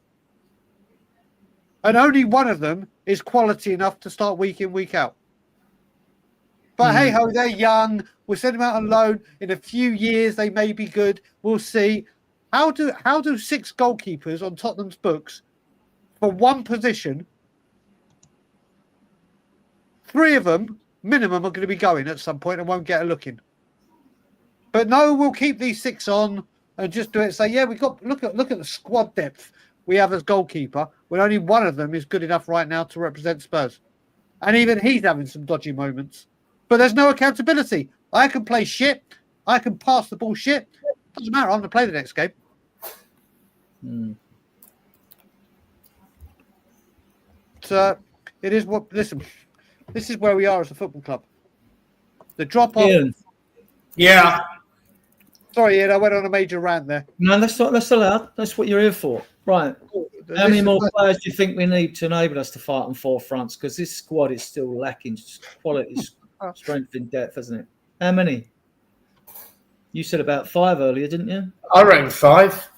and only one of them is quality enough to start week in, week out. But hey ho, they're young. We'll send them out on loan. In a few years, they may be good. We'll see. How do 6 goalkeepers on Tottenham's books for one position? 3 of them minimum are going to be going at some point and won't get a look in. But no, we'll keep these 6 on and just do it. Say, yeah, we got look at the squad depth we have as goalkeeper. When only one of them is good enough right now to represent Spurs, and even he's having some dodgy moments. But there's no accountability. I can play shit. I can pass the ball shit. Doesn't matter. I'm going to play the next game. So it is what. Listen, this is where we are as a football club. The drop off. Yeah. Sorry, Ian, I went on a major rant there. No, that's allowed. That's what you're here for. Right. How many more players do you think we need to enable us to fight on 4 fronts? Because this squad is still lacking quality, strength, and depth, isn't it? How many? You said about 5 earlier, didn't you? I reckon 5.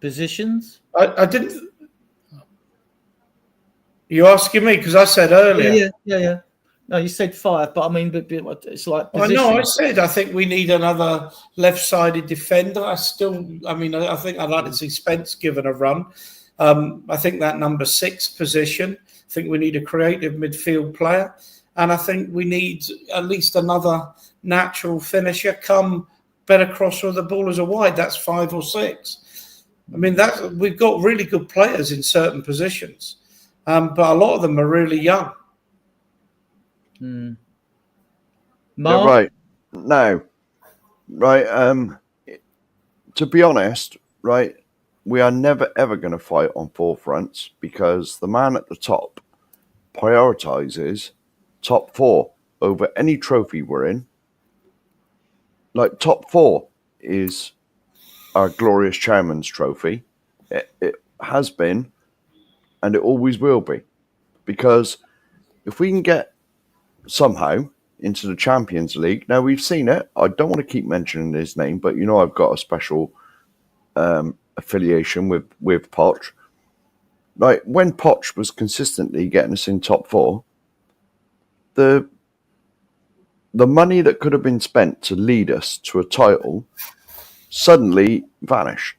Positions? I didn't. You asking me because I said earlier. Yeah. No, you said 5, but I mean, it's like. I know. I said I think we need another left-sided defender. I think I'd like to see Spence given a run. I think that number 6 position. I think we need a creative midfield player, and I think we need at least another natural finisher. Come better crosser of the ball as a wide. That's 5 or 6. I mean, we've got really good players in certain positions, but a lot of them are really young. Yeah, right. No. Right. To be honest, right, we are never ever going to fight on 4 fronts because the man at the top prioritizes top 4 over any trophy we're in. Like top 4 is our glorious chairman's trophy. It has been, and it always will be, because if we can get somehow into the Champions League. Now, we've seen it. I don't want to keep mentioning his name, but I've got a special affiliation with Poch. Right, when Poch was consistently getting us in top 4, the money that could have been spent to lead us to a title suddenly vanished.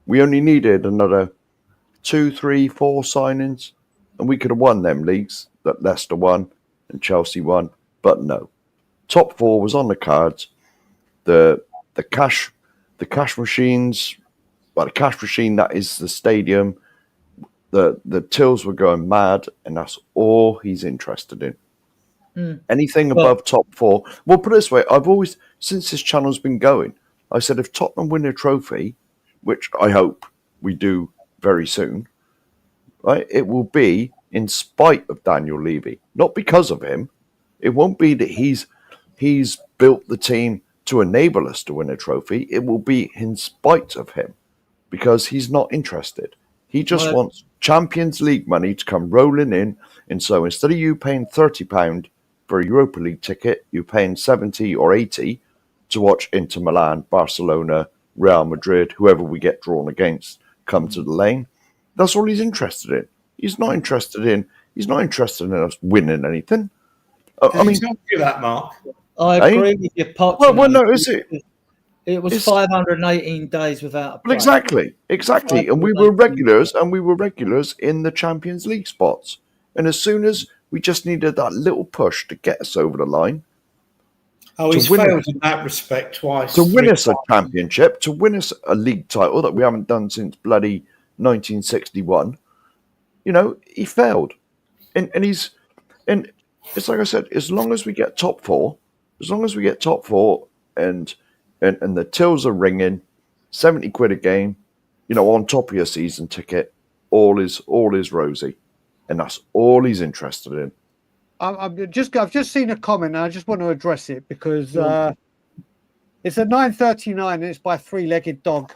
We only needed another 2, 3, 4 signings, and we could have won them leagues that Leicester won and Chelsea won, but no. top four was on the cards. The cash machines, well, the cash machine that is the stadium. The tills were going mad, and that's all he's interested in. Anything above top four. Well, put it this way, I've always, since this channel's been going, I said if Tottenham win a trophy, which I hope we do very soon, right, it will be in spite of Daniel Levy, not because of him. It won't be that he's built the team to enable us to win a trophy. It will be in spite of him, because he's not interested. He just wants Champions League money to come rolling in. And so instead of you paying £30 for a Europa League ticket, you're paying 70 or 80 to watch Inter Milan, Barcelona, Real Madrid, whoever we get drawn against, come to the lane. That's all he's interested in. He's not interested in us winning anything. I mean, do that, Mark. I agree with you, Poch. Well, no, is it? It was 518 days without a Well, exactly. And we were regulars, in the Champions League spots. And as soon as we just needed that little push to get us over the line. Oh, he's failed in that respect twice. To win us a championship, to win us a league title that we haven't done since bloody 1961. You know, he failed. And it's like I said, as long as we get top four and the tills are ringing, 70 quid a game, you know, on top of your season ticket, all is rosy. And that's all he's interested in. I've just seen a comment and I just want to address it because it's at 9:39 and it's by Three-Legged Dog.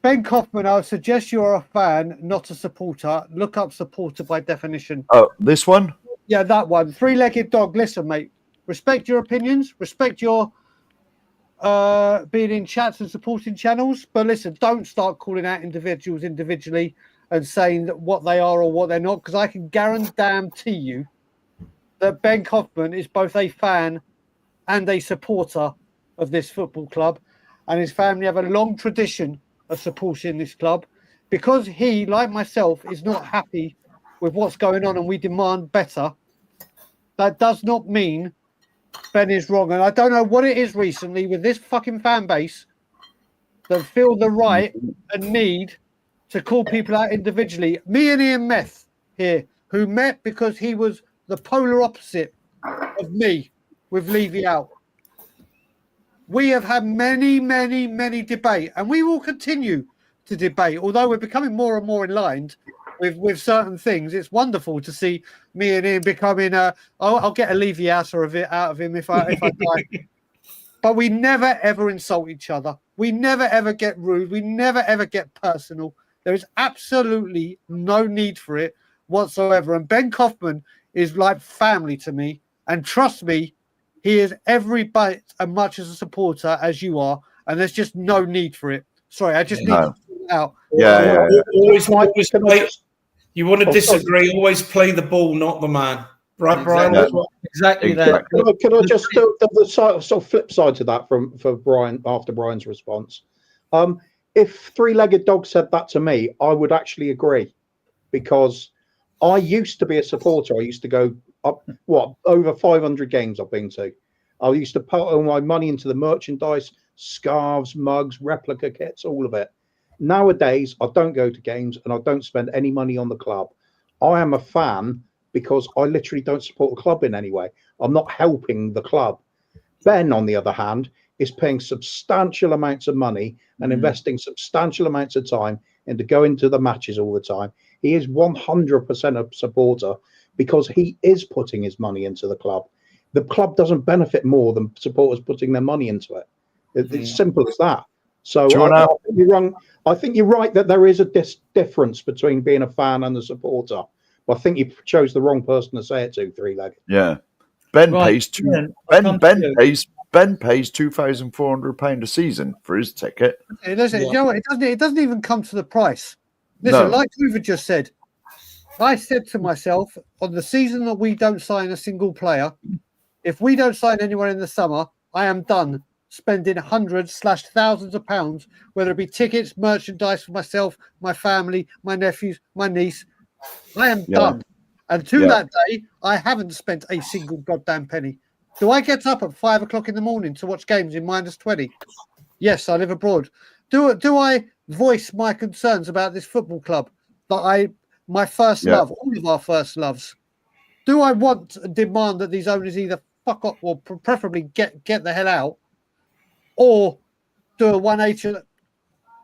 Ben Kaufman, I would suggest you're a fan, not a supporter. Look up supporter by definition. Oh, this one? Yeah, that one. Three-Legged Dog. Listen, mate, respect your opinions, respect your being in chats and supporting channels, but listen, don't start calling out individuals individually and saying that what they are or what they're not, because I can guarantee you that Ben Kaufman is both a fan and a supporter of this football club, and his family have a long tradition of supporting this club. Because he, like myself, is not happy with what's going on and we demand better, that does not mean Ben is wrong. And I don't know what it is recently with this fucking fan base that feel the right and need to call people out individually. Me and Ian Meth here, who met because he was the polar opposite of me with Levy out. We have had many, many, many debate, and we will continue to debate. Although we're becoming more and more aligned with certain things, it's wonderful to see me and Ian becoming I'll get a Levy out of him if I die. But we never ever insult each other. We never ever get rude. We never ever get personal. There is absolutely no need for it whatsoever. And Ben Kaufman is like family to me. And trust me, he is every bit as much as a supporter as you are. And there's just no need for it. Sorry, I just need to pull it out. Yeah. Always play. You want to disagree, always play the ball, not the man. Right, Brian? Exactly that. Can I just do the sort of flip side to that for Brian after Brian's response? If Three-Legged Dog said that to me, I would actually agree, because I used to be a supporter. I used to go up over 500 games I've been to. I used to put all my money into the merchandise, scarves, mugs, replica kits, all of it. Nowadays, I don't go to games and I don't spend any money on the club. I am a fan because I literally don't support the club in any way. I'm not helping the club. Ben, on the other hand, is paying substantial amounts of money and investing substantial amounts of time into going to the matches all the time. He is 100% a supporter because he is putting his money into the club. The club doesn't benefit more than supporters putting their money into it. It's simple as that. So I think you're wrong. I think you're right that there is a difference between being a fan and a supporter. But I think you chose the wrong person to say it to, Three-Legged. Yeah. Ben pays £2,400 a season for his ticket. It doesn't, you know what, it doesn't even come to the price. Listen, like Kuva just said, I said to myself, on the season that we don't sign a single player, if we don't sign anyone in the summer, I am done spending hundreds/thousands of pounds, whether it be tickets, merchandise for myself, my family, my nephews, my niece. I am done. And to that day, I haven't spent a single goddamn penny. Do I get up at 5 o'clock in the morning to watch games in -20? Yes, I live abroad. Do I voice my concerns about this football club that my first love, all of our first loves? Do I want and demand that these owners either fuck up or preferably get the hell out, or do a 180?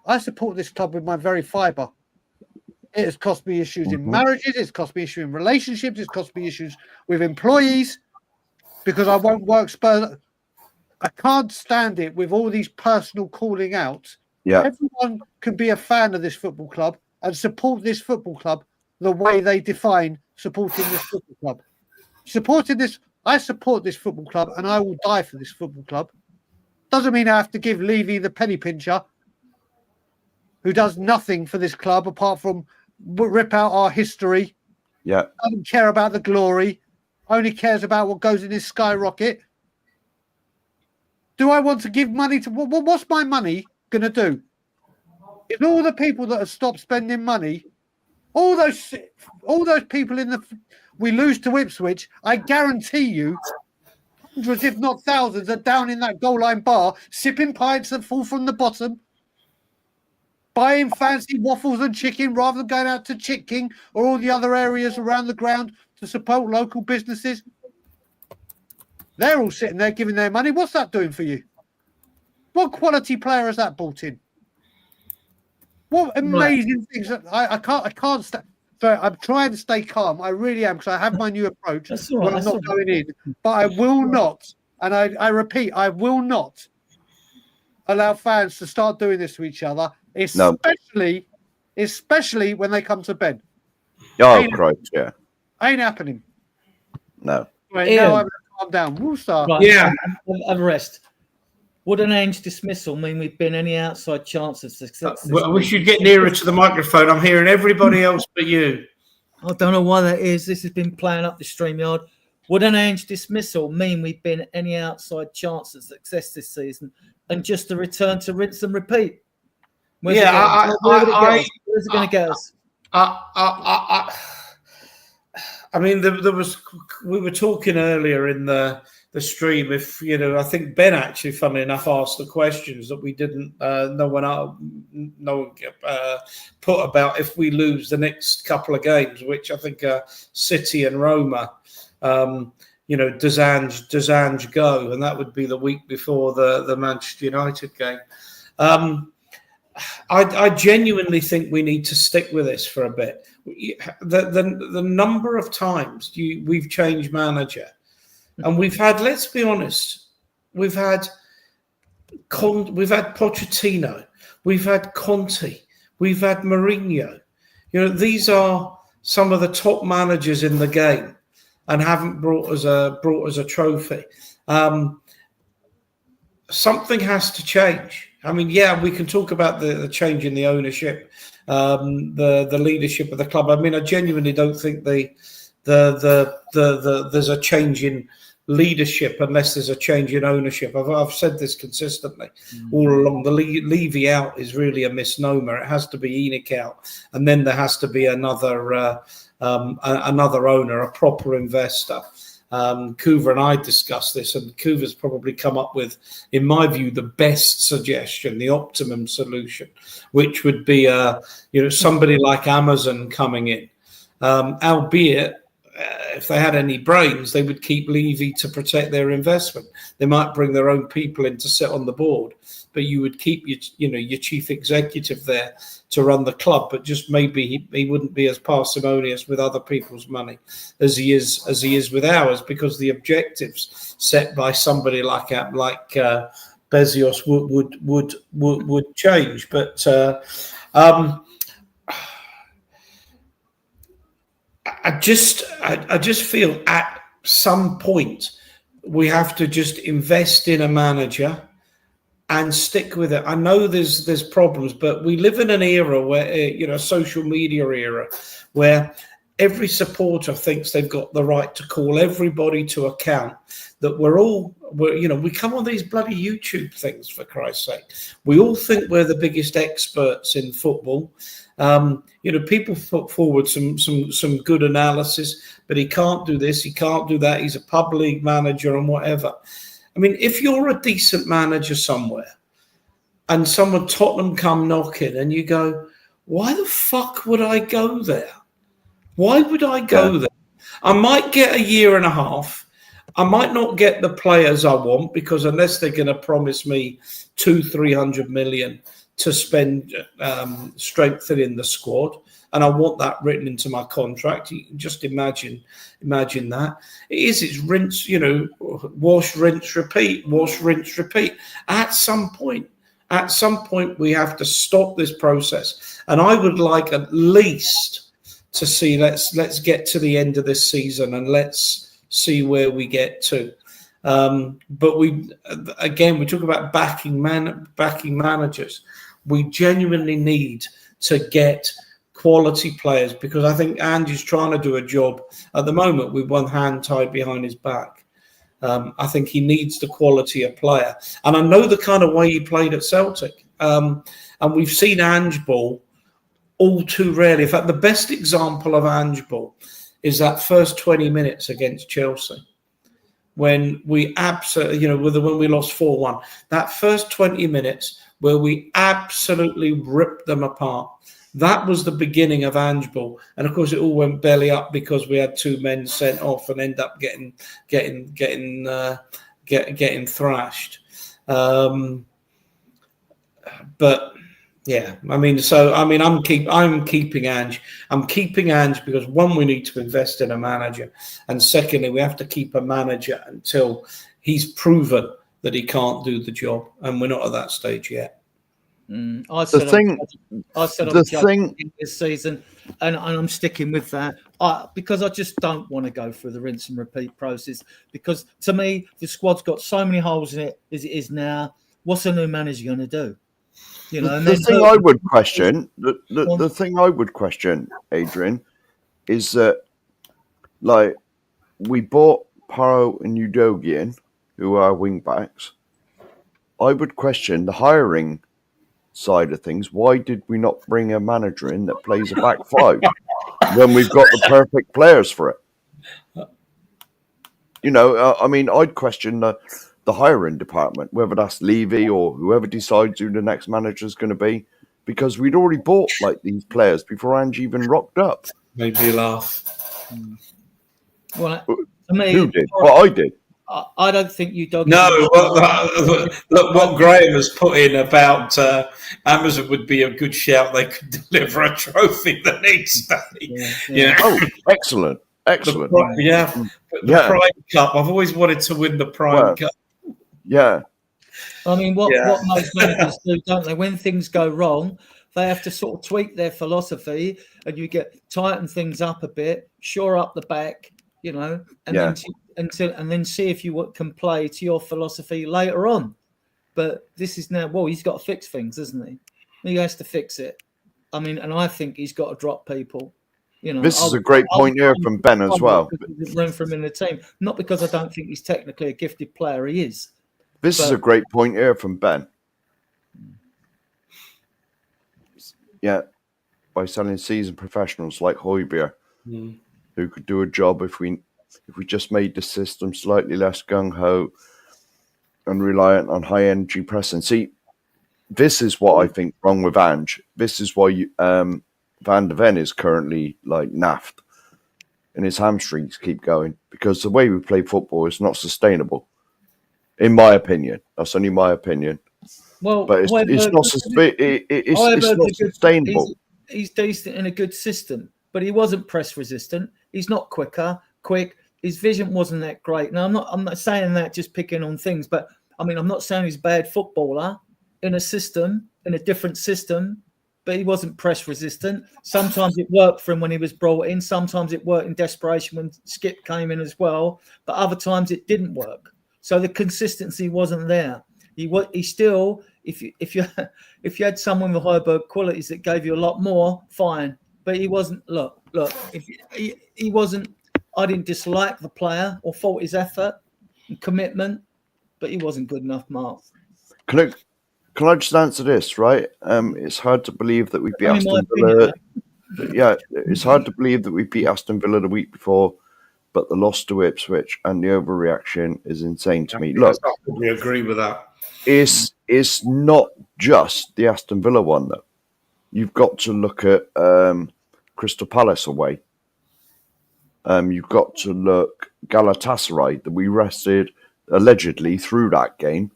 I support this club with my very fibre. It has cost me issues in marriages. It's cost me issues in relationships. It's cost me issues with employees because I won't work Spurs. I can't stand it with all these personal calling out. Yeah. Everyone can be a fan of this football club and support this football club the way they define supporting this football club. I support this football club and I will die for this football club. Doesn't mean I have to give Levy the penny pincher, who does nothing for this club apart from rip out our history. Yeah. Doesn't care about the glory, only cares about what goes in his skyrocket. Do I want to give money to what's my money going to do? If all the people that have stopped spending money, all those people we lose to Ipswich, I guarantee you, hundreds, if not thousands, are down in that goal line bar, sipping pints that fall from the bottom, buying fancy waffles and chicken rather than going out to Chick King or all the other areas around the ground to support local businesses. They're all sitting there giving their money. What's that doing for you? What quality player has that brought in? What amazing things! I can't stand. So I'm trying to stay calm. I really am, because I have my new approach when I'm not going in. But I will not, and I repeat, I will not allow fans to start doing this to each other, especially when they come to bed. Oh, Christ, yeah. Ain't happening. No. Right, now I'm going to calm down. We'll start. Right, Yeah. Have a rest. Would an Ainge dismissal mean we've been any outside chance of success? Well, we should get nearer to the microphone. I'm hearing everybody else but you. I don't know why that is. This has been playing up the StreamYard. Would an Ainge dismissal mean we've been any outside chance of success this season, and just a return to rinse and repeat? Where's it going to get us? I mean, we were talking earlier in the stream. If I think Ben actually, funnily enough, asked the questions that we didn't. No one put about if we lose the next couple of games, which I think are City and Roma. Does Ange go, and that would be the week before the Manchester United game. I genuinely think we need to stick with this for a bit. The number of times we've changed manager, and we've had, let's be honest, we've had Pochettino, we've had Conte, we've had Mourinho. These are some of the top managers in the game, and haven't brought us a trophy. Something has to change. I mean, yeah, we can talk about the change in the ownership, the leadership of the club. I mean, I genuinely don't think there's a change in leadership unless there's a change in ownership. I've said this consistently all along. The Levy out is really a misnomer. It has to be ENIC out, and then there has to be another owner, a proper investor. Kuva and I discussed this, and Kuva's probably come up with, in my view, the best suggestion, the optimum solution, which would be somebody like Amazon coming in, albeit if they had any brains, they would keep Levy to protect their investment. They might bring their own people in to sit on the board, but you would keep your chief executive there to run the club. But just maybe he wouldn't be as parsimonious with other people's money as he is with ours, because the objectives set by somebody like Bezos would change. But I just feel at some point we have to just invest in a manager and stick with it. I know there's problems, but we live in an era where, social media era, where every supporter thinks they've got the right to call everybody to account, that we come on these bloody YouTube things, for Christ's sake. We all think we're the biggest experts in football. People put forward some good analysis, but he can't do this, he can't do that, he's a pub league manager and whatever. I mean, if you're a decent manager somewhere and someone Tottenham come knocking and you go, why the fuck would I go there? Why would I go there? I might get a year and a half. I might not get the players I want, because unless they're going to promise me 200-300 million to spend strengthening the squad, and I want that written into my contract. You can just imagine that. It's rinse, wash, rinse, repeat, wash, rinse, repeat. At some point, we have to stop this process. And I would like at least to see, let's get to the end of this season and let's see where we get to. But we talk about backing managers. We genuinely need to get quality players, because I think Andy's trying to do a job at the moment with one hand tied behind his back. I think he needs the quality of player. And I know the kind of way he played at Celtic. And we've seen Ange Ball all too rarely. In fact, the best example of Ange Ball is that first 20 minutes against Chelsea, when we absolutely, when we lost 4-1. That first 20 minutes where we absolutely ripped them apart. That was the beginning of Ange Ball. And of course, it all went belly up because we had 2 men sent off and end up getting thrashed. But yeah, I'm keeping Ange. I'm keeping Ange because, one, we need to invest in a manager, and secondly, we have to keep a manager until he's proven that he can't do the job, and we're not at that stage yet. I said I'm judging this season, and I'm sticking with that because I just don't want to go through the rinse and repeat process. Because to me, the squad's got so many holes in it as it is now. What's a new manager going to do? The thing I would question, Adrian, is that, like, we bought Paro and Udogian, who are wing backs. I would question the hiring side of things. Why did we not bring a manager in that plays a back five when we've got the perfect players for it? I'd question the hiring department, whether that's Levy or whoever decides who the next manager is going to be, because we'd already bought like these players before Ange even rocked up. Made me laugh. Well, to me, who did? Well, I did. I don't think you dug. No, look what Graham has put in about Amazon would be a good shout. They could deliver a trophy the next day. Yeah. Oh, excellent. The Prime Cup. I've always wanted to win the Prime Cup. Yeah. I mean, what most managers do, don't they? When things go wrong, they have to sort of tweak their philosophy, and you tighten things up a bit, shore up the back, and then see if you can play to your philosophy later on. But this is now, he's got to fix things, isn't he? He has to fix it. I mean, and I think he's got to drop people. This is a great point here from Ben as well. There's room for him in the team, not because I don't think he's technically a gifted player. He is. This is a great point here from Ben. Yeah, by selling seasoned professionals like Højbjerg, who could do a job if we just made the system slightly less gung-ho and reliant on high-energy pressing. See, this is what I think wrong with Ange. This is why Van de Ven is currently like naffed and his hamstrings keep going, because the way we play football is not sustainable, in my opinion. That's only my opinion. Well, but it's not sustainable. He's decent in a good system, but he wasn't press resistant. He's not quick. His vision wasn't that great. Now, I'm not saying that just picking on things, but I mean, I'm not saying he's a bad footballer in a different system, but he wasn't press resistant. Sometimes it worked for him when he was brought in. Sometimes it worked in desperation when Skip came in as well, but other times it didn't work. So the consistency wasn't there. He still, if you had someone with Højbjerg qualities that gave you a lot more, fine. but he wasn't. Look. If he wasn't, I didn't dislike the player or fault his effort and commitment, but he wasn't good enough, Mark. Can I just answer this, right? It's hard to believe that we beat Only my Aston Villa. opinion, Yeah, it's hard to believe that we beat Aston Villa the week before, but the loss to Ipswich and the overreaction is insane to me. Look, I totally agree with that. it's not just the Aston Villa one, though. You've got to look at Crystal Palace away. You've got to look Galatasaray, that we rested allegedly through that game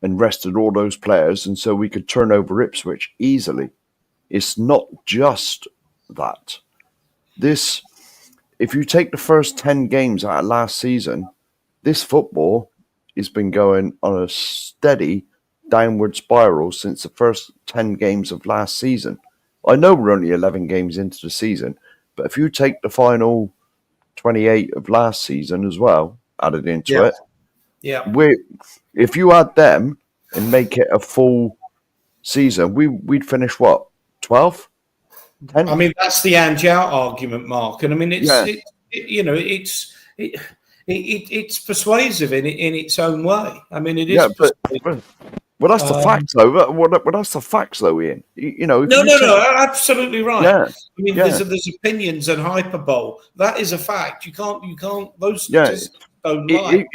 and rested all those players, and so we could turn over Ipswich easily. It's not just that. If you take the first 10 games out of last season, this football has been going on a steady downward spiral since the first 10 games of last season. I know we're only 11 games into the season, but if you take the final 28 of last season as well, added into it, if you add them and make it a full season, we'd finish what, 12? 10? I mean, that's the Ange out argument, Mark, and I mean, it's persuasive in its own way. I mean, it is. Yeah, but that's the facts, though. Well, that's the facts, though, Ian. No, absolutely right. Yeah, I mean, there's opinions opinions and hyperbole. That is a fact. You can't. Those statistics don't lie.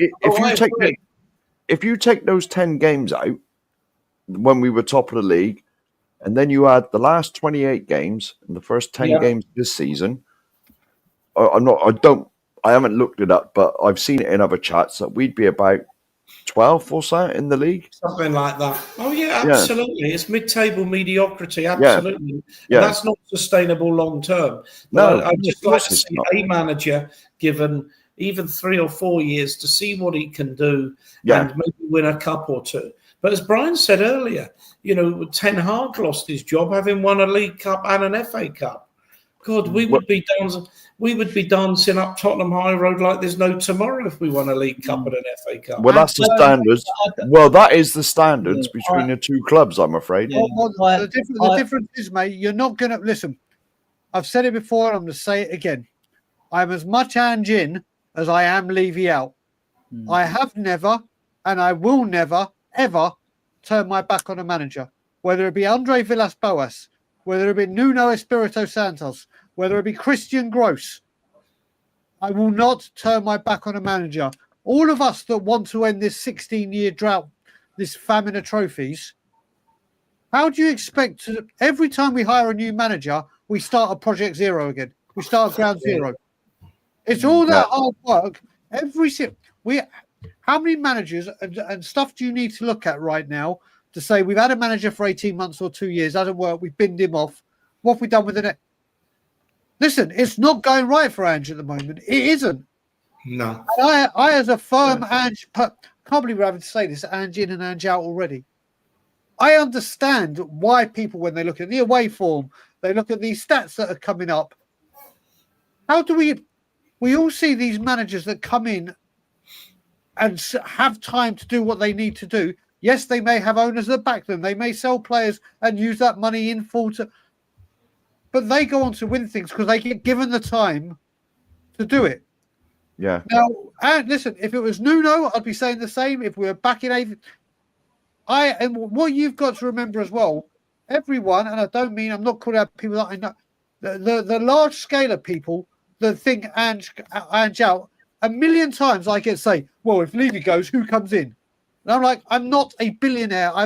If you take those 10 games out when we were top of the league, and then you add the last 28 games and the first 10 games this season, I haven't looked it up, but I've seen it in other chats that we'd be about 12th or so in the league. Something like that. Oh, yeah, absolutely. It's mid-table mediocrity, absolutely. Yeah. That's not sustainable long-term. No. I'd just like to see a manager given even 3 or 4 years to see what he can do and maybe win a cup or two. But as Brian said earlier, Ten Hag lost his job having won a League Cup and an FA Cup. God, we would be dancing up Tottenham High Road like there's no tomorrow if we won a League Cup and an FA Cup. Well, that's the standards. Well, that is the standards between the two clubs, I'm afraid. Yeah. The difference is, mate, you're not going to... Listen, I've said it before and I'm going to say it again. I'm as much Ange in as I am Levy out. I have never, and I will never, ever turn my back on a manager. Whether it be Andre Villas-Boas, whether it be Nuno Espirito Santos, whether it be Christian Gross, I will not turn my back on a manager. All of us that want to end this 16-year drought, this famine of trophies, how do you expect to... Every time we hire a new manager, we start at Project Zero again. We start at ground zero. It's all that hard work. How many managers and stuff do you need to look at right now to say we've had a manager for 18 months or 2 years, hasn't worked, we've binned him off. What have we done with the next? Listen, it's not going right for Ange at the moment. It isn't. No. And I as a firm Ange, can't believe we're having to say this, Ange in and Ange out already. I understand why people, when they look at the away form, they look at these stats that are coming up. How do we all see these managers that come in and have time to do what they need to do? Yes, they may have owners that back them. They may sell players and use that money in full but they go on to win things because they get given the time to do it. Yeah. Now, and listen, if it was Nuno, I'd be saying the same. If we were back in and what you've got to remember as well, everyone, and I don't mean, I'm not calling out people that I know, the large scale of people that think Ange out, a million times I get say, well, if Levy goes, who comes in? And I'm like, I'm not a billionaire. I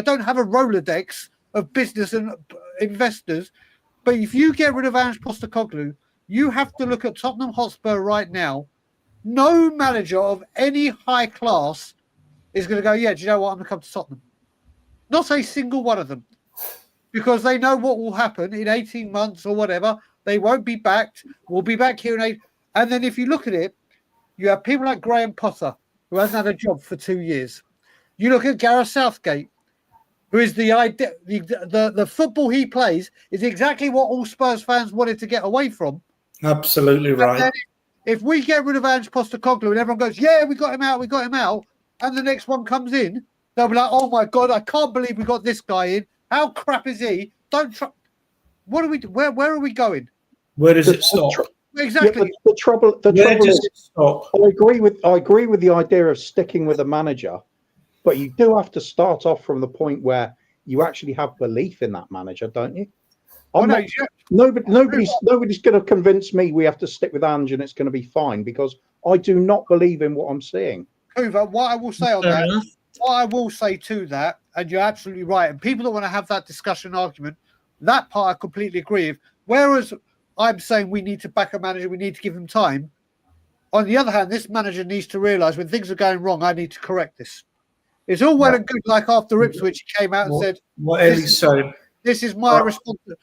don't have a Rolodex of business and investors. But if you get rid of Ange Postecoglou, you have to look at Tottenham Hotspur right now. No manager of any high class is going to go, yeah, do you know what? I'm going to come to Tottenham. Not a single one of them. Because they know what will happen in 18 months or whatever. They won't be backed. We'll be back here in 8. And then if you look at it, you have people like Graham Potter, who hasn't had a job for 2 years. You look at Gareth Southgate, who is the football he plays is exactly what all Spurs fans wanted to get away from. Absolutely right. If we get rid of Ange Postecoglou and everyone goes, yeah, we got him out, and the next one comes in, they'll be like, oh my God, I can't believe we got this guy in. How crap is he? Don't try. what are we? Where are we going? Where does it stop? Exactly. The trouble Where is, does it stop? I agree with the idea of sticking with a manager, but you do have to start off from the point where you actually have belief in that manager, don't you? Nobody's going to convince me we have to stick with Ange and it's going to be fine, because I do not believe in what I'm seeing. Kuva, what I will say on Fair that, enough. what I will say to that, and you're absolutely right, and people that want to have that discussion argument, that part I completely agree with. Whereas I'm saying we need to back a manager, we need to give him time. On the other hand, this manager needs to realise when things are going wrong, I need to correct this. It's all well and good, like after Ipswich, he came out and said, What Ellie's saying. "This is my responsibility."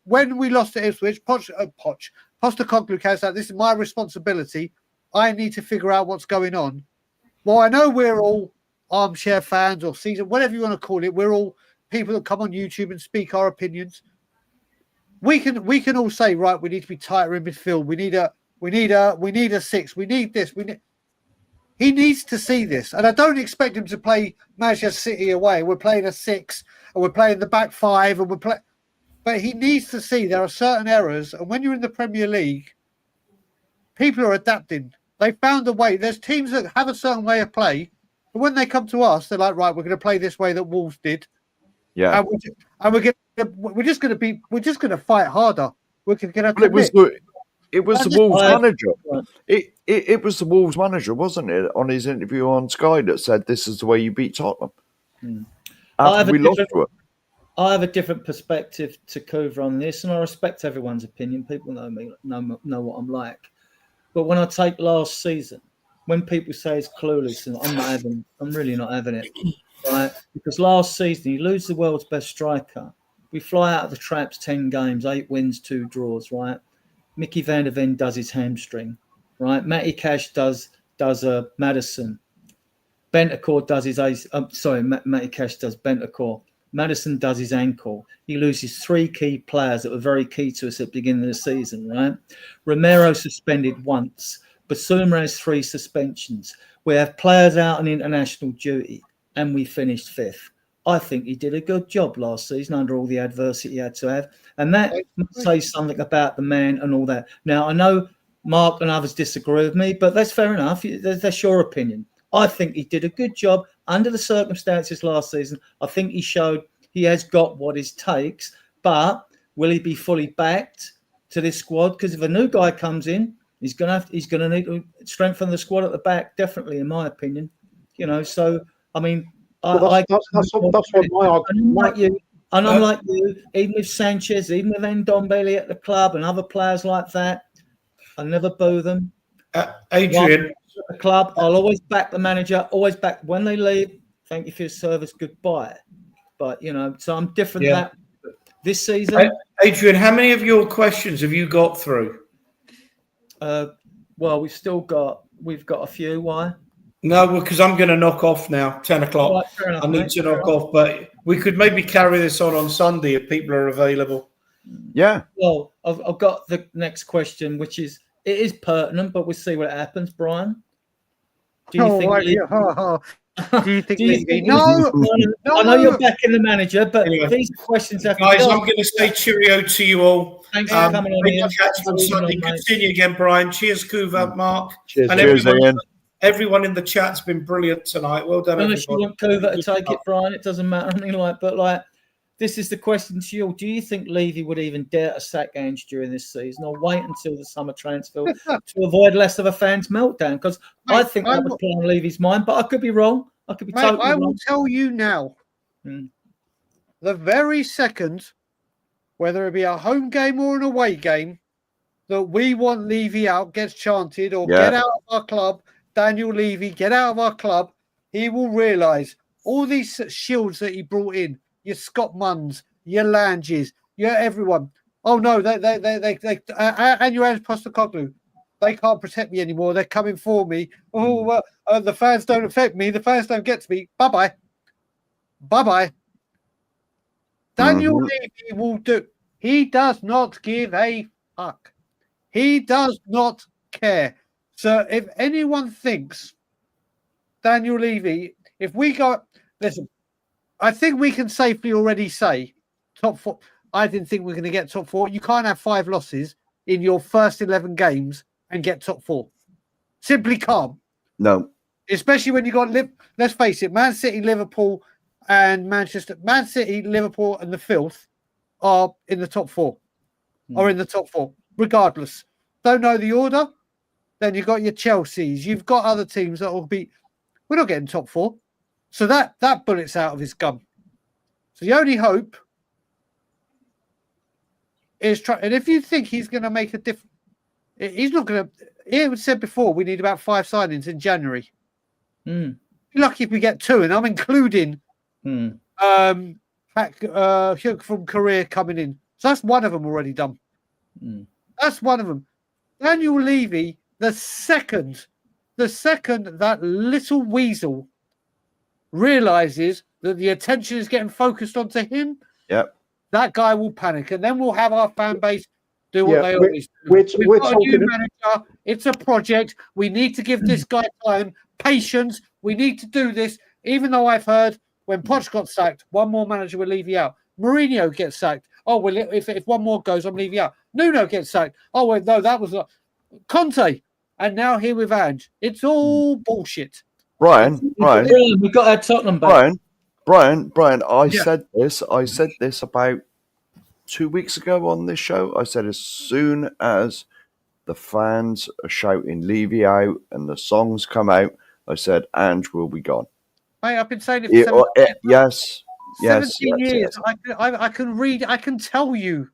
When we lost to Ipswich, Postecoglou came out, "This is my responsibility. I need to figure out what's going on." Well, I know we're all armchair fans or season, whatever you want to call it. We're all people that come on YouTube and speak our opinions. We can all say, right, we need to be tighter in midfield. We need a six. We need this. He needs to see this, and I don't expect him to play Manchester City away. We're playing a 6, and we're playing the back 5, and but he needs to see there are certain errors, and when you're in the Premier League, people are adapting. They found a way. There's teams that have a certain way of play, but when they come to us, they're like, right, we're going to play this way that Wolves did. Yeah, and we're just going to fight harder. We're going to. But it was the Wolves manager. Right. It was the Wolves manager, wasn't it, on his interview on Sky that said this is the way you beat Tottenham. After we lost to it. I have a different perspective to Kuva on this, and I respect everyone's opinion. People know me, know what I'm like. But when I take last season, when people say it's clueless, and I'm really not having it, right? Because last season you lose the world's best striker. We fly out of the traps 10 games, 8 wins, 2 draws, right? Mickey van der Ven does his hamstring, right? Matty Cash does Maddison. Bentancur does his Matty Cash does Bentancur. Maddison does his ankle. He loses 3 key players that were very key to us at the beginning of the season, right? Romero suspended once. Basuma has 3 suspensions. We have players out on international duty, and we finished 5th. I think he did a good job last season under all the adversity he had to have. And that must say something about the man and all that. Now, I know Mark and others disagree with me, but that's fair enough. That's your opinion. I think he did a good job under the circumstances last season. I think he showed he has got what it takes, but will he be fully backed to this squad? Because if a new guy comes in, he's going to need to strengthen the squad at the back, definitely, in my opinion. You know, so I mean, that's what my argument. Unlike you, even with Sanchez, even with Ndombele at the club and other players like that, I never boo them. Adrian, at the club, I'll always back the manager. Always back when they leave. Thank you for your service. Goodbye. But you know, so I'm different that this season. Adrian, how many of your questions have you got through? Well, we've got a few. Why? No, because I'm going to knock off now. 10 o'clock. Right, fair enough, I need to knock off, but we could maybe carry this on Sunday if people are available. Yeah. Well, I've got the next question, which is it is pertinent, but we'll see what happens. Brian, do you think? No, I know you're backing the manager, but these questions have guys, I'm going to say cheerio to you all. Thanks for coming on, Ian. On Sunday. Good seeing you again, Brian. Cheers, Kuva, Mark. Cheers, and everyone in the chat's been brilliant tonight. Well done, unless you want Kuva to take it, Brian, it doesn't matter. I mean, but this is the question to you. Do you think Levy would even dare to sack Ange during this season, or wait until the summer transfer to avoid less of a fans' meltdown? Because I think that would play on Levy's mind, but I could be wrong. I could be totally wrong. I will tell you now. The very second, whether it be a home game or an away game, that we want Levy out, gets chanted, or get out of our club, Daniel Levy, get out of our club, he will realise all these shields that he brought in, your Scott Munns, your Langes, your everyone. Oh no, they and your Ange Postecoglou, they can't protect me anymore. They're coming for me. Oh, the fans don't affect me. The fans don't get to me. Bye bye. Daniel Levy will do. He does not give a fuck. He does not care. So if anyone thinks Daniel Levy, if we go, listen, I think we can safely already say top 4. I didn't think we were going to get top 4. You can't have 5 losses in your first 11 games and get top 4. Simply can't. No. Especially when you got, let's face it, Man City, Liverpool, and Manchester. Man City, Liverpool, and the Filth are in the top 4. Or in the top 4, regardless. Don't know the order, then you've got your Chelseas. You've got other teams that will be. We're not getting top 4. So that bullet's out of his gun. So the only hope is try. And if you think he's going to make a difference, he's not going to. He said before we need about 5 signings in January. You're lucky if we get 2, and I'm including Hugh from Korea coming in. So that's one of them already done. That's one of them. Daniel Levy, the second that little weasel realizes that the attention is getting focused onto him, that guy will panic, and then we'll have our fan base do what they always do. We've got a new manager. It's a project. We need to give this guy time, patience. We need to do this. Even though I've heard when Poch got sacked, one more manager will leave you out. Mourinho gets sacked. Oh, well, if one more goes, I'm leaving you out. Nuno gets sacked. Oh, well, no, that was Conte. And now here with Ange. It's all bullshit. Brian, we got our Tottenham back. Brian, I said this about 2 weeks ago on this show. I said as soon as the fans are shouting Levy out and the songs come out, I said Ange will be gone. Mate, I've been saying it for 17 years. I can read. I can tell you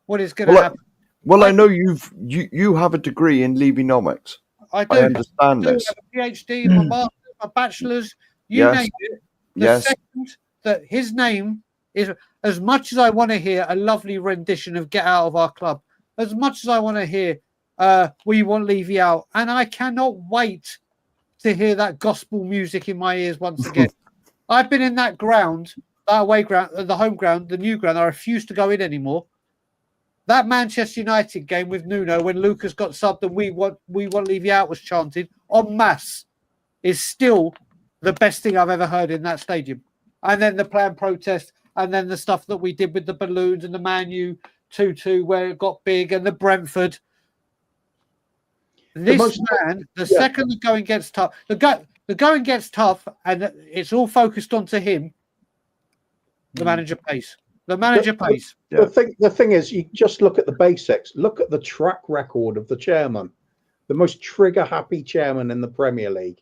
what is going to happen. Well, I know you have a degree in Levynomics. I do. I understand this. I have a PhD, my master's, my bachelor's. You name it. The second that his name is, as much as I want to hear a lovely rendition of "Get Out of Our Club," as much as I want to hear "We Want Levy Out," and I cannot wait to hear that gospel music in my ears once again. I've been in that ground, that away ground, the home ground, the new ground. I refuse to go in anymore. That Manchester United game with Nuno, when Lucas got subbed and we want Levy out was chanted en masse, is still the best thing I've ever heard in that stadium. And then the planned protest, and then the stuff that we did with the balloons and the Man U 2-2 where it got big, and the Brentford. Second the going gets tough, the going gets tough, and it's all focused onto him. The manager pays. The manager pays. The thing is, you just look at the basics. Look at the track record of the chairman, the most trigger-happy chairman in the Premier League.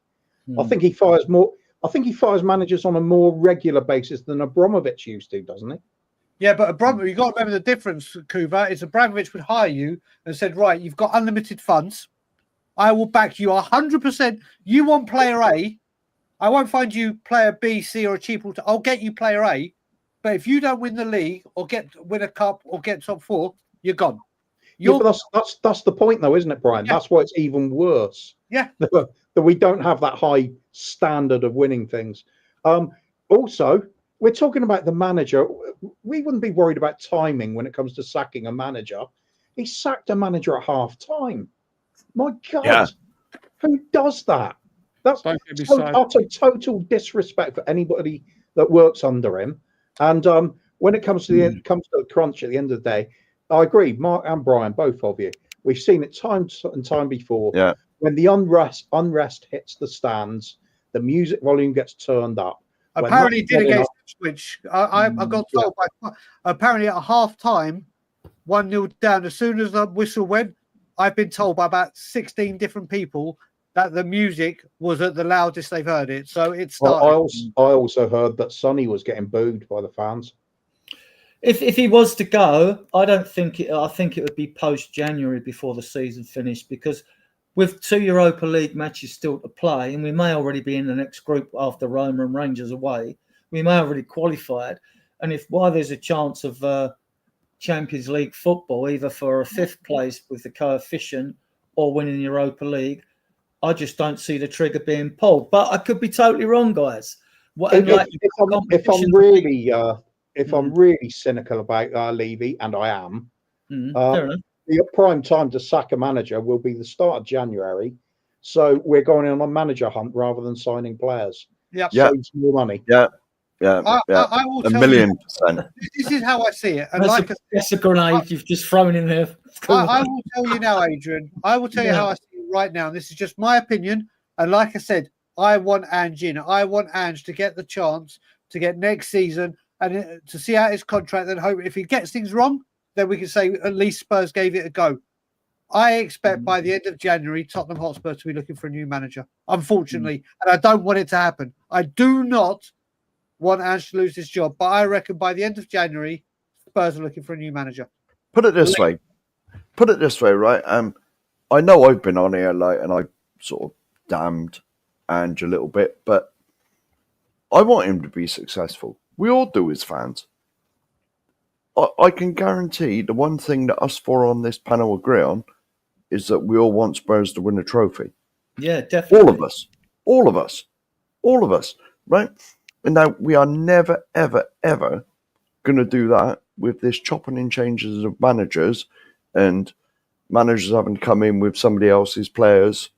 I think he fires more. I think he fires managers on a more regular basis than Abramovich used to, doesn't he? Yeah, but Abramovich, you've got to remember the difference, Kuva, is Abramovich would hire you and said, right, you've got unlimited funds. I will back you 100%. You want player A, I won't find you player B, C, or a cheaper. I'll get you player A. But if you don't win the league or win a cup or get top 4, you're gone. But that's the point, though, isn't it, Brian? Yeah. That's why it's even worse. Yeah. That we don't have that high standard of winning things. Also, we're talking about the manager. We wouldn't be worried about timing when it comes to sacking a manager. He sacked a manager at half time. My God, who does that? That's total disrespect for anybody that works under him. And when it comes to the crunch at the end of the day, I agree, Mark and Brian, both of you. We've seen it time and time before. Yeah. When the unrest hits the stands, the music volume gets turned up. Apparently, did against Ipswich. I got told by apparently at half time, 1-0 down. As soon as the whistle went, I've been told by about 16 different people that the music was at the loudest they've heard it. So it started. I also heard that Sonny was getting booed by the fans. If he was to go, I think it would be post-January before the season finished, because with 2 Europa League matches still to play, and we may already be in the next group after Roma and Rangers away, we may already qualified. And while there's a chance of Champions League football, either for a 5th place with the coefficient or winning the Europa League, I just don't see the trigger being pulled. But I could be totally wrong, guys. If I'm really cynical about Levy, and I am, the prime time to sack a manager will be the start of January. So we're going on a manager hunt rather than signing players. Yeah. Saves more money. Yeah. Yeah, I will a tell million you, %. this is how I see it. And like That's a grenade you've just thrown in there. I will tell you now, Adrian. I will tell you how I see it right now. And this is just my opinion. And like I said, I want Ange in. I want Ange to get the chance to get next season and to see out his contract and hope if he gets things wrong, then we can say at least Spurs gave it a go. I expect by the end of January, Tottenham Hotspur to be looking for a new manager, unfortunately. And I don't want it to happen. I do not want Ange to lose his job, but I reckon by the end of January, Spurs are looking for a new manager. Put it this way, right? I know I've been on here and I sort of damned Ange a little bit, but I want him to be successful. We all do as fans. I can guarantee the one thing that us four on this panel agree on is that we all want Spurs to win a trophy. Yeah, definitely. All of us, right? And now we are never, ever, ever going to do that with this chopping and changes of managers and managers having to come in with somebody else's players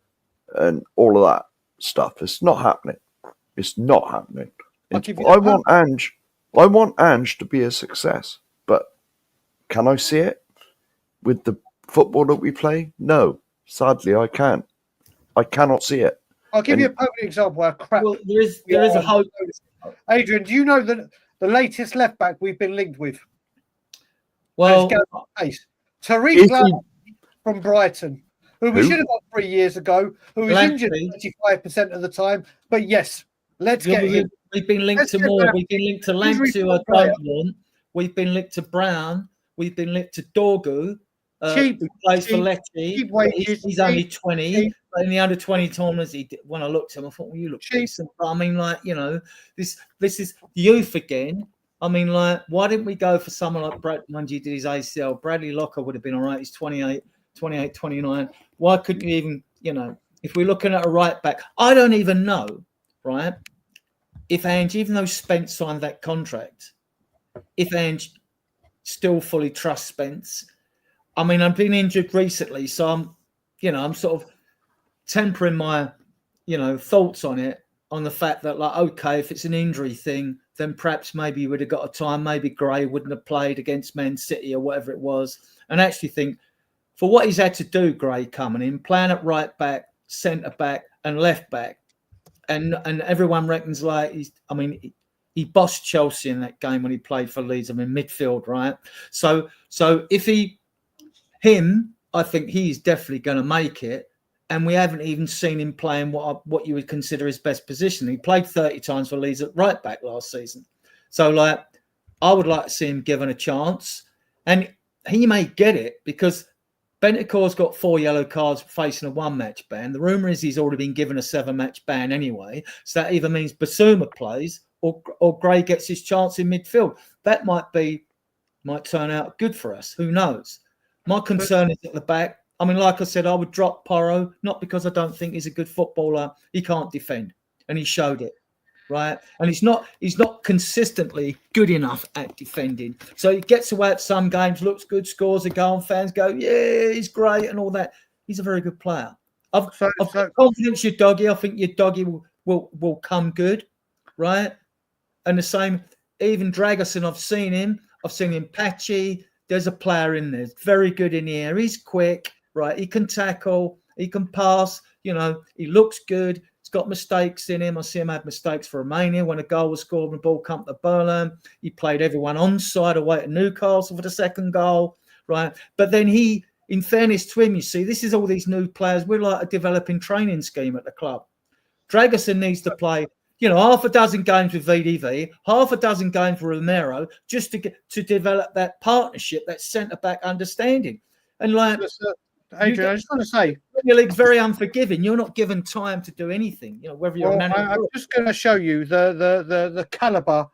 and all of that stuff. It's not happening. I want Ange to be a success, but can I see it with the football that we play? No, sadly, I can't. I cannot see it. I'll give you a perfect example. How crap. Well, there is a hope. Adrian, do you know that the latest left back we've been linked with? Well, Tariq Lamptey from Brighton, who we should have got 3 years ago, who was injured 25% of the time. But yes, let's get him. We've been linked to more. We've been linked to Lamptey, who I don't want. We've been linked to Brown. We've been linked to Dagul, who plays for Lecce. He's only 20. But in the under 20 tournaments, when I looked at him, I thought, well, you look decent. But I mean, like, you know, this is youth again. I mean, like, why didn't we go for someone like Brad Mungie did his ACL? Bradley Locker would have been all right. He's 28, 29. Why couldn't you even, you know, if we're looking at a right back, I don't even know, right? If Ange, even though Spence signed that contract, if Ange still fully trusts Spence, I mean, I've been injured recently, so I'm sort of tempering my, thoughts on it, on the fact that, like, okay, if it's an injury thing, then perhaps maybe he would have got a time. Maybe Gray wouldn't have played against Man City or whatever it was. And I actually think for what he's had to do, Gray coming in, playing at right back, centre back, and left back, and everyone reckons like he bossed Chelsea in that game when he played for Leeds. I mean, midfield, right? So if I think he's definitely going to make it. And we haven't even seen him playing what you would consider his best position. He played 30 times for Leeds at right back last season. So, like, I would like to see him given a chance. And he may get it because Bentancur's got 4 yellow cards facing a 1-match ban. The rumour is he's already been given a 7-match ban anyway. So that either means Basuma plays or Gray gets his chance in midfield. That might turn out good for us. Who knows? My concern is at the back. I mean, like I said, I would drop Porro, not because I don't think he's a good footballer. He can't defend, and he showed it, right? And he's not consistently good enough at defending. So he gets away at some games, looks good, scores a goal, and fans go, yeah, he's great and all that. He's a very good player. I've got confidence in your doggy. I think your doggy will come good, right? And the same, even Dragerson, I've seen him patchy. There's a player in there, very good in the air. He's quick. Right, he can tackle, he can pass, he looks good. He's got mistakes in him. I see him have mistakes for Romania when a goal was scored and the ball come to Berlin. He played everyone onside away at Newcastle for the second goal, right? But then in fairness to him, you see, this is all these new players. We're like a developing training scheme at the club. Dragerson needs to play, half a dozen games with VDV, half a dozen games with Romero, just to develop that partnership, that centre-back understanding. And like... Adrian, I just want to say, Premier League's very unforgiving. You're not given time to do anything. Whether you're a manager. I'm just going to show you the caliber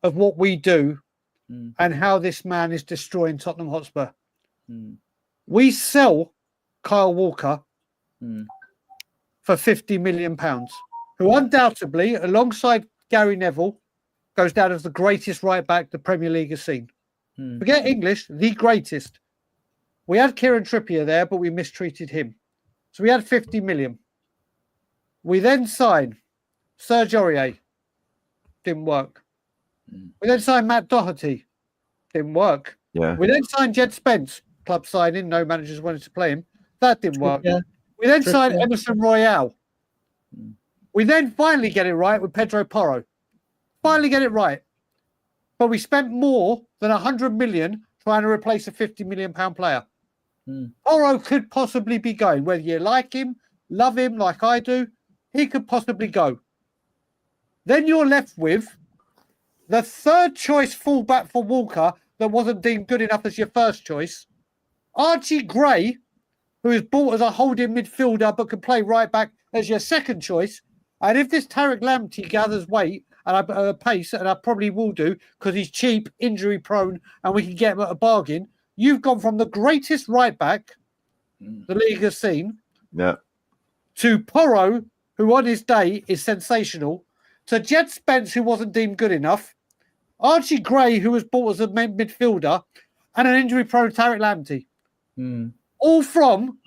of what we do and how this man is destroying Tottenham Hotspur. We sell Kyle Walker for £50 million, who undoubtedly, alongside Gary Neville, goes down as the greatest right back the Premier League has seen. Forget English, the greatest. We had Kieran Trippier there, but we mistreated him. So we had 50 million. We then signed Serge Aurier, Didn't work. We then signed Matt Doherty. Didn't work. Yeah. We then signed Jed Spence, club signing. No managers wanted to play him. That didn't work. Yeah. We then signed Trippier. Emerson Royale. We then finally get it right with Pedro Porro. Finally get it right. But we spent more than 100 million trying to replace a 50 million pound player. Porro could possibly be going, whether you like him, love him like I do, he could possibly go. Then you're left with the third choice fullback for Walker that wasn't deemed good enough as your first choice. Archie Gray, who is bought as a holding midfielder but can play right back as your second choice. And if this Tariq Lamptey gathers weight and pace, and I probably will do because he's cheap, injury prone, and we can get him at a bargain, you've gone from the greatest right back the league has seen to Porro, who on his day is sensational, to Jed Spence, who wasn't deemed good enough, Archie Gray, who was bought as a midfielder, and an injury-prone Tariq Lamptey. All from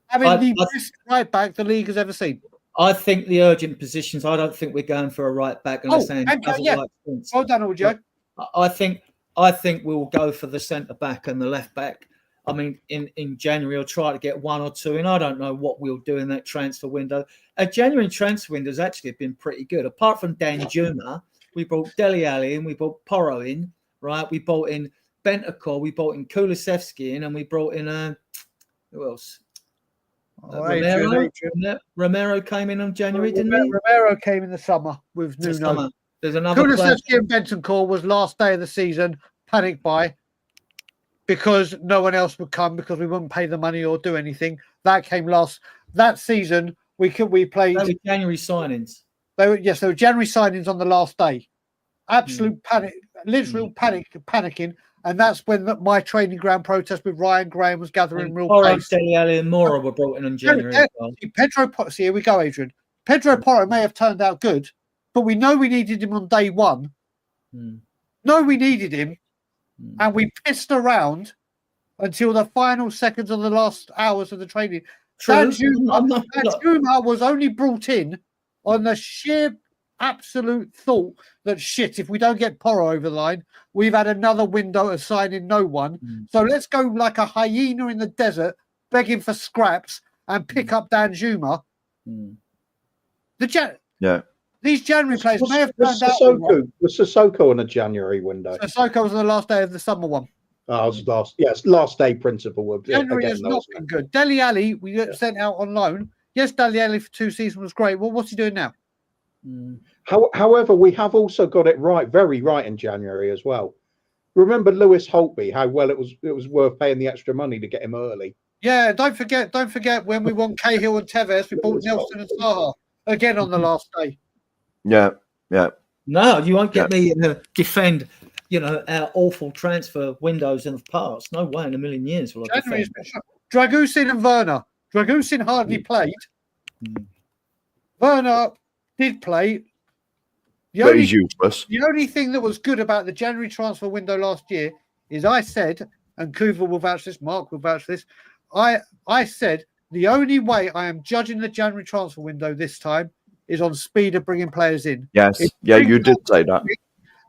having the best right back the league has ever seen. I think the urgent positions, I don't think we're going for a right back unless Well done, all Joe. I think we'll go for the centre back and the left back. I mean, in January, I'll try to get one or two in. I don't know what we'll do in that transfer window. A January transfer window has actually been pretty good. Apart from Dan Juma, we brought Dele Alli in, we brought Porro in, right? We brought in Bentancur, we brought in Kulusevski in, and we brought in who else? Romero came in on January, didn't he? Romero came in the summer with Nuno. There's another Kulusevski and Bentancur was last day of the season, panic buy, because no one else would come because we wouldn't pay the money or do anything. That came last. That season, we played. They were January signings. They were January signings on the last day. Absolute panic, literal panicking. And that's when my training ground protest with Ryan Graham was gathering real pace. Dele Alli and Mora were brought in January as well. See, here we go, Adrian. Pedro Porro may have turned out good, but we know we needed him on day one. No, we needed him. And we pissed around until the final seconds of the last hours of the training. Dan Juma was only brought in on the sheer absolute thought that shit, if we don't get Porro over the line, we've had another window of signing no one. So let's go like a hyena in the desert, begging for scraps and pick up Dan Juma. These January players may have turned out. Was Sissoko on a January window? Sissoko was on the last day of the summer one. Oh, it was last day principle. January has not been good. Dele Alli, we sent out on loan. Yes, Dele Alli for 2 seasons was great. Well, what's he doing now? However, we have also got it right, very right in January as well. Remember Lewis Holtby, how well it was worth paying the extra money to get him early. Yeah, don't forget when we won Cahill and Tevez, we bought Nelson and Zaha again on the last day. Yeah. No, you won't get me to defend, our awful transfer windows in the past. No way in a million years will I defend. Dragusin and Werner. Dragusin hardly played. Werner did play. But he's useless. The only thing that was good about the January transfer window last year is I said, and Kuva will vouch this, Mark will vouch this, I said the only way I am judging the January transfer window this time is on speed of bringing players in. Yes, you did say that.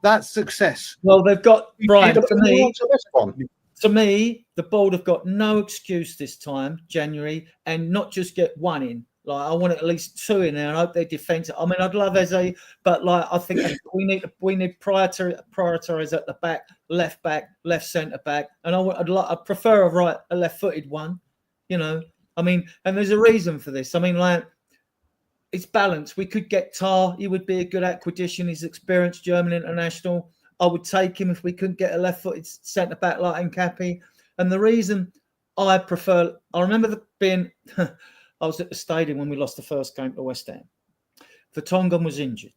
That's success. Well, they've got, Brian, to me, the board have got no excuse this time, January, and not just get one in. Like, I want at least 2 in there, and I hope they defend it. I mean, I'd love Eze, but I think we need prioritize at the back, left centre back, and I'd prefer a left-footed one. I mean, and there's a reason for this. I mean, it's balanced. We could get Tar. He would be a good acquisition. He's experienced German international. I would take him if we couldn't get a left-footed centre back like Nkapi. And the reason I remember being. I was at the stadium when we lost the first game to West Ham. Vertonghen was injured.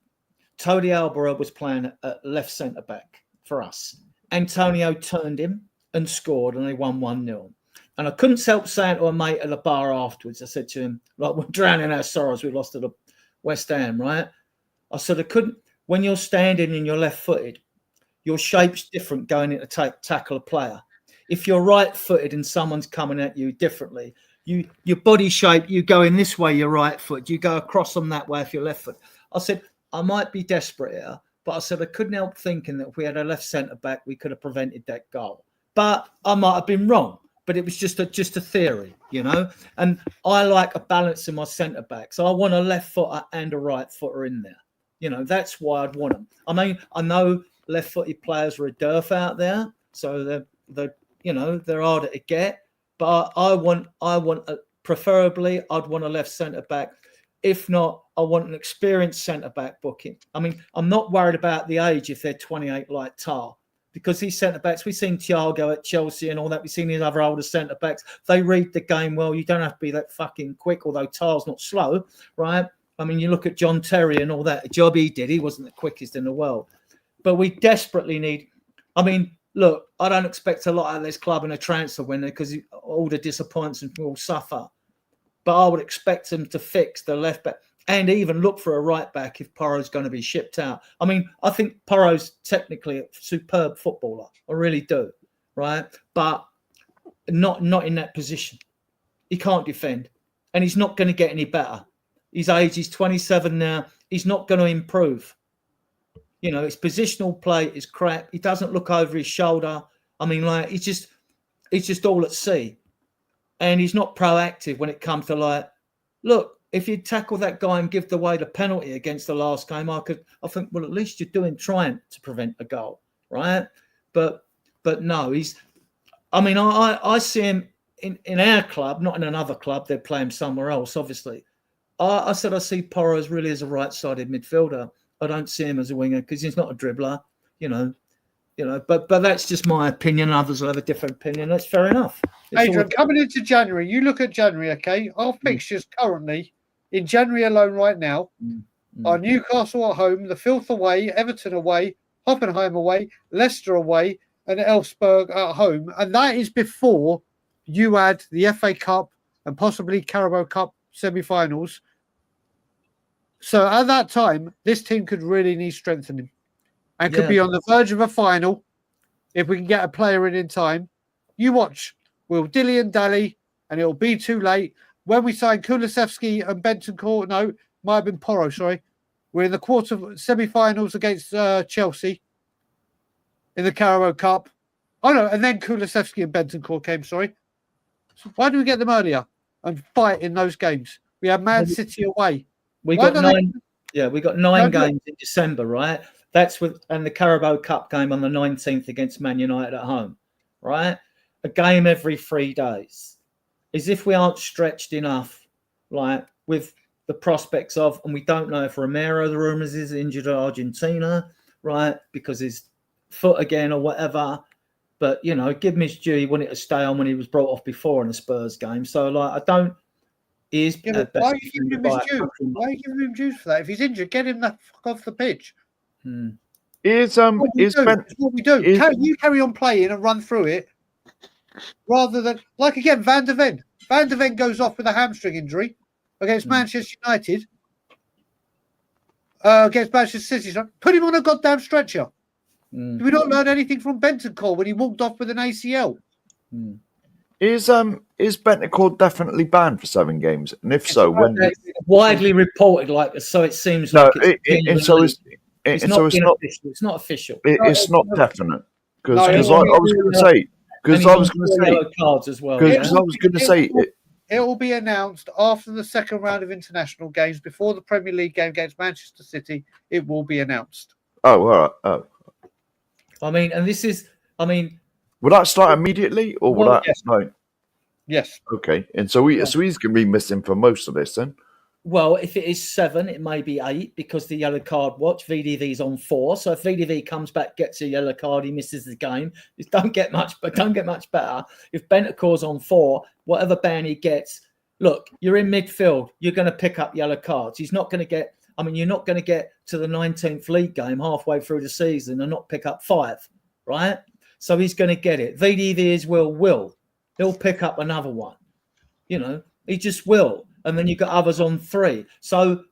Tony Alvaro was playing at left centre back for us. Antonio turned him and scored, and they won 1-0. And I couldn't help saying to a mate at the bar afterwards, I said to him, we're drowning our sorrows, we lost to the West Ham, right? I said, when you're standing and you're left-footed, your shape's different going in to tackle a player. If you're right-footed and someone's coming at you differently, your body shape, you go in this way, you're right foot. You go across them that way if you're left foot. I said, I might be desperate here, But I said I couldn't help thinking that if we had a left centre back, we could have prevented that goal. But I might have been wrong. But it was just a theory, you know. And I like a balance in my centre backs. I want a left footer and a right footer in there. You know, that's why I'd want them. I mean, I know left-footed players are a dearth out there, so they're harder to get. But I want preferably I'd want a left centre back. If not, I want an experienced centre back booking. I mean, I'm not worried about the age if they're 28 like Tar. Because these centre-backs, we've seen Thiago at Chelsea and all that. We've seen these other older centre-backs. They read the game well. You don't have to be that fucking quick, although Tar's not slow, right? I mean, you look at John Terry and all that. The job he did, he wasn't the quickest in the world. But we desperately need... I mean, look, I don't expect a lot out of this club in a transfer window because all the disappointments will suffer. But I would expect them to fix the left-back. And even look for a right back if Porro's going to be shipped out. I mean, I think Porro's technically a superb footballer. I really do, right? But not in that position. He can't defend. And he's not going to get any better. His age, he's 27 now. He's not going to improve. You know, his positional play is crap. He doesn't look over his shoulder. I mean, like, he's just all at sea. And he's not proactive when it comes to, like, look, if you tackle that guy and give away the penalty against the last game, I think, well, at least you're trying to prevent a goal, right? But no, I see him in our club, not in another club. They're playing somewhere else, obviously. I said I see Porro really as a right-sided midfielder. I don't see him as a winger because he's not a dribbler, you know. But that's just my opinion. Others will have a different opinion. That's fair enough. Adrian, coming into January, you look at January, okay? Our fixtures currently in January alone right now are Newcastle at home, the Filth away, Everton away, Hoffenheim away, Leicester away, and Elfsberg at home. And that is before you add the FA Cup and possibly Carabao Cup semi-finals. So at that time, this team could really need strengthening and could be on the verge of a final if we can get a player in time. You watch, we'll dilly-and-dally, and it'll be too late. When we signed Kulusevski and Bentancur, no, might have been Porro, sorry. We're in the quarter semi-finals against Chelsea in the Carabao Cup. Oh, no, and then Kulusevski and Bentancur came, sorry. So why do we get them earlier and fight in those games? We had Man City away. We got 9 games in December, right? That's and the Carabao Cup game on the 19th against Man United at home, right? A game every 3 days. As if we aren't stretched enough, like with the prospects of, and we don't know if Romero, the rumours is injured at Argentina, right? Because his foot again or whatever. But, you know, give him his due. He wanted to stay on when he was brought off before in the Spurs game. So, like, I don't... Why are you giving him his due? Why are you giving him dues for that? If he's injured, get him the fuck off the pitch. It's what we do. You carry on playing and run through it rather than, like, again, Van der Ven. Van der Ven goes off with a hamstring injury against Manchester United. Against Manchester City. Put him on a goddamn stretcher. Did we not learn anything from Bentancur when he walked off with an ACL? Is Bentancur definitely banned for 7 games? And if so, when? It's widely reported, like, so it seems like it's not official. It's not definite because I was going to say it will be announced after the second round of international games before the Premier League game against Manchester City. It will be announced. Oh, all right. Oh. I mean, and this is, will that start immediately, or will that? Yes. No. Yes. Okay, and so he's going to be missing for most of this then. Well, if it is 7, it may be 8 because the yellow card watch VDV's on 4. So if VDV comes back, gets a yellow card, he misses the game. It don't get much better. If Bentancur's on 4, whatever ban he gets, look, you're in midfield, you're going to pick up yellow cards. He's not going to get. You're not going to get to the 19th league game halfway through the season and not pick up 5, right? So he's going to get it. VDV as will. He'll pick up another one. You know, he just will. And then you've got others on 3. So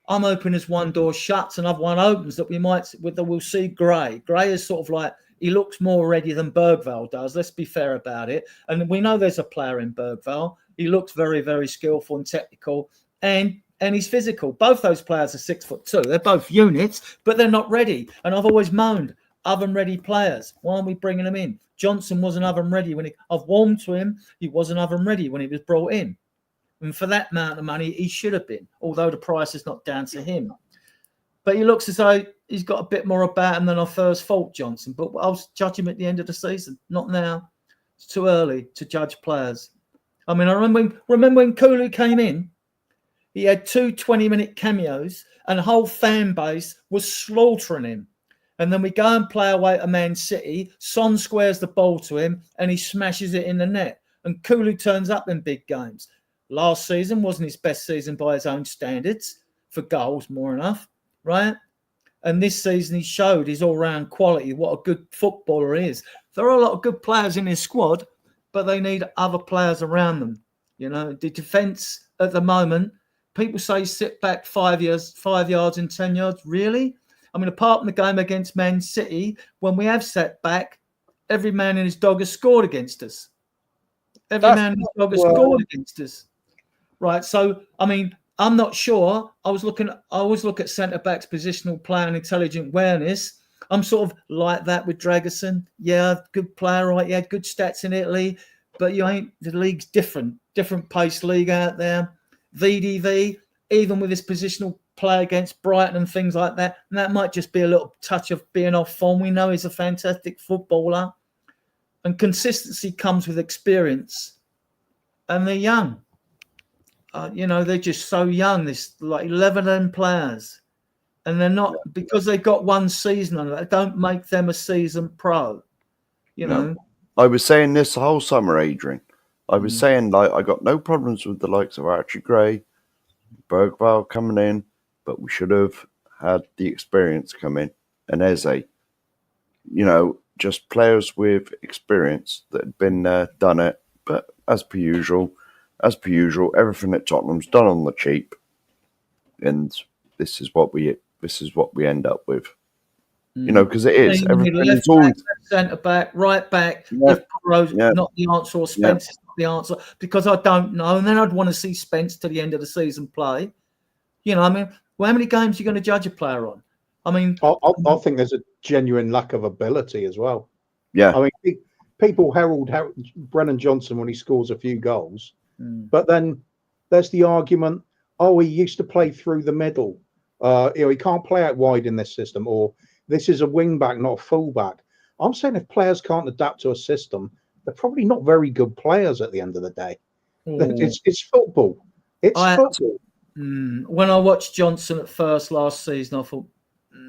I'm hoping as one door shuts, another one opens that we'll see Gray. Gray is sort of like, he looks more ready than Bergvall does. Let's be fair about it. And we know there's a player in Bergvall. He looks very, very skillful and technical. And and he's physical. Both those players are 6'2". They're both units, but they're not ready. And I've always moaned, oven ready players. Why aren't we bringing them in? Johnson wasn't oven ready when I've warmed to him. He wasn't oven ready when he was brought in. And for that amount of money, he should have been, although the price is not down to him. But he looks as though he's got a bit more about him than I first thought, Johnson. But I'll judge him at the end of the season, not now. It's too early to judge players. I mean, I remember when Kulu came in, he had 2 20-minute cameos and the whole fan base was slaughtering him. And then we go and play away at Man City. Son squares the ball to him and he smashes it in the net. And Kulu turns up in big games. Last season wasn't his best season by his own standards. For goals, more enough, right? And this season he showed his all-round quality, what a good footballer he is. There are a lot of good players in his squad, but they need other players around them. You know, the defence at the moment, people say sit back 5 yards and 10 yards. Really? I mean, apart from the game against Man City, when we have sat back, every man and his dog has scored against us. Every man and his dog has scored against us. Right. So, I mean, I'm not sure. I always look at centre-backs, positional play and intelligent awareness. I'm sort of like that with Dragerson. Yeah, good player, right? He had good stats in Italy, but the league's different pace league out there. VDV, even with his positional play against Brighton and things like that, and that might just be a little touch of being off form. We know he's a fantastic footballer, and consistency comes with experience. And they're young. They're just so young. There's like 11 of them players. And they're not, because they've got one season on it, don't make them a seasoned pro. You know? I was saying this the whole summer, Adrian. I was saying, like, I got no problems with the likes of Archie Gray, Bergvall coming in, but we should have had the experience come in. And Eze, just players with experience that had been there, done it. But as per usual, everything at Tottenham's done on the cheap. And this is what we end up with. Because it is. Everything's always centre back, right back. If Burrow's not the answer or Spence is not the answer, because I don't know. And then I'd want to see Spence to the end of the season play. How many games are you going to judge a player on? I mean, I think there's a genuine lack of ability as well. Yeah. I mean, people herald Brennan Johnson when he scores a few goals, but then there's the argument, he used to play through the middle. He can't play out wide in this system, or this is a wing back, not a full back. I'm saying if players can't adapt to a system, they're probably not very good players at the end of the day. It's football. It's football. When I watched Johnson at first last season, I thought,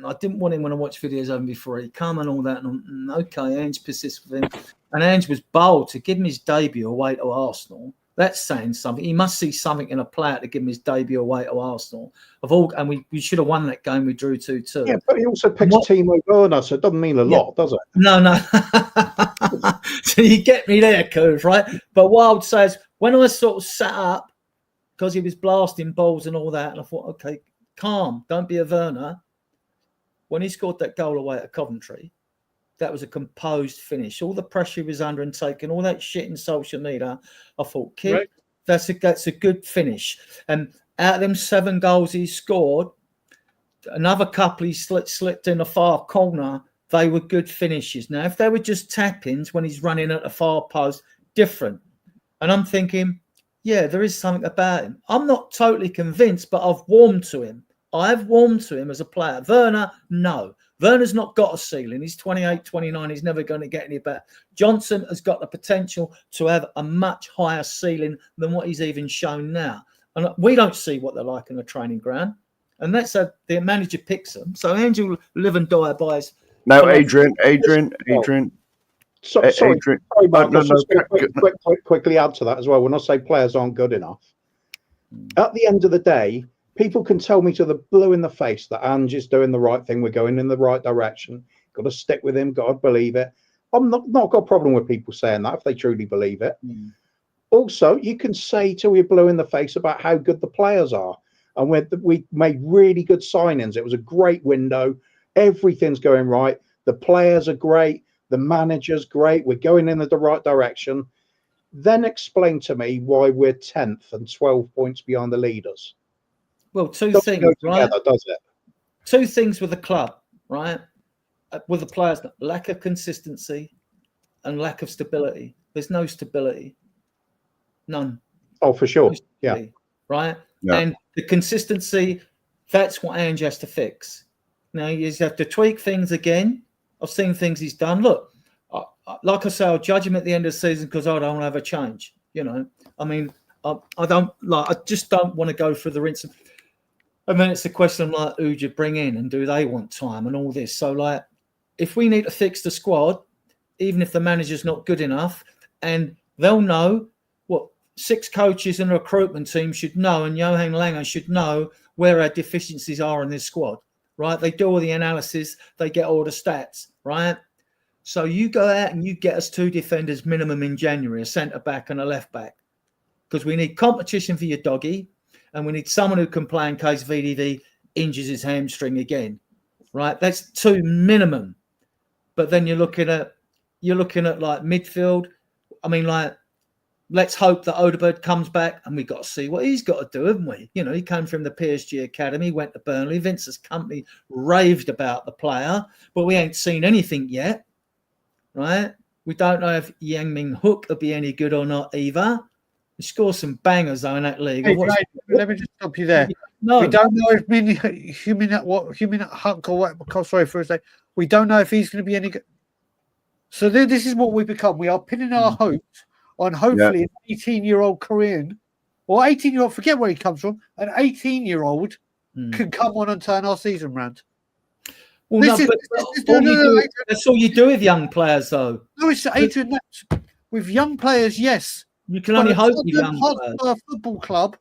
I didn't want him when I watched videos of him before he come and all that. And okay, Ange persists with him. And Ange was bold to give him his debut away to Arsenal. That's saying something. He must see something in a player to give him his debut away to Arsenal. We should have won that game. We drew 2-2. Yeah, but he also picks Timo Werner, so it doesn't mean a lot, does it? No. So you get me there, Coos, right? But what I would say is, when I sort of sat up, because he was blasting balls and all that, and I thought, okay, calm, don't be a Werner. When he scored that goal away at Coventry, that was a composed finish. All the pressure he was under and taking, all that shit in social media, I thought, kid, right. that's a good finish. And out of them 7 goals he scored, another couple he slipped in the far corner, they were good finishes. Now, if they were just tap-ins when he's running at the far post, different. And I'm thinking, yeah, there is something about him. I'm not totally convinced, but I've warmed to him. I've warmed to him as a player. Werner, no. Werner's not got a ceiling. He's 28, 29. He's never going to get any better. Johnson has got the potential to have a much higher ceiling than what he's even shown now. And we don't see what they're like in the training ground. And that's the manager picks them. So Angel will live and die by his... Now, Adrian. Sorry, Mark. Quickly add to that as well. When I say players aren't good enough, at the end of the day, people can tell me to the blue in the face that Ange is doing the right thing. We're going in the right direction. Got to stick with him. Got to believe it. I'm not got a problem with people saying that if they truly believe it. Also, you can say till you're blue in the face about how good the players are. And we made really good signings. It was a great window. Everything's going right. The players are great. The manager's great. We're going in the right direction. Then explain to me why we're 10th and 12 points behind the leaders. Well, two Doesn't things, go right? together, does it? Two things with the club, right? With the players, lack of consistency and lack of stability. There's no stability. None. Oh, for sure. No Yeah. stability, right? Yeah. And the consistency, that's what Ange has to fix. Now, you just have to tweak things again. I've seen things he's done. Look, like I say, I'll judge him at the end of the season because I don't have a change. You know, I mean, I don't like. I just don't want to go through the rinse. And then it's a question like, who do you bring in and do they want time and all this? So, like, if we need to fix the squad, even if the manager's not good enough, and they'll know what 6 coaches and a recruitment team should know, and Johan Langer should know where our deficiencies are in this squad, right? They do all the analysis, they get all the stats, right? So you go out and you get us 2 defenders minimum in January, a centre-back and a left-back, because we need competition for your doggy, and we need someone who can play in case VDV injures his hamstring again, right? That's 2 minimum. But then you're looking at like midfield. I mean, like, let's hope that Odegaard comes back, and we've got to see what he's got to do, haven't we? You know, he came from the PSG Academy, went to Burnley. Vince's company raved about the player, but we ain't seen anything yet, right? We don't know if Yang Ming Hook will be any good or not either. He scored some bangers though in that league. Hey, let me just stop you there. No, We don't know if Human Huck or what. Sorry for a second. We don't know if he's going to be any good. So this is what we become. We are pinning our hopes on hopefully an 18-year-old Korean or 18-year-old. Forget where he comes from. An 18-year-old can come on and turn our season round. Well, that's all you do with young players, though. No, it's Adrian. With young players, yes. You can only hope with young players. A football club,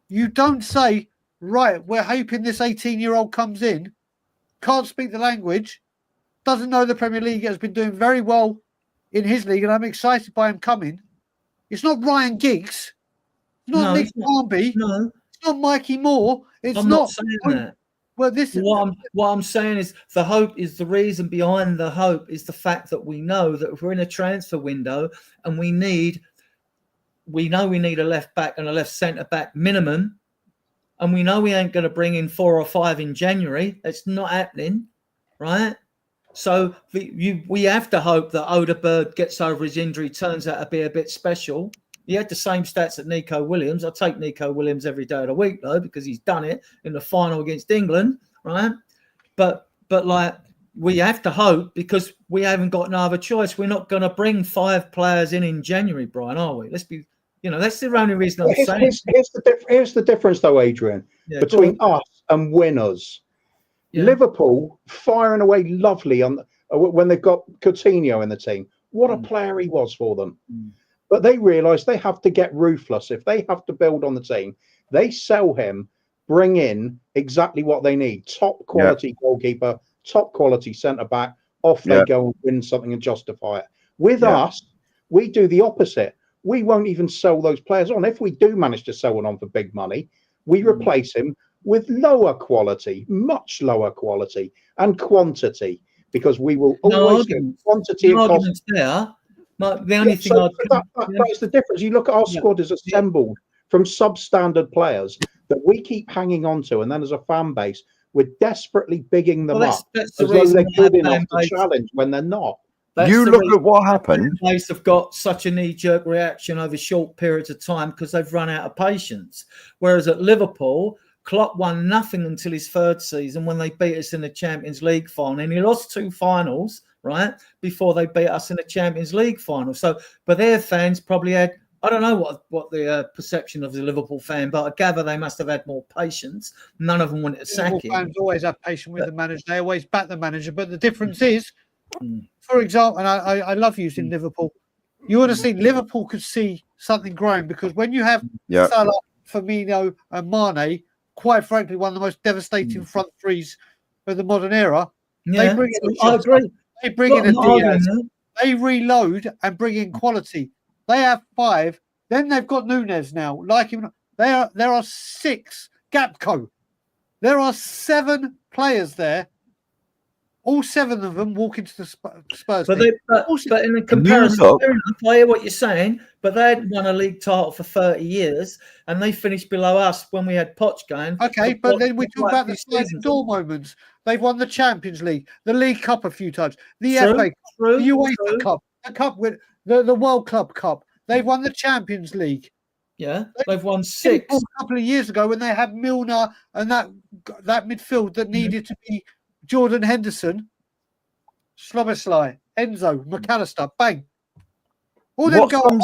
you don't say, right, we're hoping this 18-year-old comes in, can't speak the language, doesn't know the Premier League, has been doing very well in his league, and I'm excited by him coming. It's not Ryan Giggs. It's not Nick Barnby. No. It's not Mikey Moore. I'm not saying that. Well, this what I'm saying is the hope is the reason behind the hope is the fact that we know that if we're in a transfer window and we know we need a left back and a left centre back minimum, and we know we ain't going to bring in 4 or 5 in January. It's not happening, right? So we have to hope that Odegaard gets over his injury, turns out to be a bit special. He had the same stats at Nico Williams. I take Nico Williams every day of the week, though, because he's done it in the final against England, right? But like, we have to hope because we haven't got no other choice. We're not going to bring 5 players in January, Brian, are we? Let's be, that's the only reason I'm saying. Here's the difference, though, Adrian, between us and winners. Yeah. Liverpool firing away lovely when they've got Coutinho in the team. What a player he was for them. But they realise they have to get ruthless. If they have to build on the team, they sell him, bring in exactly what they need. Top quality goalkeeper, top quality centre-back. Off they go and win something and justify it. With us, we do the opposite. We won't even sell those players on. If we do manage to sell one on for big money, we replace him with lower quality, much lower quality and quantity, because we will always get quantity and cost. The only thing that's the difference. You look at our squad is assembled from substandard players that we keep hanging on to, and then as a fan base, we're desperately bigging them up as though they're good enough to challenge when they're not. You look at what happened. Players have got such a knee-jerk reaction over short periods of time because they've run out of patience. Whereas at Liverpool, Klopp won nothing until his 3rd season when they beat us in the Champions League final, and he lost 2 finals, right, before they beat us in the Champions League final. So, but their fans probably had, I don't know what the perception of the Liverpool fan, but I gather they must have had more patience. None of them wanted to sack him. Fans always have patience with the manager. They always back the manager. But the difference is, for example, and I love using Liverpool, you would have seen Liverpool could see something growing, because when you have Salah, Firmino and Mane, quite frankly, one of the most devastating front threes of the modern era, they bring in They bring in a Diaz. They reload and bring in quality. They have 5. Then they've got Nunes now. Like him, there are 6 Gapco. There are 7 players there All 7 of them walk into the Spurs But, team. but in a comparison, look- fair enough, I hear what you're saying, but they hadn't won a league title for 30 years and they finished below us when we had Poch going. Okay, but then we talk about the few sliding door moments. They've won the Champions League, the League Cup a few times, the True, FA Cup, true, the UEFA true. Cup, the Cup with the World Club Cup. They've won the Champions League. Yeah, they've won 6. A couple of years ago when they had Milner and that midfield that needed to be Jordan Henderson, Slobosly, Enzo, McAllister, bang. All them goals.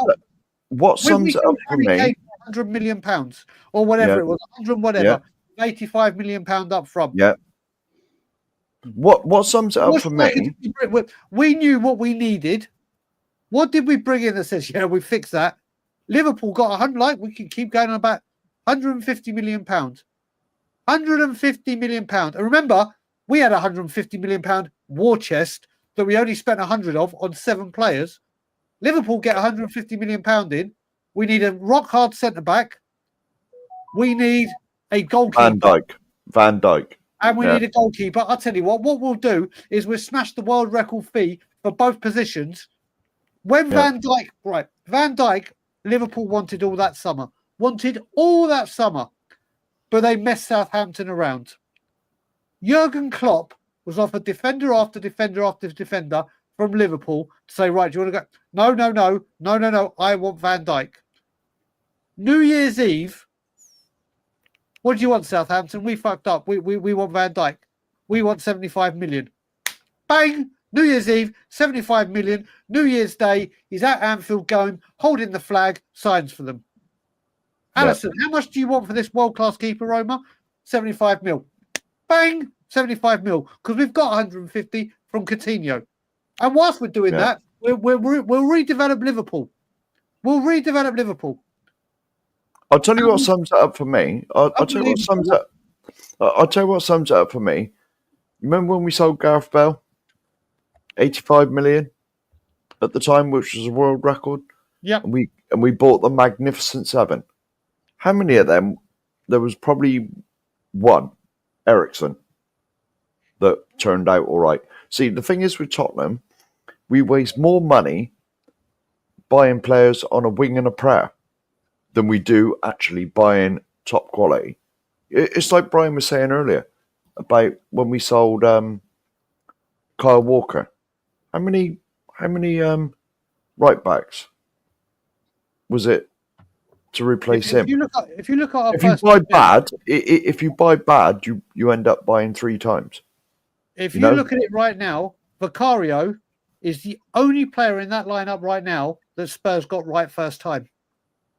What sums it up for me? £100 million or whatever it was, 100 whatever, £85 million up front. Yeah. What sums it up for me? We knew what we needed. What did we bring in that says, yeah, we fixed that? Liverpool got 100, like we can keep going on about £150 million. £150 million. And remember, we had a £150 million war chest that we only spent 100 of on 7 players. Liverpool get £150 million in. We need a rock hard centre back. We need a goalkeeper. Van Dijk. And we need a goalkeeper. I'll tell you what we'll do is we'll smash the world record fee for both positions. When Van Dijk, Liverpool wanted all that summer. But they messed Southampton around. Jurgen Klopp was offered defender after defender after defender from Liverpool to say, right, do you want to go? No, I want Van Dijk. New Year's Eve, what do you want, Southampton? We fucked up. We want Van Dijk. We want 75 million. Bang! New Year's Eve, 75 million. New Year's Day, he's at Anfield going, holding the flag, signs for them. Allison, how much do you want for this world-class keeper, Roma? 75 mil. Bang! 75 mil. Because we've got 150 from Coutinho. And whilst we're doing that, we'll redevelop Liverpool. I'll tell you what sums it up for me. I'll tell you what sums it up for me. Remember when we sold Gareth Bale? 85 million at the time, which was a world record. Yeah. And we bought the Magnificent Seven. How many of them? There was probably one, Ericsson, that turned out all right. See, the thing is with Tottenham, we waste more money buying players on a wing and a prayer than we do actually buying top quality. It's like Brian was saying earlier about when we sold Kyle Walker. How many right backs was it to replace him? If you look at if you buy bad, you end up buying 3 times. If you look at it right now, Vicario is the only player in that lineup right now that Spurs got right first time.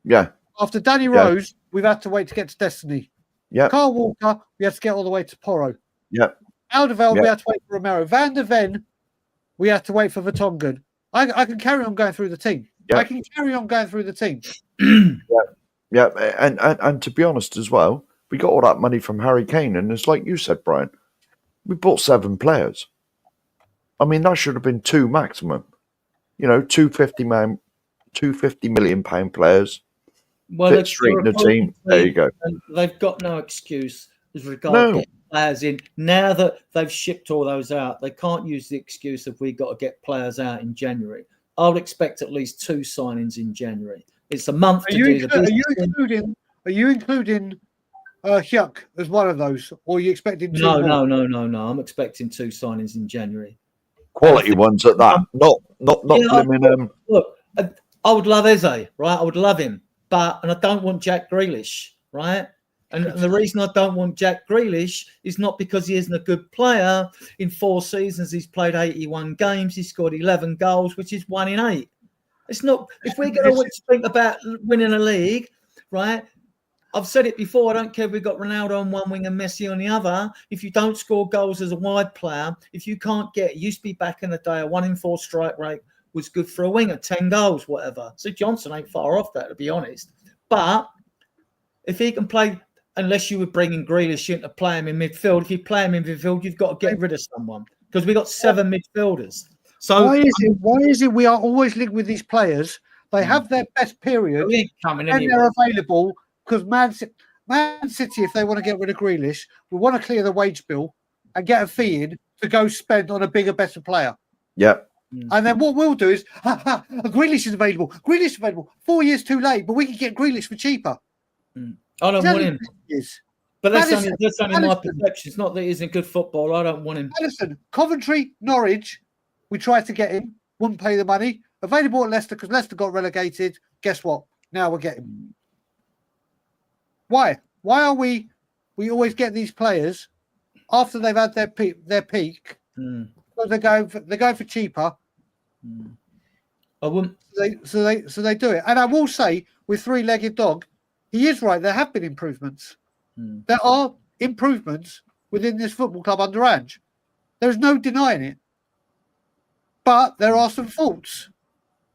Yeah. After Danny Rose, we've had to wait to get to Destiny. Yeah. Kyle Walker, we had to get all the way to Porro. Yeah. Alderweireld, we had to wait for Romero. Van der Ven, we had to wait for Vertonghen. I can carry on going through the team. Yeah. Yeah. And to be honest as well, we got all that money from Harry Kane, and it's like you said, Brian, we bought 7 players. I mean, that should have been 2 maximum. 250 million pound players. Well, fit straight in the team. There you go. And they've got no excuse as regards getting players in. Now that they've shipped all those out, they can't use the excuse of we got to get players out in January. I would expect at least 2 signings in January. It's a month to do the business. Are you including Hyuk as one of those, or are you expecting 2 No. more? I'm expecting 2 signings in January. Quality ones at that. Not blimmin'. Look, I would love Eze, right? I would love him. And I don't want Jack Grealish, right? And the reason I don't want Jack Grealish is not because he isn't a good player. In 4 seasons, he's played 81 games. He scored 11 goals, which is 1 in 8. It's not. If we're going to think about winning a league, right? I've said it before. I don't care if we've got Ronaldo on one wing and Messi on the other. If you don't score goals as a wide player, if you can't it used to be back in the day, a 1 in 4 strike rate was good for a winger, 10 goals, whatever. So Johnson ain't far off that, to be honest. But if he can play, unless you were bringing Grealish in to play him in midfield, if you play him in midfield, you've got to get rid of someone because we've got 7 midfielders. So why is it we are always linked with these players? They have their best period and they're available because Man City, if they want to get rid of Grealish, we want to clear the wage bill and get a fee in to go spend on a bigger, better player. Yeah. And then what we'll do is, Grealish is available. Grealish is available. 4 years too late, but we can get Grealish for cheaper. I don't want him. But that's Maddison, only my perception. It's not that he's in good football. I don't want him. Maddison, Coventry, Norwich, we tried to get him, wouldn't pay the money. Available at Leicester because Leicester got relegated. Guess what? Now we're getting him. Why? Why are we always get these players after they've had their peak? Because they're going for cheaper. I wouldn't. So they do it. And I will say, with three-legged dog, he is right. There have been improvements. There are improvements within this football club under Ange. There's no denying it. But there are some faults.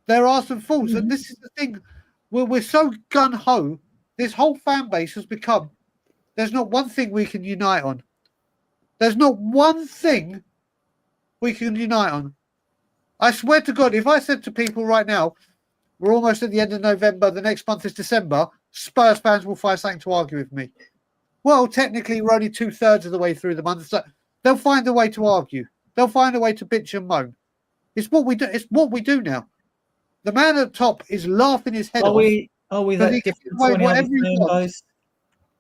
And this is the thing. We're so gun-ho. This whole fan base has become, there's not one thing we can unite on. There's not one thing we can unite on. I swear to God, if I said to people right now, we're almost at the end of November, the next month is December, Spurs fans will find something to argue with me. Well, technically, we're only 2/3 of the way through the month, so they'll find a way to argue. They'll find a way to bitch and moan. It's what we do. It's what we do now. The man at the top is laughing his head off. Are we that different to any other fan base?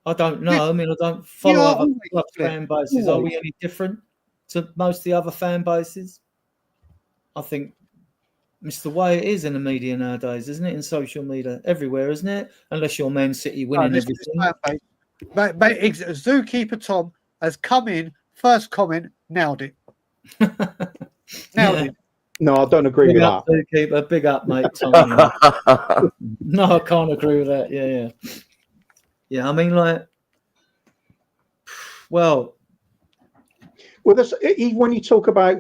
I don't know. I mean, I don't follow other club fan bases. Are we any different to most of the other fan bases? I think it's the way it is in the media nowadays, isn't it? In social media, everywhere, isn't it? Unless you're Man City winning everything. Zookeeper Tom has come in, first comment, nailed it. Nailed it. No, I don't agree with that. Zookeeper, big up, mate, Tom. No, I can't agree with that. Yeah. I mean, like, well, that's, when you talk about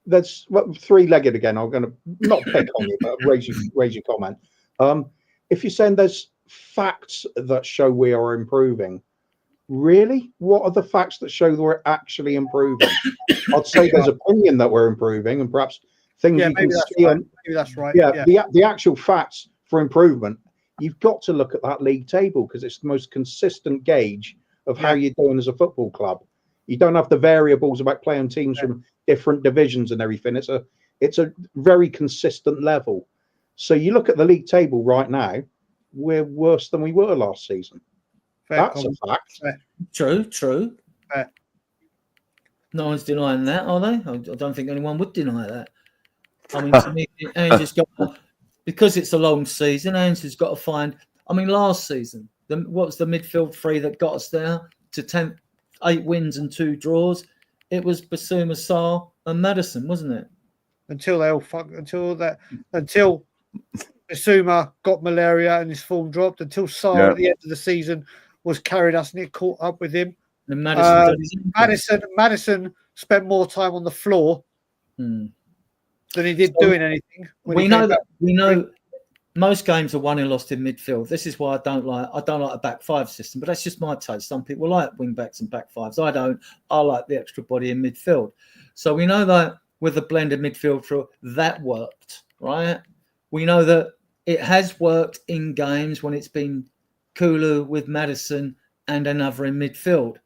that's three-legged again, I'm going to not pick on you, but raise your comment. If you're saying there's facts that show we are improving, really, what are the facts that show that we're actually improving? I'd say there's opinion that we're improving, and perhaps things you can see. Maybe that's right. Yeah, the actual facts for improvement. You've got to look at that league table because it's the most consistent gauge of how you're doing as a football club. You don't have the variables about playing teams from different divisions and everything. It's a very consistent level. So you look at the league table right now, we're worse than we were last season. That's a fact. True. No one's denying that, are they? I don't think anyone would deny that. I mean, to me, Ange has got, because it's a long season, Ange has got to find. I mean, last season, what was the midfield three that got us there to 8 wins and 2 draws? It was Basuma, Sarr, and Maddison, wasn't it? Until Basuma got malaria and his form dropped. Until Sarr at the end of the season was carried us and it caught up with him. And Maddison spent more time on the floor than he did doing anything. We know most games are won and lost in midfield. This is why I don't like a back five system, but that's just my taste. Some people like wing backs and back fives. I don't. I like the extra body in midfield. So we know that with the blended midfield that worked, right? We know that it has worked in games when it's been Kulu with Maddison and another in midfield.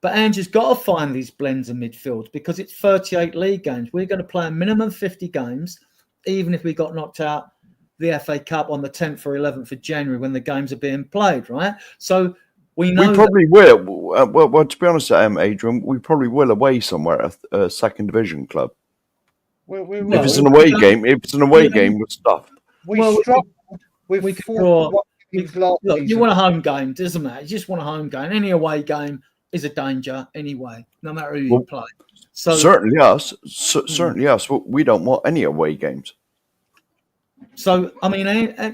But Andrew's got to find these blends in midfield because it's 38 league games. We're going to play a minimum 50 games, even if we got knocked out the FA Cup on the 10th or 11th of January when the games are being played, right? So we know... We probably will. Well, to be honest, Adrian, we probably will away somewhere at a second division club. If it's an away game, we're stuffed. We struggled with we could draw. Look, you want a home game, doesn't matter. You just want a home game. Any away game is a danger anyway, no matter who you play. So certainly us. Certainly us. We don't want any away games. So, I mean,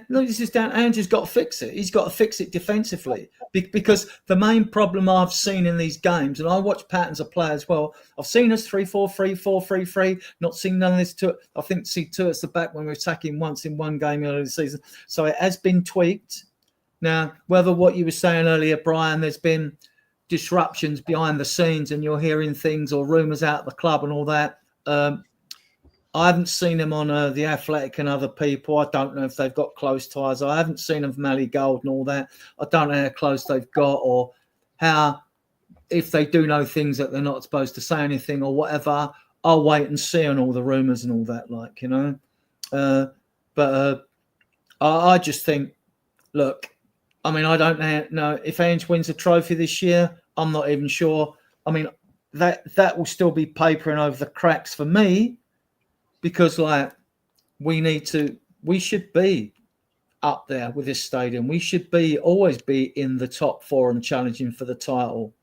this is down. Andrew's got to fix it. He's got to fix it defensively because the main problem I've seen in these games, and I watch patterns of play as well, I've seen us 3-4-3, 4-3-3, not seen none of this. I think see 2 at the back when we're attacking once in one game earlier this season. So it has been tweaked. Now, whether what you were saying earlier, Brian, there's been disruptions behind the scenes and you're hearing things or rumours out of the club and all that. I haven't seen them on The Athletic and other people. I don't know if they've got close ties. I haven't seen them from Mally Gold and all that. I don't know how close they've got or how, if they do know things that they're not supposed to say anything or whatever. I'll wait and see on all the rumours and all that, like, you know. But I just think, look, I mean, I don't know if Ange wins a trophy this year. I'm not even sure. I mean, that will still be papering over the cracks for me, because like we should be up there with this stadium. We should always be in the top 4 and challenging for the title,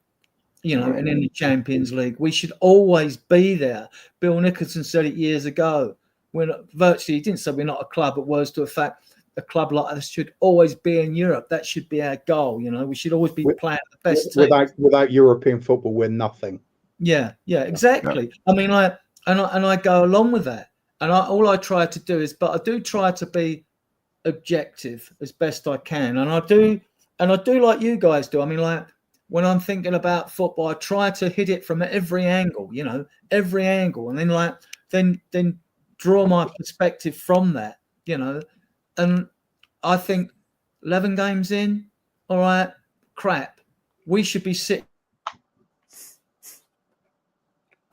you know, and in the Champions League. We should always be there. Bill Nicholson said it years ago, when virtually he didn't say we're not a club, but was to a fact, a club like this should always be in Europe. That should be our goal. You know, we should always be playing the best team. Without European football, we're nothing. Yeah, exactly. Yeah. I mean, I go along with that, and all I try to do is, but I do try to be objective as best I can, and I do like you guys do. I mean, like when I'm thinking about football, I try to hit it from every angle, you know, every angle, and then then draw my perspective from that, you know. And I think 11 games in, all right, crap. We should be sitting.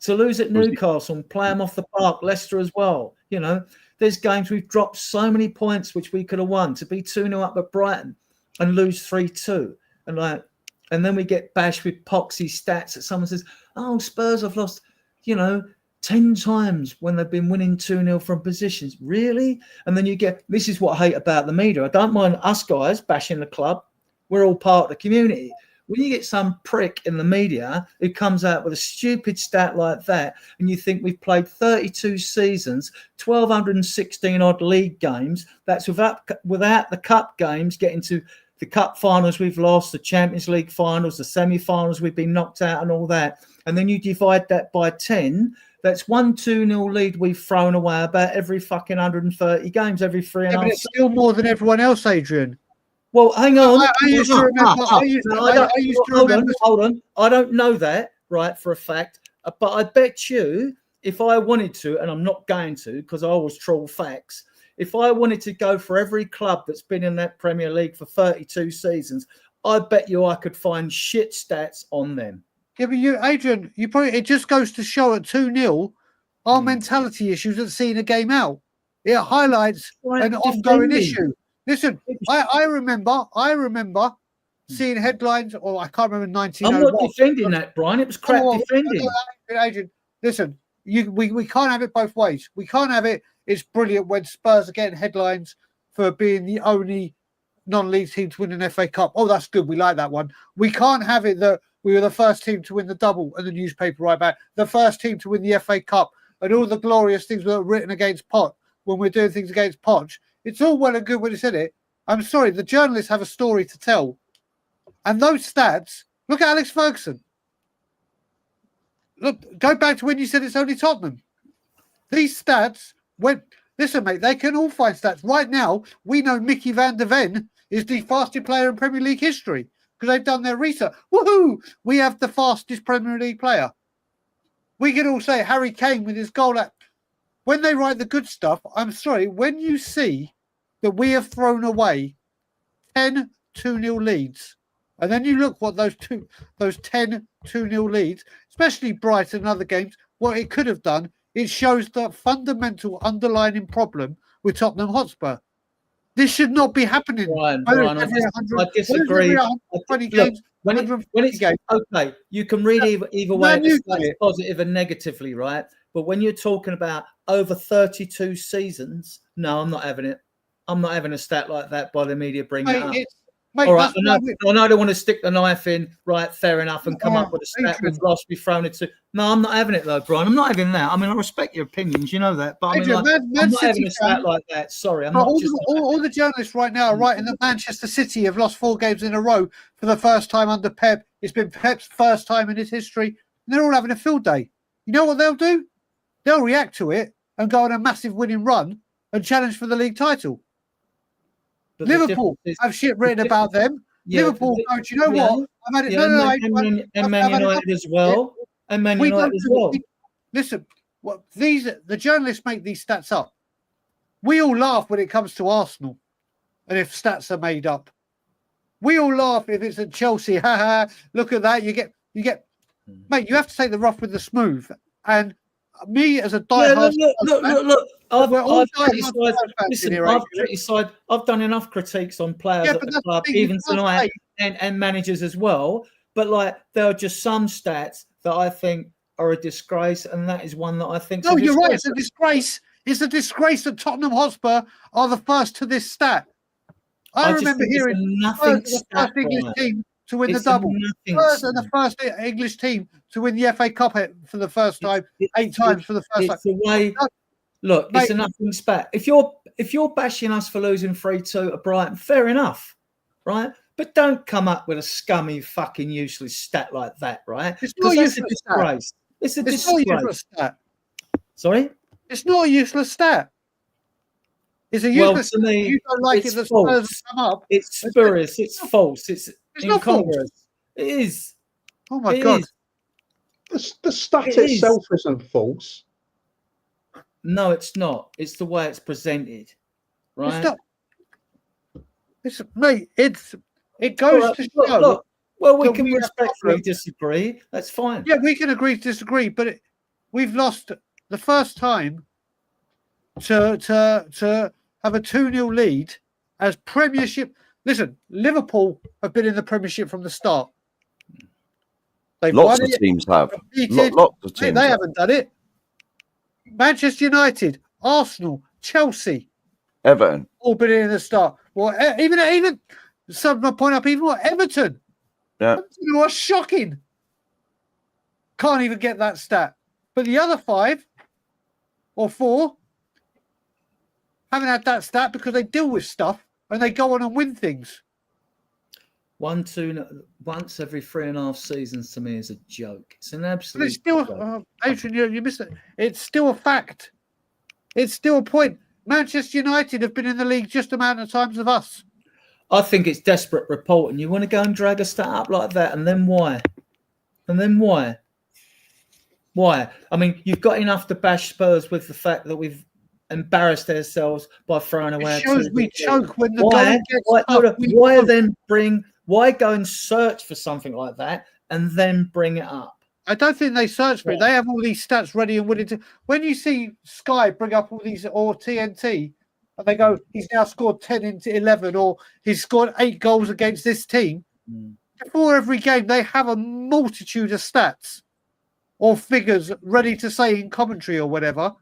To lose at Newcastle and play them off the park, Leicester as well. You know, there's games we've dropped so many points which we could have won. To be 2-0 up at Brighton and lose 3-2. And then we get bashed with poxy stats that someone says, oh, Spurs have lost, you know, 10 times when they've been winning 2-0 from positions. Really? And then you get, this is what I hate about the media. I don't mind us guys bashing the club. We're all part of the community. When you get some prick in the media who comes out with a stupid stat like that, and you think we've played 32 seasons, 1,216 odd league games, that's without the cup games, getting to the cup finals we've lost, the Champions League finals, the semi-finals we've been knocked out and all that. And then you divide that by 10, that's 1-2-0 lead we've thrown away about every fucking 130 games, every 3.5. Yeah, but it's still more than everyone else, Adrian. Well, hang on. I used to remember. Hold on. I don't know that, right, for a fact. But I bet you, if I wanted to, and I'm not going to because I always troll facts, if I wanted to go for every club that's been in that Premier League for 32 seasons, I bet you I could find shit stats on them. Yeah, but Adrian, it just goes to show at 2-0 our mentality issues at seeing a game out. It highlights an ongoing issue. Listen, I remember seeing headlines, or I can't remember 1901. I'm not defending that, Brian. It was crap defending. Adrian, listen, we can't have it both ways. We can't have it. It's brilliant when Spurs are getting headlines for being the only non-league team to win an FA Cup. Oh, that's good. We like that one. We can't have it that we were the first team to win the double and the newspaper right back, the first team to win the FA Cup, and all the glorious things that are written against Pot when we're doing things against Poch. It's all well and good when it's in it. I'm sorry, the journalists have a story to tell. And those stats, look at Alex Ferguson. Look, go back to when you said it's only Tottenham. These stats, listen, mate, they can all find stats. Right now, we know Mickey van der Ven is the fastest player in Premier League history because they've done their research. Woohoo! We have the fastest Premier League player. We can all say Harry Kane with his goal. When they write the good stuff, I'm sorry, when you see that we have thrown away 10 2-0 leads, and then you look what those 10 2-0 leads, especially Brighton and other games, what it could have done, it shows the fundamental underlying problem with Tottenham Hotspur. This should not be happening. Brian, I disagree. When it's games. Okay, you can read either way, it's positive and negatively, right? But when you're talking about over 32 seasons, no, I'm not having it. I'm not having a stat like that by the media bringing it up. All right, I know I don't want to stick the knife in, right, fair enough, and come up with a stat we've lost, we've thrown it to. No, I'm not having it though, Brian. I'm not having that. I mean, I respect your opinions, you know that, but I mean, I'm not having a stat like that. Sorry, I'm not. All the journalists right now are writing that Manchester City have lost 4 games in a row for the first time under Pep. It's been Pep's first time in his history, and they're all having a field day. You know what they'll do? They'll react to it and go on a massive winning run and challenge for the league title. But Liverpool have shit written about them. Yeah, Liverpool go, do you know what? I've had it. And Man United as well. And Man United as well. Listen, the journalists make these stats up. We all laugh when it comes to Arsenal, and if stats are made up, we all laugh if it's at Chelsea. Ha! Look at that. You get. Mate, you have to take the rough with the smooth. And me as a Yeah, diehard. look. We're all I've diehard criticised. Spurs fans Listen, in here, I've Adrian. criticised. I've done enough critiques on players Yeah, at but the that's the club, thing, you even can't tonight, say- and managers as well. But like, there are just some stats that I think are a disgrace, and that is one that I think. No, you're right. It's a disgrace. It's a disgrace that Tottenham Hotspur are the first to this stat. I just remember think it's a hearing nothing Spurs are the stat, first English Brian. team to win the It's a double. nothing Spurs are the stat. first English team to win the FA Cup for the first time, It's- 8 times for the first time. It's the way. No, Look, mate, it's a nothing spat. If you're bashing us for losing 3-2 at Brighton, fair enough, right? But don't come up with a scummy, fucking useless stat like that, right? It's not a Because that's a useless stat. disgrace. It's a It's not a disgrace. useless stat. Sorry? It's not a useless stat. It's a Well, useless to me, stat. You don't like it's it that false. Spurs have come up. It's spurious. It's false. It's not false. incongruous. It is. Oh my It God. is. The stat It itself isn't false. No, it's not. It's the way it's presented, right? It's not. It's, mate, it goes All right, to look, show. look. Well, we that can we have respectfully problems. disagree. That's fine. Yeah, we can agree to disagree, but we've lost the first time to have a 2-0 lead as Premiership. Listen, Liverpool have been in the Premiership from the start. They've Lots won of it, teams have. competed. Lots of They teams. have. haven't done it. Manchester United, Arsenal, Chelsea, Everton. all been in the start. Well, even some point up, even what Everton. Yeah. You are shocking. Can't even get that stat. But the other 5 or 4 haven't had that stat because they deal with stuff and they go on and win things. 1-2 once every 3.5 seasons to me is a joke. It's an But absolute it's still, joke. Adrian, you missed it. It's still a fact. It's still a point. Manchester United have been in the league just amount of times of us. I think it's desperate reporting. You want to go and drag a stat up like that, and then why? And then why? Why? I mean, you've got enough to bash Spurs with the fact that we've embarrassed ourselves by throwing away. It shows we choke when the Why? going gets tough. Why go and search for something like that and then bring it up? I don't think they search for it. They have all these stats ready and willing to. When you see Sky bring up all these, or TNT, and they go, he's now scored 10 into 11, or he's scored 8 goals against this team. Before every game, they have a multitude of stats or figures ready to say in commentary or whatever.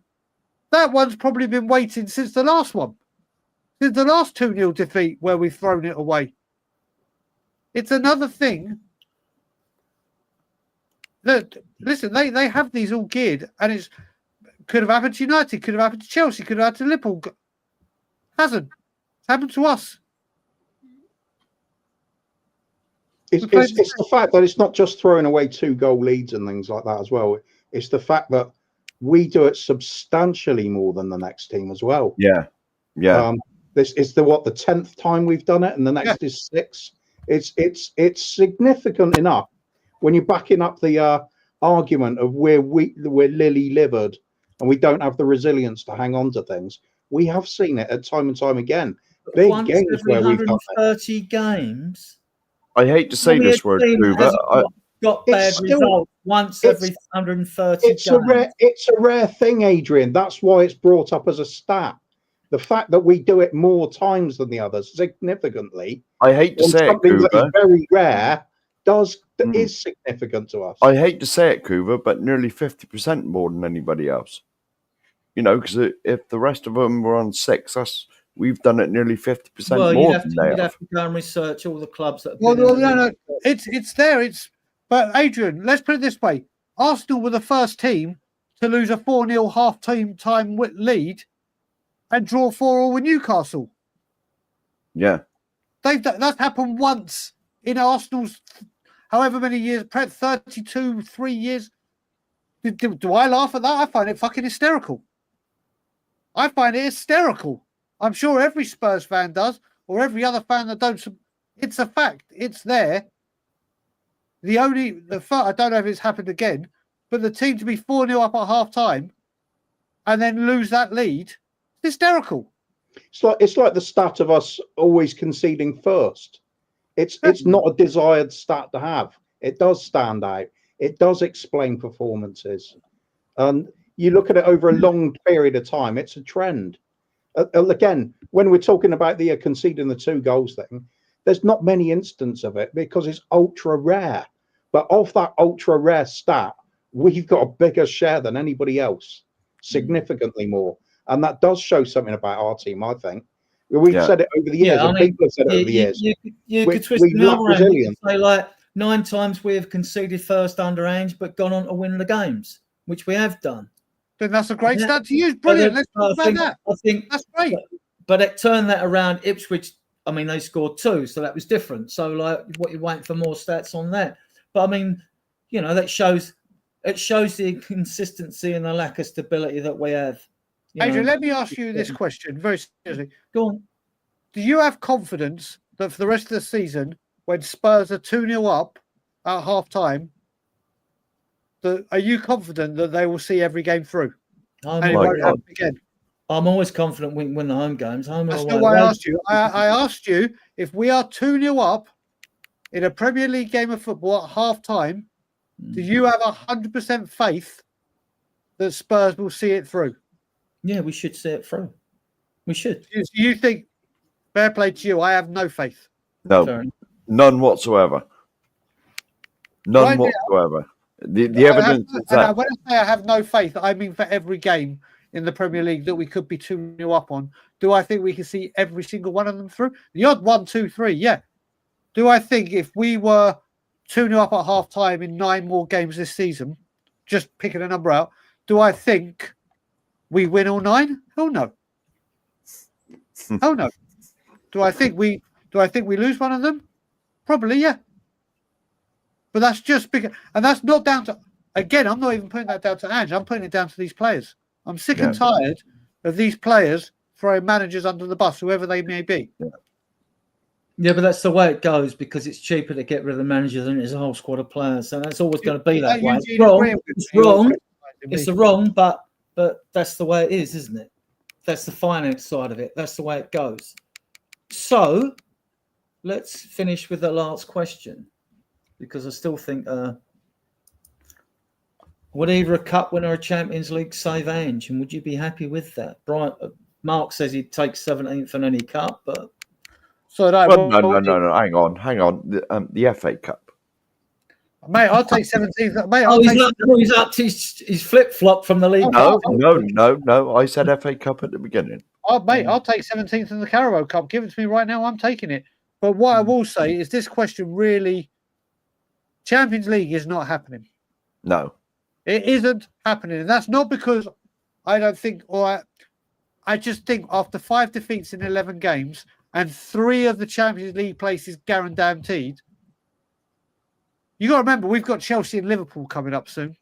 That one's probably been waiting since the last one, since the last 2-0 defeat where we've thrown it away. It's another thing. Look, listen, they have these all geared, and it's could have happened to United, could have happened to Chelsea, could have happened to Liverpool. Hasn't. It's happened to us. It's the fact that it's not just throwing away 2-goal leads and things like that as well. It's the fact that we do it substantially more than the next team as well. Yeah. Yeah. This is the 10th time we've done it, and the next is 6. It's significant enough when you're backing up the argument of we're lily-livered and we don't have the resilience to hang on to things. We have seen it at time and time again. Big Once games every where we've done it. 130 games. I hate to say this word, Kuva. Got bad results once every 130 games. It's a rare thing, Adrian. That's why it's brought up as a stat. The fact that we do it more times than the others, significantly. I hate to say it, something that is Kuva. very rare is significant to us. I hate to say it, Kuva, but nearly 50% more than anybody else. You know, because if the rest of them were on 6, we've done it nearly 50% more than they you'd have to go and research all the clubs that have Well, been in the no, league. it's there. But Adrian, let's put it this way: Arsenal were the first team to lose a 4-0 half-time lead and draw 4-4 with Newcastle. Yeah. That's happened once in Arsenal's however many years, 32, 3 years. Do I laugh at that? I find it fucking hysterical. I find it hysterical. I'm sure every Spurs fan does, or every other fan that don't. It's a fact. It's there. I don't know if it's happened again, but the team to be 4-0 up at half time and then lose that lead, hysterical. It's like the stat of us always conceding first. It's not a desired stat to have. It does stand out. It does explain performances. And you look at it over a long period of time, it's a trend. Again, when we're talking about the conceding the 2 goals thing, there's not many instances of it because it's ultra rare. But of that ultra rare stat, we've got a bigger share than anybody else, significantly more. And that does show something about our team, I think. We've said it over the years, and people have said it over the years. You could twist it the other end. You could say, like, 9 times we have conceded first underage, but gone on to win the games, which we have done. Then that's a great stat to use. Brilliant. Let's talk about that. I think that's great. But it turned that around. Ipswich, I mean, they scored 2, so that was different. So, like, what you're waiting for more stats on that. But I mean, you know, that shows the inconsistency and the lack of stability that we have. Adrian, let me ask you this question very seriously. Go on. Do you have confidence that for the rest of the season, when Spurs are 2-0 up at half time, are you confident that they will see every game through? And it won't happen again? I'm always confident we can win the home games. That's not why I asked you. I asked you if we are 2-0 up in a Premier League game of football at half time, do you have 100% faith that Spurs will see it through? Yeah, we should see it through. We should. You think, fair play to you, I have no faith. No, none whatsoever. None whatsoever. The evidence is that. When I say I have no faith, I mean for every game in the Premier League that we could be 2-0 up on. Do I think we can see every single one of them through? The odd 1, 2, 3, yeah. Do I think if we were 2-0 up at half time in 9 more games this season, just picking a number out, do I think we win all 9? Hell no. Hell no. Do I think we lose one of them? Probably, yeah. But that's just because, and that's not down to, again, I'm not even putting that down to Ange. I'm putting it down to these players. I'm sick and tired of these players throwing managers under the bus, whoever they may be. Yeah, but that's the way it goes because it's cheaper to get rid of the manager than it is a whole squad of players. So that's always going to be that way. It's wrong. It's wrong, but that's the way it is, isn't it? That's the finance side of it. That's the way it goes. So let's finish with the last question because I still think would either a cup winner or a Champions League save Ange? And would you be happy with that? Mark says he'd take 17th in any cup, but no. Hang on. The FA Cup, mate. I'll take 17th. Mate, he's up. He's flip flop from the league. No. I said FA Cup at the beginning. Oh, mate, I'll take 17th in the Carabao Cup. Give it to me right now. I'm taking it. But what I will say is this question really, Champions League is not happening. No. It isn't happening. And that's not because I don't think, or I just think after 5 defeats in 11 games and 3 of the Champions League places guaranteed, you got to remember, we've got Chelsea and Liverpool coming up soon.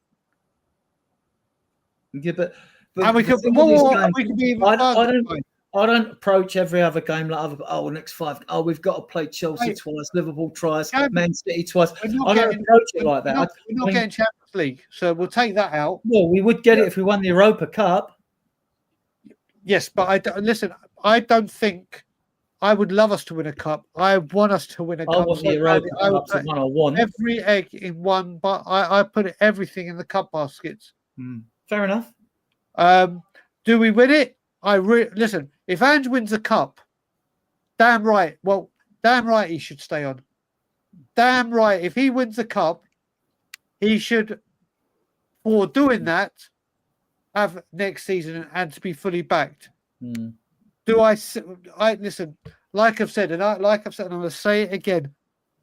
Yeah, but and we could be even further. I don't approach every other game like next 5. Oh, we've got to play Chelsea twice, Liverpool twice, Man City twice. I don't approach it like that. We're not getting Champions League, so we'll take that out. Well, we would get it if we won the Europa Cup. Yes, but I don't think I would love us to win a cup. I want us to win a cup. I want the Europa Cup. The one I want. Every egg in one, but I put everything in the cup baskets. Fair enough. Do we win it? Listen. If Ange wins the cup, damn right. Well, damn right he should stay on. Damn right. If he wins the cup, he should, for doing that, have next season and to be fully backed. Do I listen? Like I've said, and I'm going to say it again.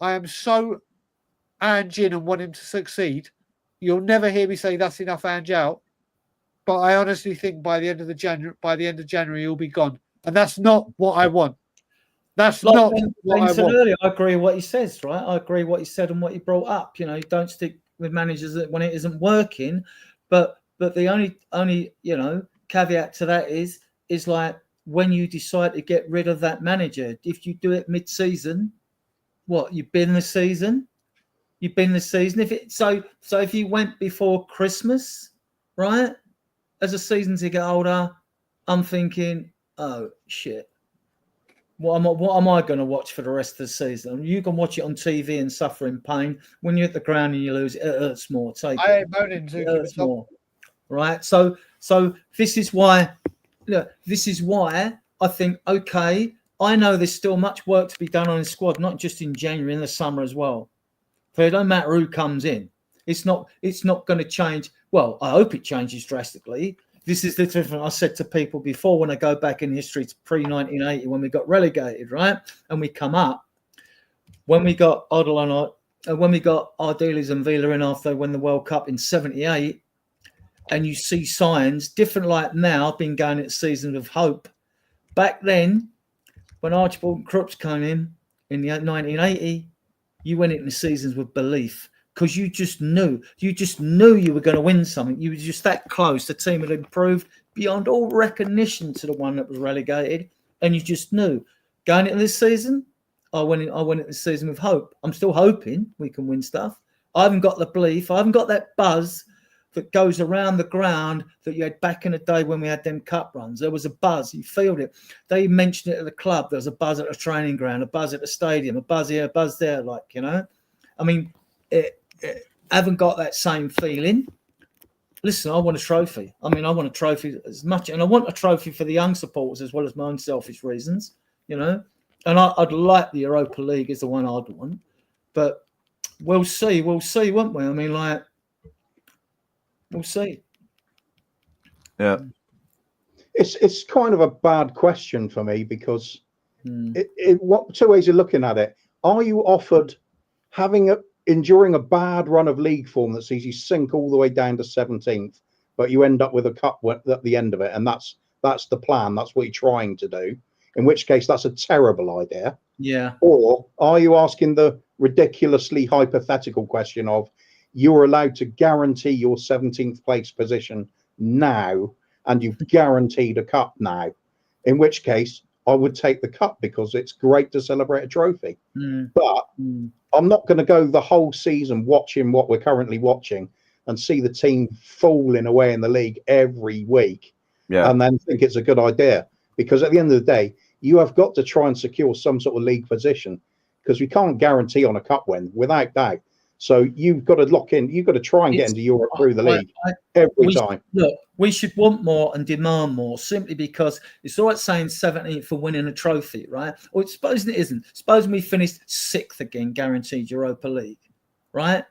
I am so Ange in and want him to succeed. You'll never hear me say that's enough Ange out. But I honestly think by the end of January, he'll be gone, and that's not what I want. That's like not what I want. Earlier, I agree with what he says. Right, I agree with what he said and what he brought up. You know, don't stick with managers when it isn't working. But the only caveat to that is like when you decide to get rid of that manager. If you do it mid-season, you've been the season. If you went before Christmas, right? As the seasons get older, I'm thinking, oh shit, what am I going to watch for the rest of the season? You can watch it on TV and suffer in pain. When you're at the ground and you lose, it hurts more. I ain't moaning. It hurts more. right? So this is why, look, this is why I think, okay, I know there's still much work to be done on the squad, not just in January, in the summer as well. So it don't matter who comes in. It's not going to change. Well, I hope it changes drastically. This is the difference I said to people before when I go back in history to pre-1980 when we got relegated, right? And we come up. When we got when we got Ardiles and Villa in after they won the World Cup in 78, and you see signs different like now, been going into seasons of hope. Back then, when Archibald and Crooks came in the 1980, you went into seasons with belief because you just knew you were going to win something. You were just that close. The team had improved beyond all recognition to the one that was relegated, and you just knew going into this season. I went into the season with hope. I'm still hoping we can win stuff. I haven't got the belief. I haven't got that buzz that goes around the ground that you had back in the day when we had them cup runs. There was a buzz. You feel it. They mentioned it at the club. There was a buzz at the training ground, a buzz at the stadium, a buzz here, a buzz there. Like, you know, I mean, I haven't got that same feeling. Listen, I want a trophy. I mean, I want a trophy as much, and I want a trophy for the young supporters as well as my own selfish reasons, you know. And I'd like the Europa League is the one I'd want, but we'll see, won't we? I mean, like, we'll see. Yeah, it's kind of a bad question for me because what two ways of looking at it? Are you offered enduring a bad run of league form that sees you sink all the way down to 17th, but you end up with a cup at the end of it, and that's the plan. That's what you're trying to do. In which case, that's a terrible idea. Yeah. Or are you asking the ridiculously hypothetical question of you're allowed to guarantee your 17th place position now, and you've guaranteed a cup now? In which case, I would take the cup because it's great to celebrate a trophy. But I'm not going to go the whole season watching what we're currently watching and see the team falling away in the league every week and then think it's a good idea. Because at the end of the day, you have got to try and secure some sort of league position because we can't guarantee on a cup win without doubt. So you've got to lock in. You've got to try and get into Europe through the league every time. Look, we should want more and demand more simply because it's all right saying 17th for winning a trophy, right? Or supposing it isn't. Supposing we finished 6th again, guaranteed Europa League, right?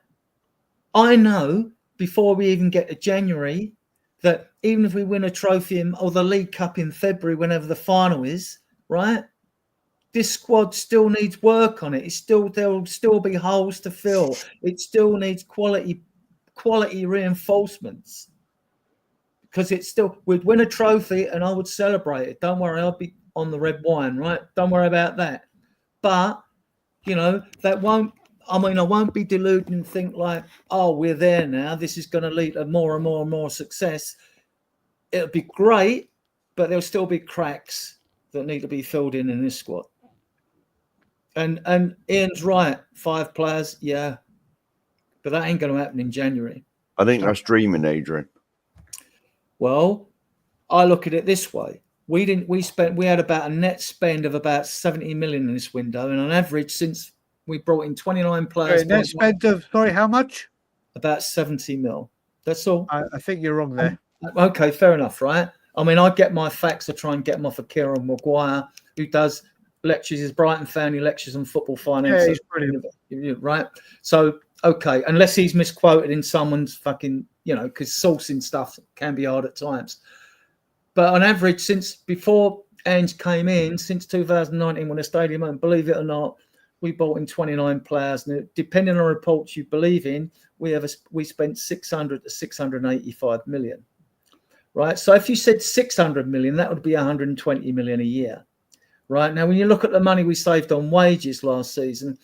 I know before we even get to January that even if we win a trophy or the League Cup in February, whenever the final is, right? This squad still needs work on it. There'll still be holes to fill. It still needs quality reinforcements because we'd win a trophy and I would celebrate it. Don't worry, I'll be on the red wine, right? Don't worry about that. But you know I won't be deluded and think like, oh, we're there now. This is going to lead to more and more and more success. It'll be great, but there'll still be cracks that need to be filled in this squad. And Ian's right, 5 players, yeah, but that ain't going to happen in January. I think that's dreaming, Adrian. Well, I look at it this way: we had about a net spend of about 70 million in this window, and on average, since we brought in 29 players, net spend of how much? About 70 mil. That's all. I think you're wrong there. Okay, fair enough, right? I mean, I get my facts to try and get them off of Kieran Maguire, who does lectures. He's a Brighton fan. He lectures on football finance. Yeah, he's brilliant. Right? So, okay, unless he's misquoted in someone's fucking, because sourcing stuff can be hard at times. But on average, since before Ange came in, since 2019 when the stadium opened, believe it or not, we bought in 29 players. And depending on reports you believe in, we spent 600 to 685 million. Right. So if you said 600 million, that would be 120 million a year. Right. Now, when you look at the money we saved on wages last season,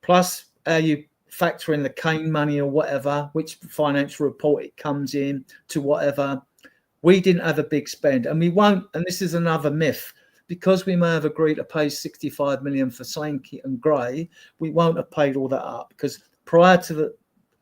plus you factor in the Kane money or whatever, which financial report it comes in to whatever, we didn't have a big spend. And we won't. And this is another myth. Because we may have agreed to pay 65 million for Sankey and Gray, we won't have paid all that up because prior to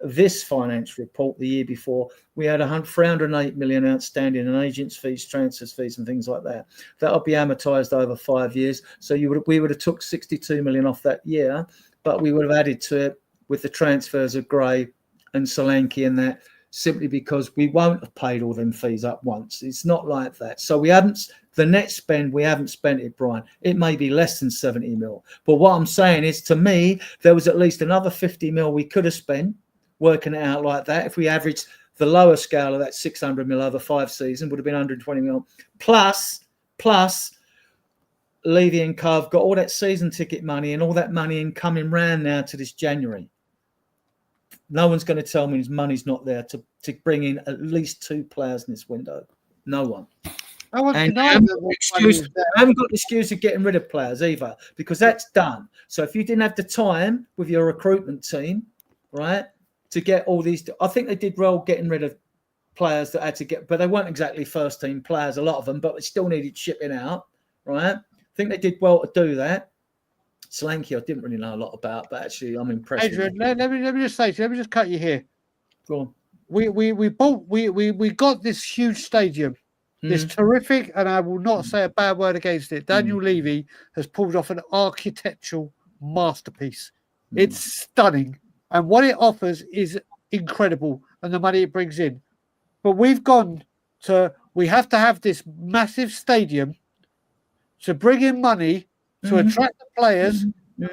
this financial report the year before, we had 308 million outstanding in agents' fees, transfers fees, and things like that. That'll be amortized over 5 years. So we would have took 62 million off that year, but we would have added to it with the transfers of Gray and Solanke and that simply because we won't have paid all them fees up once. It's not like that. So we haven't, the net spend, we haven't spent it, Brian. It may be less than 70 mil. But what I'm saying is, to me, there was at least another 50 mil we could have spent working it out like that. If we averaged the lower scale of that 600 mil over 5 seasons, would have been 120 mil. Plus, Levy and Co have got all that season ticket money and all that money in coming round now to this January. No one's going to tell me his money's not there to bring in at least 2 players in this window. No one. And I haven't got the excuse of getting rid of players either, because that's done. So if you didn't have the time with your recruitment team, right, to get all these, I think they did well getting rid of players that had to get, but they weren't exactly first team players, a lot of them, but they still needed shipping out, right? I think they did well to do that. Solanke, I didn't really know a lot about, but actually I'm impressed. Adrian, let me just say, let me just cut you here. Go on. We got this huge stadium, this terrific, and I will not say a bad word against it. Daniel Levy has pulled off an architectural masterpiece. It's stunning, and what it offers is incredible, and the money it brings in. But we have to have this massive stadium to bring in money, to attract the players,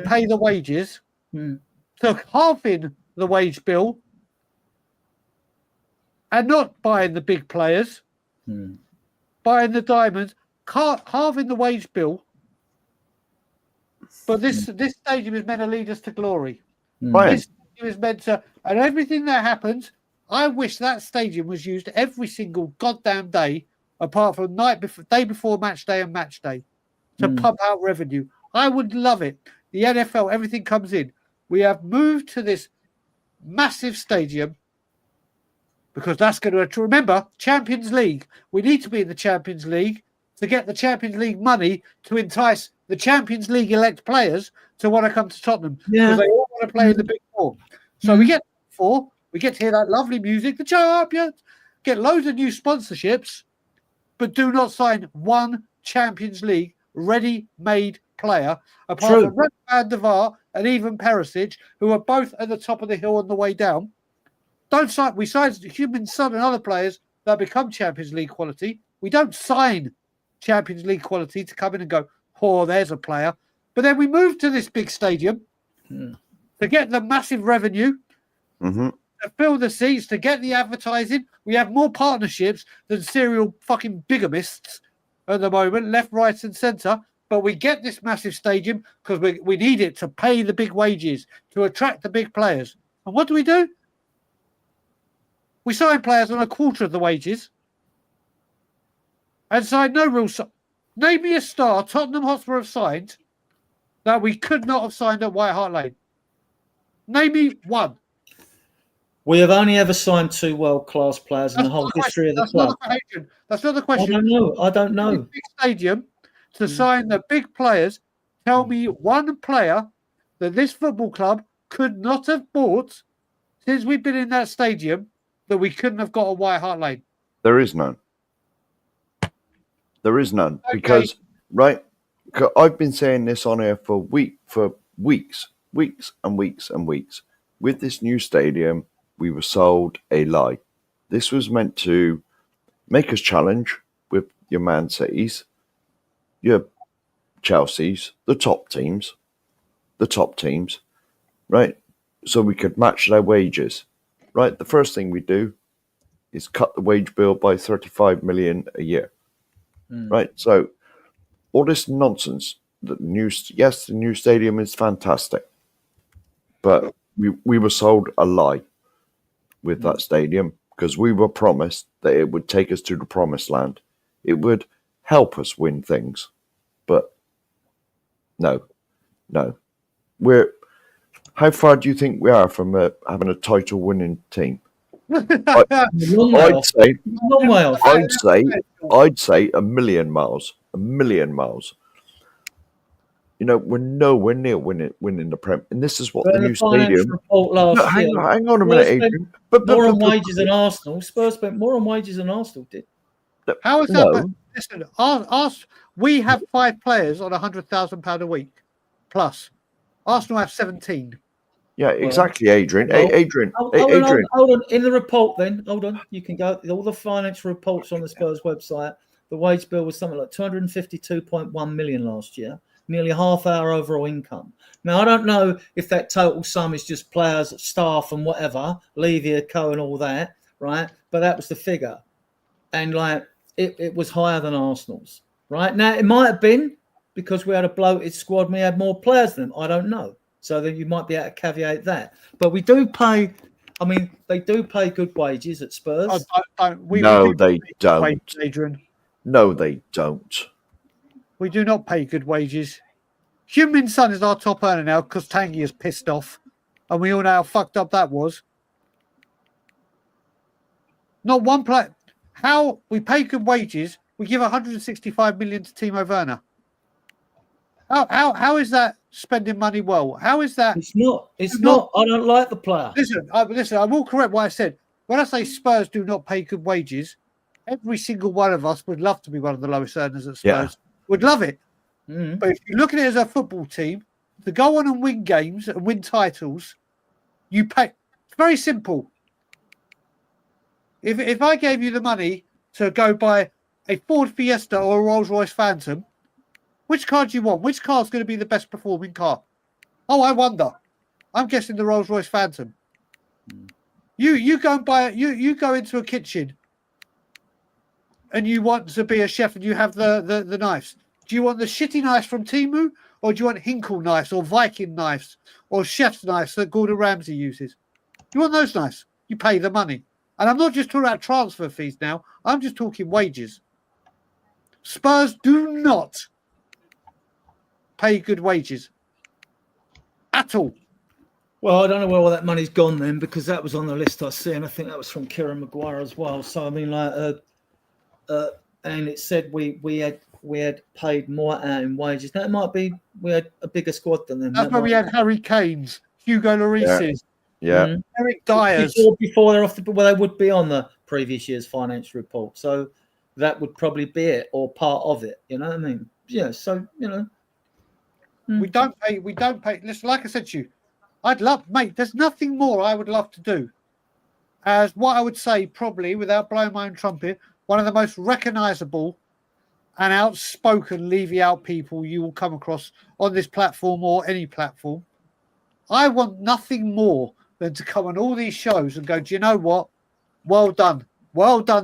pay the wages, to halving the wage bill, and not buying the big players, buying the diamonds, halving the wage bill. But this stadium is meant to lead us to glory. Right. This stadium is meant to, and everything that happens, I wish that stadium was used every single goddamn day, apart from day before match day and match day, to pump out revenue. I would love it. The NFL, everything comes in. We have moved to this massive stadium because that's going to, remember, Champions League. We need to be in the Champions League to get the Champions League money to entice the Champions League elect players to want to come to Tottenham, because they all want to play in the Big Four. So we get four, we get to hear that lovely music, the champions, get loads of new sponsorships, but do not sign one Champions League ready-made player, apart from Red Van der Vaart and even Perisic, who are both at the top of the hill on the way down. Don't sign. We sign Human Son and other players that become Champions League quality. We don't sign Champions League quality to come in and go, oh, there's a player. But then we move to this big stadium to get the massive revenue, to fill the seats, to get the advertising. We have more partnerships than serial fucking bigamists at the moment, left, right, and centre. But we get this massive stadium because we need it to pay the big wages, to attract the big players. And what do? We sign players on a quarter of the wages and sign no real... Name me a star Tottenham Hotspur have signed that we could not have signed at White Hart Lane. Name me one. We have only ever signed 2 world-class players in the whole history of the club. That's not the question. I don't know. Big stadium to sign the big players. Tell me one player that this football club could not have bought since we've been in that stadium that we couldn't have got at White Hart Lane. There is none. There is none. Okay. Because, right, I've been saying this on air for weeks. With this new stadium, we were sold a lie. This was meant to make us challenge with your Man Cities, your Chelseas, the top teams, right? So we could match their wages, right? The first thing we do is cut the wage bill by 35 million a year, right? So all this nonsense, the new stadium is fantastic, but we were sold a lie with that stadium, because we were promised that it would take us to the promised land. It would help us win things. But no. How far do you think we are from having a title winning team? I'd say a million miles. You know, we're nowhere near winning the Prem, and this is what the new stadium. Hang on a minute, Adrian. But more on wages than Arsenal. Spurs spent more on wages than Arsenal did. How is that? Listen, we have 5 players on £100,000 a week plus. Arsenal have 17. Yeah, exactly, Adrian. Well, Adrian. hold Adrian. on. In the report, then, hold on. You can go all the financial reports on the Spurs website. The wage bill was something like 252.1 million last year, nearly half our overall income. Now, I don't know if that total sum is just players, staff, and whatever, Levy, Co, and all that, right? But that was the figure, and like it was higher than Arsenal's, right? Now it might have been because we had a bloated squad, and we had more players than them. I don't know. So then you might be able to caveat that. But we do pay, I mean, they do pay good wages at Spurs. We No, do they pay don't. wages, Adrian. No, they don't. We do not pay good wages. Heung-min Son is our top earner now because Tanguy is pissed off. And we all know how fucked up that was. Not one player. How we pay good wages, we give 165 million to Timo Werner. How is that spending money well? How is that? It's not. I don't like the player. Listen, I will correct what I said. When I say Spurs do not pay good wages, every single one of us would love to be one of the lowest earners at Spurs. Yeah. Would love it. Mm. But if you look at it as a football team, to go on and win games and win titles, you pay. It's very simple. If I gave you the money to go buy a Ford Fiesta or a Rolls-Royce Phantom, which car do you want? Which car is going to be the best performing car? Oh, I wonder. I'm guessing the Rolls-Royce Phantom. You go and buy it. You go into a kitchen and you want to be a chef and you have the knives. Do you want the shitty knives from Temu, or do you want Hinkle knives or Viking knives or chef's knives that Gordon Ramsay uses? You want those knives? You pay the money. And I'm not just talking about transfer fees now. I'm just talking wages. Spurs do not pay good wages at all. Well, I don't know where all that money's gone then, because that was on the list I see, and I think that was from Kieran Maguire as well. So I mean, like, and it said we had paid more out in wages. Now it might be we had a bigger squad than them. That's why we had Harry Kane's, Hugo Lloris's, Yeah. Eric Dyer's. Before they're off the, well, they would be on the previous year's financial report. So that would probably be it, or part of it. You know what I mean? Yeah. So you know. We don't pay. Listen, like I said to you, I'd love, mate. There's nothing more I would love to do. As what I would say, probably without blowing my own trumpet, one of the most recognisable and outspoken Levy out people you will come across on this platform or any platform. I want nothing more than to come on all these shows and go, do you know what? Well done,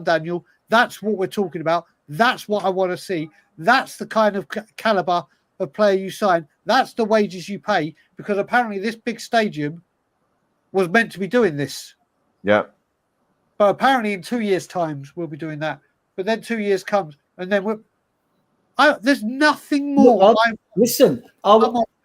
Daniel. That's what we're talking about. That's what I want to see. That's the kind of caliber of player you sign. That's the wages you pay, because apparently this big stadium was meant to be doing this. Yeah. But apparently in 2 years' time we'll be doing that. But then 2 years comes and then there's nothing more. Listen,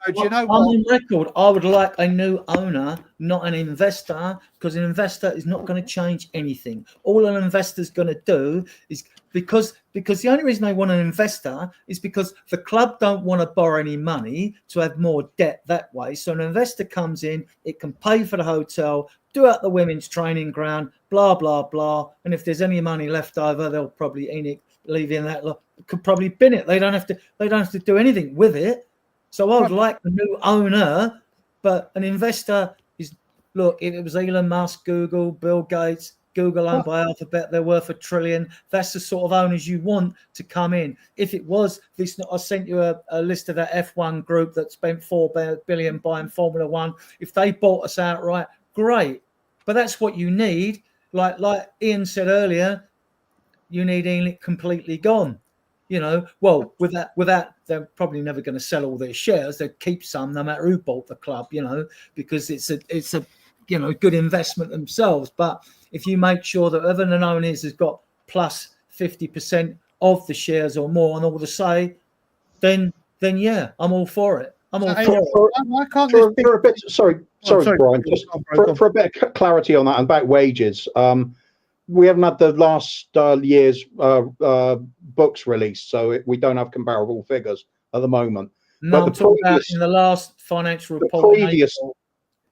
do you know I'm what? on record. I would like a new owner, not an investor, because an investor is not going to change anything. All an investor's going to do is because the only reason they want an investor is because the club don't want to borrow any money to have more debt that way. So an investor comes in, it can pay for the hotel, do out the women's training ground, blah blah blah. And if there's any money left over, they'll probably leave in that. Could probably bin it. They don't have to do anything with it. So I would like a new owner, but an investor is, look, if it was Elon Musk, Google, Bill Gates, Google owned by Alphabet, they're worth $1 trillion. That's the sort of owners you want to come in. If it was this, I sent you a list of that F1 group that spent $4 billion buying Formula One. If they bought us outright, great. But that's what you need. Like Ian said earlier, you need Ian completely gone. You know, well, with that, they're probably never going to sell all their shares. They'd keep some, no matter who bought the club. You know, because it's a good investment themselves. But if you make sure that whoever the owner has got plus 50% of the shares or more and all the say, then yeah, I'm all for it. I'm all for it. Why can't for a bit? Sorry, Brian. Just for a bit of clarity on that about wages. We haven't had the last year's books released, so we don't have comparable figures at the moment. No, but in the last financial report,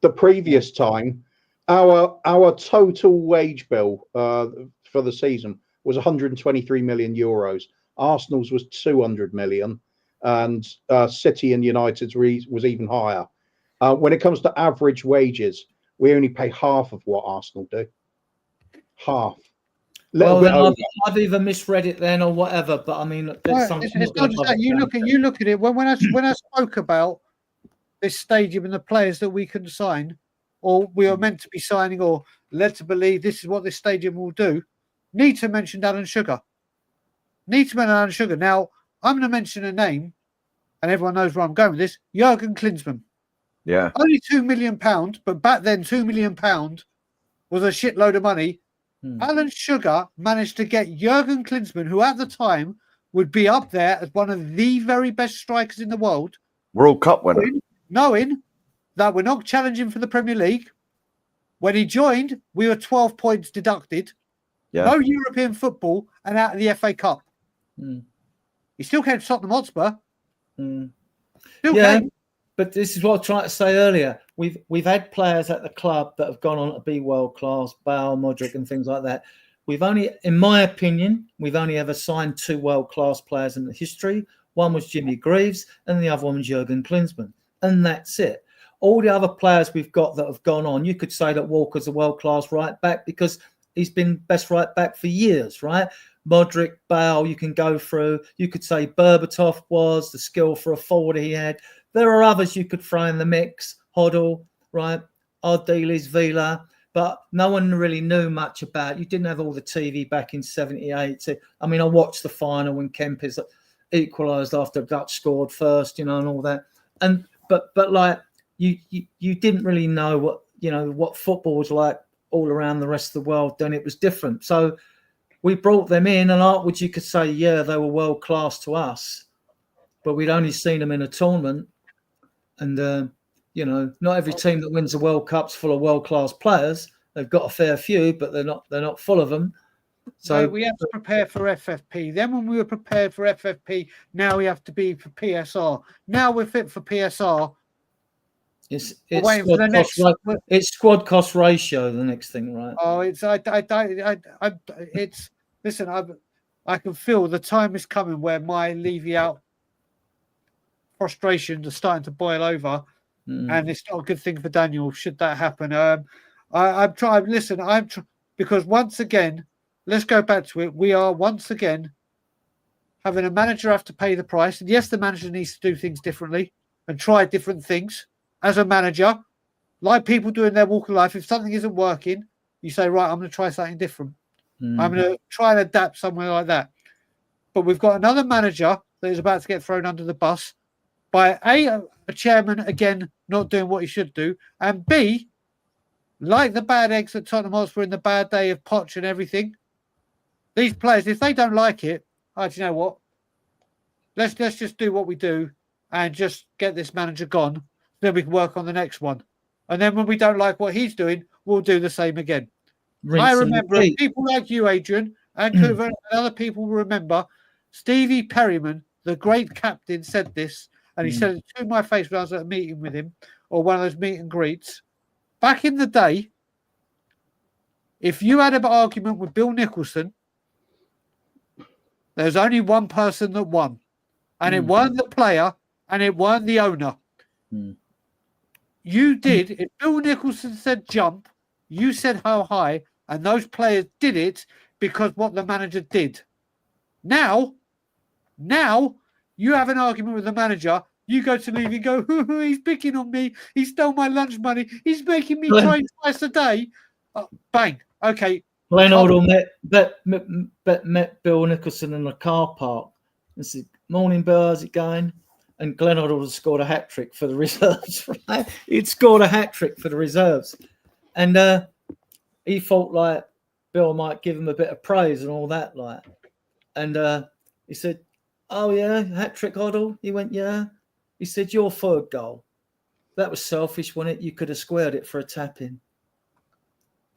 the previous time, our total wage bill for the season was 123 million euros. Arsenal's was 200 million, and City and United's was even higher. When it comes to average wages, we only pay half of what Arsenal do. Half. Well, then I've either misread it then or whatever. But I mean, It's not just that. You look at it when I spoke about this stadium and the players that we can sign, or we are meant to be signing, or led to believe this is what this stadium will do. Need to mention Alan Sugar. Now, I'm going to mention a name, and everyone knows where I'm going with this. Jurgen Klinsmann. Yeah. Only £2 million, but back then £2 million was a shitload of money. Alan Sugar managed to get Jurgen Klinsmann, who at the time would be up there as one of the very best strikers in the world. World Cup winner. Knowing that we're not challenging for the Premier League. When he joined, we were 12 points deducted. Yeah. No European football and out of the FA Cup. He still came to Tottenham Hotspur. Still came. But this is what I was trying to say earlier. We've had players at the club that have gone on to be world class, Bale, Modric, and things like that. We've only, in my opinion, ever signed 2 world class players in the history. One was Jimmy Greaves, and the other one was Jurgen Klinsmann, and that's it. All the other players we've got that have gone on, you could say that Walker's a world class right back because he's been best right back for years, right? Modric, Bale, you can go through. You could say Berbatov was the skill for a forward he had. There are others you could throw in the mix. Hoddle, right? Ardiles, Villa. But no one really knew much about it. You didn't have all the TV back in 78. I mean, I watched the final when Kempis equalised after Dutch scored first, and all that. And but like you didn't really know what football was like all around the rest of the world. Then it was different. So we brought them in, and Artwood, you could say, yeah, they were world class to us, but we'd only seen them in a tournament. And not every team that wins the World Cup's full of world class players. They've got a fair few, but they're not full of them. So we have to prepare for FFP. Then when we were prepared for FFP, now we have to be for PSR. Now we're fit for PSR. It's squad cost ratio. The next thing, right? Oh, listen. I can feel the time is coming where my leave out frustrations are starting to boil over, and it's not a good thing for Daniel should that happen. I'm trying. Listen, because once again, let's go back to it. We are once again having a manager have to pay the price, and yes, the manager needs to do things differently and try different things as a manager, like people do in their walk of life. If something isn't working, you say, right, I'm going to try something different. I'm going to try and adapt somewhere like that. But we've got another manager that is about to get thrown under the bus by a chairman, again, not doing what he should do, and B, like the bad eggs at Tottenham Hotspur in the bad day of Poch and everything, these players, if they don't like it, do you know what? Let's just do what we do and just get this manager gone. Then we can work on the next one. And then when we don't like what he's doing, we'll do the same again. I remember people like you, Adrian, and Kuva and other people will remember Stevie Perryman, the great captain, said this, and he said it to my face when I was at a meeting with him, or one of those meet and greets. Back in the day, if you had an argument with Bill Nicholson, there's only one person that won, and it weren't the player, and it weren't the owner. You did. If Bill Nicholson said jump, you said how high, and those players did it because what the manager did. Now, you have an argument with the manager. You go to leave and go, he's picking on me. He stole my lunch money. He's making me train twice a day. Bang. Okay. Glenn Hoddle met Bill Nicholson in the car park and said, morning, Bill, how's it going? And Glenn Hoddle had scored a hat-trick for the reserves, right? He'd scored a hat-trick for the reserves. And he thought, like, Bill might give him a bit of praise and all that, like. And he said, oh, yeah, hat-trick, Hoddle? He went, yeah. He said, your third goal. That was selfish, wasn't it? You could have squared it for a tap-in.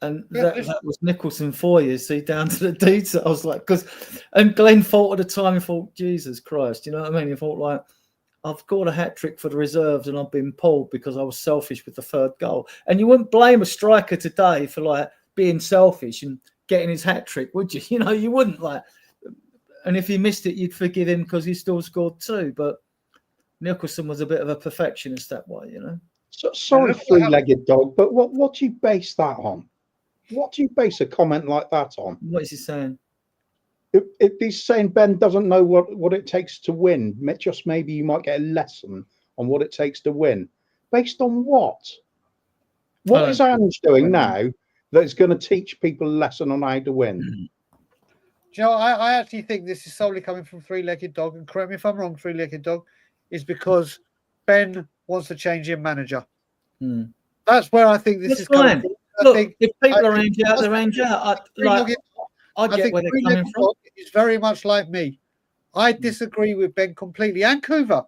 And that was Nicholson for you, see, down to the details. Like, and Glenn thought at the time, he thought, Jesus Christ, you know what I mean? He thought, like, I've scored a hat-trick for the reserves and I've been pulled because I was selfish with the third goal. And you wouldn't blame a striker today for, like, being selfish and getting his hat-trick, would you? You know, you wouldn't, like. And if he missed it, you'd forgive him because he still scored 2. But Nicholson was a bit of a perfectionist that way, you know. Sorry, three-legged dog, but what do you base that on? What do you base a comment like that on? What is he saying? If he's saying Ben doesn't know what it takes to win, just maybe you might get a lesson on what it takes to win. Based on what? What is Ange doing now that's going to teach people a lesson on how to win? Do you know, I actually think this is solely coming from three-legged dog, and correct me if I'm wrong, three-legged dog, is because Ben wants to change him manager. That's where I think this is coming from. Look, if people are Ange out, they're Ange out. I get where they're coming from. It's very much like me. I disagree with Ben completely and Kuva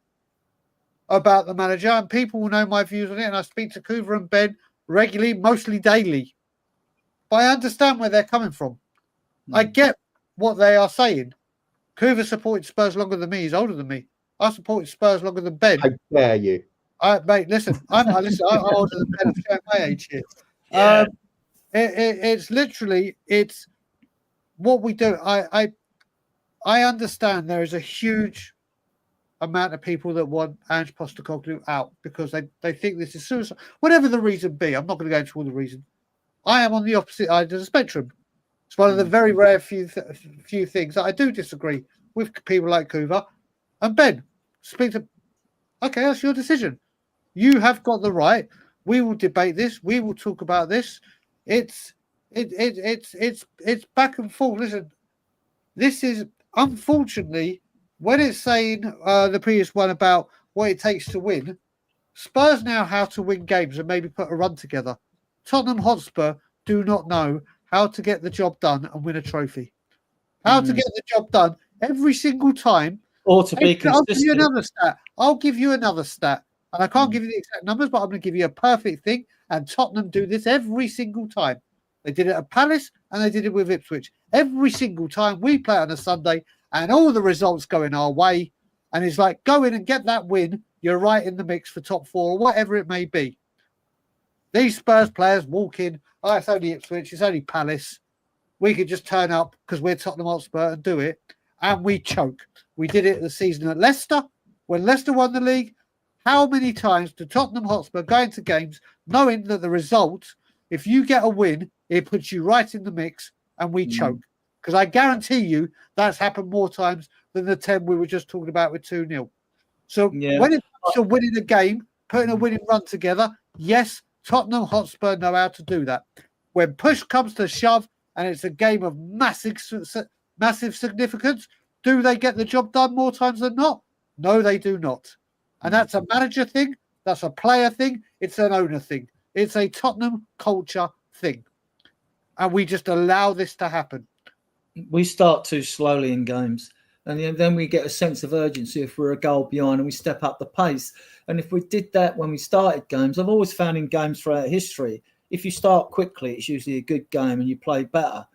about the manager, and people will know my views on it. And I speak to Kuva and Ben regularly, mostly daily. But I understand where they're coming from. I get what they are saying. Kuva supported Spurs longer than me. He's older than me. I supported Spurs longer than Ben. How dare you? Mate, listen, I'm older than Ben. I'm showing my age here. Yeah. It's literally, it's what we do. I understand there is a huge amount of people that want Ange Postecoglou out because they think this is suicide. Whatever the reason be, I'm not going to go into all the reasons. I am on the opposite side of the spectrum. It's one of the very rare few things that I do disagree with people like Kuva and Ben. Speak to, okay, that's your decision. You have got the right. We will debate this. We will talk about this. It's back and forth. Listen, this is unfortunately when it's saying the previous one about what it takes to win. Spurs know how to win games and maybe put a run together. Tottenham Hotspur do not know how to get the job done and win a trophy. How to get the job done every single time. Or to be consistent. I'll give you another stat. I'll give you another stat. And I can't give you the exact numbers, but I'm going to give you a perfect thing. And Tottenham do this every single time. They did it at Palace and they did it with Ipswich. Every single time we play on a Sunday and all the results go in our way. And it's like, go in and get that win. You're right in the mix for top four or whatever it may be. These Spurs players walk in. Oh, it's only Ipswich. It's only Palace. We could just turn up because we're Tottenham Hotspur and do it. And we choke. We did it the season at Leicester. When Leicester won the league, how many times do Tottenham Hotspur go into games knowing that the result, if you get a win, it puts you right in the mix and we choke? Because I guarantee you that's happened more times than the 10 we were just talking about with 2-0. So when it comes to winning a game, putting a winning run together, yes, Tottenham Hotspur know how to do that. When push comes to shove and it's a game of massive significance, do they get the job done more times than not? No, they do not. And that's a manager thing. That's a player thing. It's an owner thing. It's a Tottenham culture thing. And we just allow this to happen. We start too slowly in games. And then we get a sense of urgency if we're a goal behind and we step up the pace. And if we did that when we started games, I've always found in games throughout history, if you start quickly, it's usually a good game and you play better.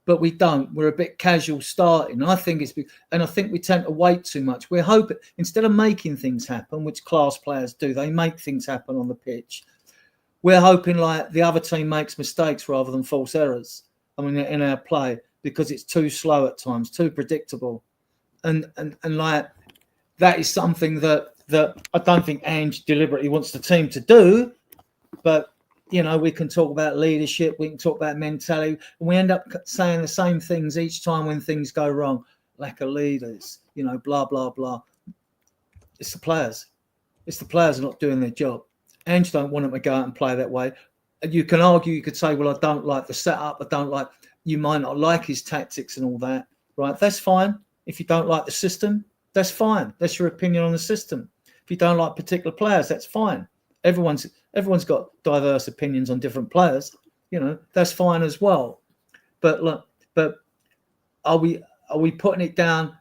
But we don't. We're a bit casual starting. I think we tend to wait too much. We're hoping instead of making things happen, which class players do, they make things happen on the pitch. We're hoping like the other team makes mistakes rather than false errors. I mean, in our play because it's too slow at times, too predictable, and like that is something that I don't think Ange deliberately wants the team to do, but. You know, we can talk about leadership, we can talk about mentality, and we end up saying the same things each time when things go wrong. Lack of leaders, you know, blah, blah, blah. It's the players. It's the players are not doing their job. Ange don't want them to go out and play that way. And you can argue, you could say, well, I don't like the setup. You might not like his tactics and all that, right? That's fine. If you don't like the system, that's fine. That's your opinion on the system. If you don't like particular players, that's fine. Everyone's got diverse opinions on different players, you know, that's fine as well. But look, are we putting it down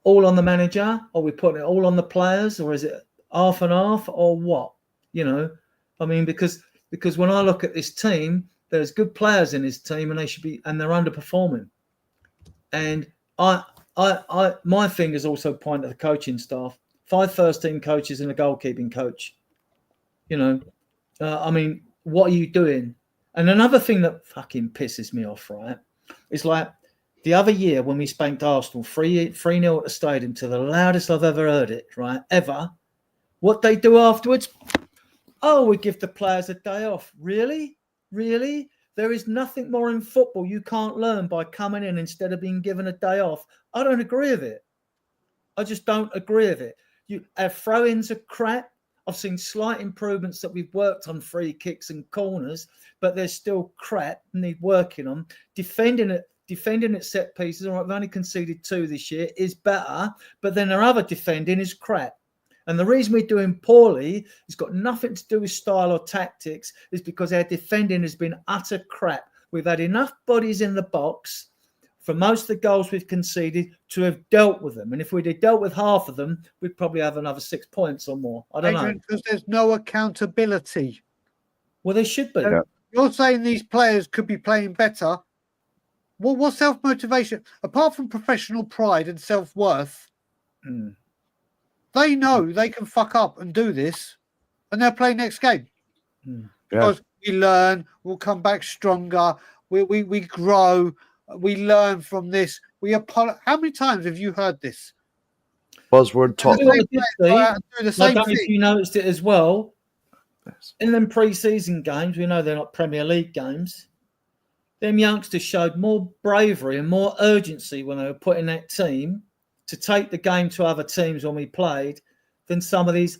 all on the manager? Are we putting it all on the players, or is it half and half, or what? You know, I mean, because when I look at this team, there's good players in this team, and they're underperforming. And my fingers also point at the coaching staff. 5 first-team coaches and a goalkeeping coach. You know, I mean, what are you doing? And another thing that fucking pisses me off, right, is like the other year when we spanked Arsenal 3-0 at the stadium to the loudest I've ever heard it, right, ever. What they do afterwards, Oh, we give the players a day off. Really? There is nothing more in football you can't learn by coming in instead of being given a day off. I don't agree with it. I just don't agree with it. Our throw-ins are crap. I've seen slight improvements that we've worked on free kicks and corners, but they're still crap and need working on. Defending at set pieces, all right, we've only conceded 2 this year, is better, but then our other defending is crap. And the reason we're doing poorly has got nothing to do with style or tactics, is because our defending has been utter crap. We've had enough bodies in the box for most of the goals we've conceded to have dealt with them. And if we'd have dealt with half of them, we'd probably have another 6 points or more. I don't know. Because there's no accountability. Well, they should be. Yeah. You're saying these players could be playing better. Well, what's self-motivation? Apart from professional pride and self-worth, they know they can fuck up and do this, and they'll play next game. Because we learn, we'll come back stronger, we grow, we learn from this. How many times have you heard this? Buzzword top. I don't know if you noticed it as well. In them pre-season games, we know they're not Premier League games. Them youngsters showed more bravery and more urgency when they were put in that team to take the game to other teams when we played than some of these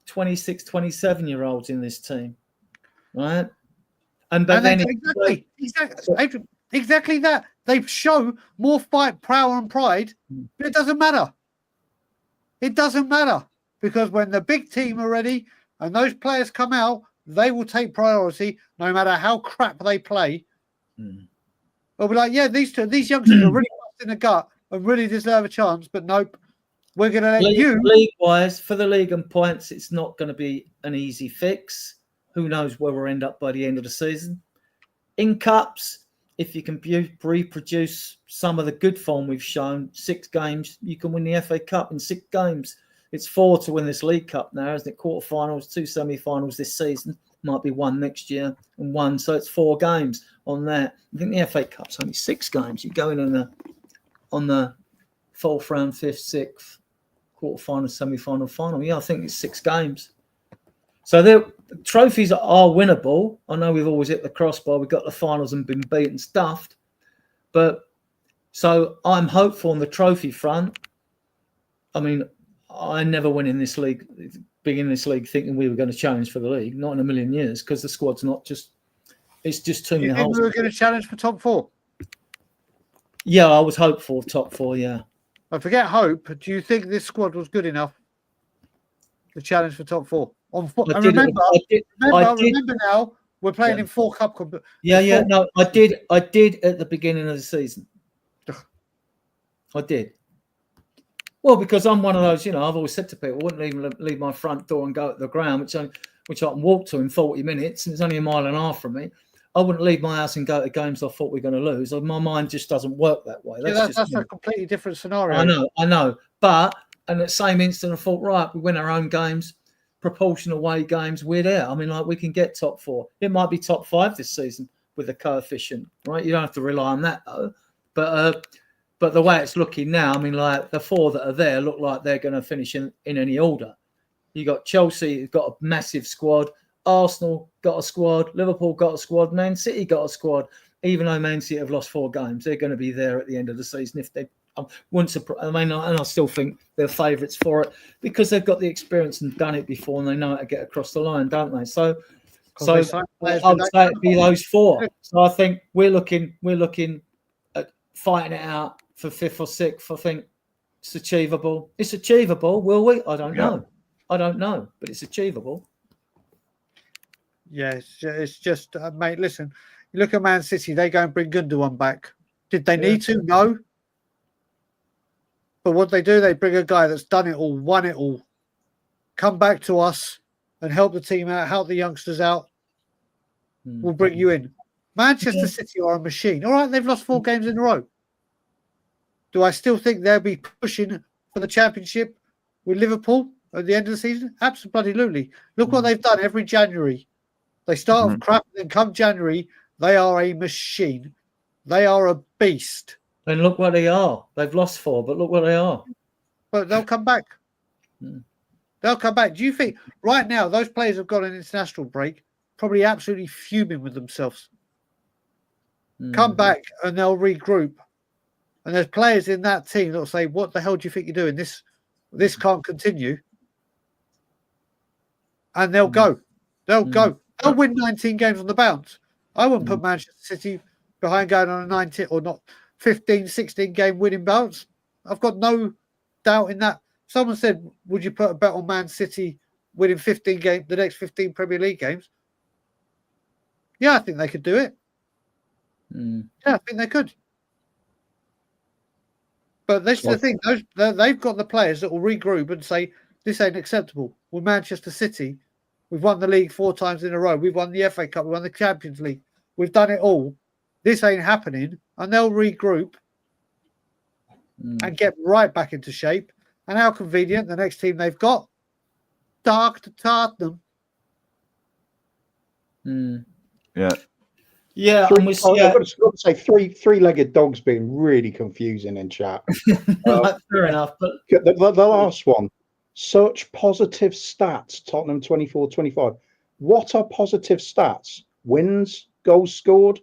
26, 27-year-olds in this team, right? Exactly that. They show more fight, power, and pride, but it doesn't matter. It doesn't matter, because when the big team are ready and those players come out, they will take priority no matter how crap they play. They'll be like, yeah, these youngsters are really in the gut and really deserve a chance, but nope, we're going to let you. League-wise, for the league and points, it's not going to be an easy fix. Who knows where we'll end up by the end of the season. In cups, if you can reproduce some of the good form we've shown, 6 games, you can win the FA Cup in 6 games. It's 4 to win this League Cup now, isn't it? Quarterfinals, 2 semi-finals this season. Might be 1 next year and 1. So it's 4 games on that. I think the FA Cup's only 6 games. You go in on the 4th round, 5th, 6th, quarterfinal, semi-final, final. Yeah, I think it's 6 games. So the trophies are winnable. I know we've always hit the crossbar. We've got the finals and been beaten, stuffed. But so I'm hopeful on the trophy front. I mean, I never went in this league, being in this league, thinking we were going to challenge for the league. Not in a million years, because the squad's not just. It's just too many You think holes. we were going to challenge for top 4? Yeah, I was hopeful of top 4. Yeah. I forget hope. Do you think this squad was good enough to challenge for top 4? Remember now, we're playing in 4 cup competitions. Yeah. No, I did at the beginning of the season. I did. Well, because I'm one of those, I've always said to people, I wouldn't even leave my front door and go to the ground, which I can walk to in 40 minutes, and it's only 1.5 miles from me. I wouldn't leave my house and go to games I thought we were going to lose. My mind just doesn't work that way. That's a completely different scenario. I know. But in the same instant, I thought, right, we win our own games, proportional away games, we're there. I mean, like, we can get top 4. It might be top 5 this season with the coefficient, right? You don't have to rely on that, though. But the way it's looking now, I mean, like, the 4 that are there look like they're going to finish in any order. You got Chelsea, who've got a massive squad. Arsenal got a squad. Liverpool got a squad. Man City got a squad. Even though Man City have lost 4 games, they're going to be there at the end of the season. If they and I still think they're favourites for it, because they've got the experience and done it before, and they know how to get across the line, don't they? So I would say it'd be those 4. So I think we're looking at fighting it out for 5th or 6th. I think it's achievable. It's achievable. Will we? I don't know. I don't know, but it's achievable. Yeah, it's just, mate, listen, you look at Man City, they go and bring Gundogan back. Did they need to? No. But what they do, they bring a guy that's done it all, won it all, come back to us and help the team out, help the youngsters out. We'll bring you in. Manchester City are a machine. All right, they've lost 4 games in a row. Do I still think they'll be pushing for the championship with Liverpool at the end of the season? Absolutely. Look what they've done every January. They start off crap, and then come January, they are a machine. They are a beast. And look what they are. They've lost 4, but look what they are. But they'll come back. They'll come back. Do you think right now those players have got an international break, probably absolutely fuming with themselves? Come back and they'll regroup. And there's players in that team that'll say, "What the hell do you think you're doing? This can't continue." And they'll go. They'll go. They'll win 19 games on the bounce. I wouldn't put Manchester City behind going on a 19 or not 15, 16 game winning bounce. I've got no doubt in that. Someone said, "Would you put a bet on Man City winning 15 games, the next 15 Premier League games?" Yeah, I think they could do it. Yeah, I think they could. But this is the thing. They've got the players that will regroup and say, "This ain't acceptable." With Manchester City, we've won the league 4 times in a row. We've won the FA Cup. We won the Champions League. We've done it all. This ain't happening. And they'll regroup and get right back into shape. And how convenient, the next team they've got, Dark to Tottenham. Yeah. Yeah, I've got to say, three-legged dogs being really confusing in chat. Fair enough. But the last one, search positive stats, Tottenham 24-25. What are positive stats? Wins, goals scored?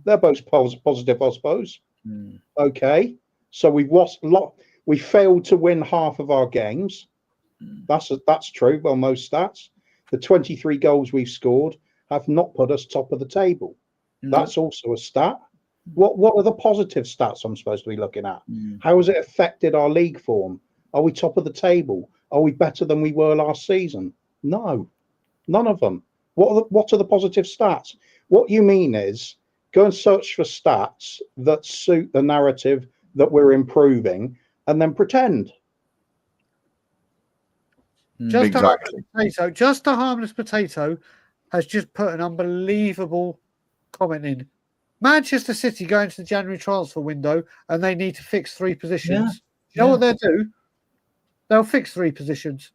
They're both positive, I suppose. Okay, so we failed to win half of our games. That's true. Well, most stats. The 23 goals we've scored have not put us top of the table. That's also a stat. What are the positive stats I'm supposed to be looking at? How has it affected our league form? Are we top of the table? Are we better than we were last season? No, none of them. What are the positive stats? What you mean is go and search for stats that suit the narrative that we're improving and then pretend. Just a harmless potato has just put an unbelievable comment in. Manchester City going to the January transfer window and they need to fix 3 positions. You know what they'll do? They'll fix 3 positions.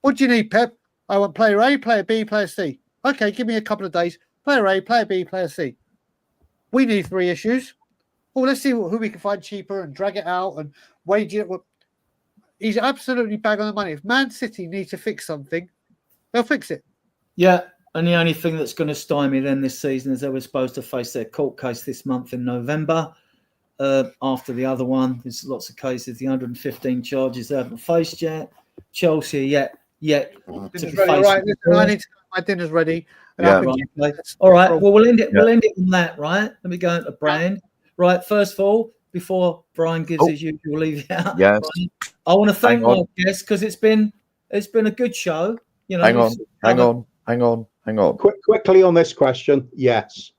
What do you need, Pep? I want player A, player B, player C. Okay, give me a couple of days. Player A, player B, player C. We need 3 issues. Well, let's see who we can find cheaper and drag it out and wage it. He's absolutely bang on the money. If Man City need to fix something, they'll fix it. Yeah, and the only thing that's going to stymie them this season is they were supposed to face their court case this month in November. After the other one, there's lots of cases. The 115 charges they haven't faced yet. Chelsea yet to face. Right, listen, I need to. My dinner's ready. Yeah. Right. All right. Well, we'll end it. We'll end it on that. Right. Let me go into Brand. Right. First of all, before Brian gives his usual leave out, yes, Brian, I want to thank my guests because it's been a good show. You know. Hang on. Quickly on this question, yes.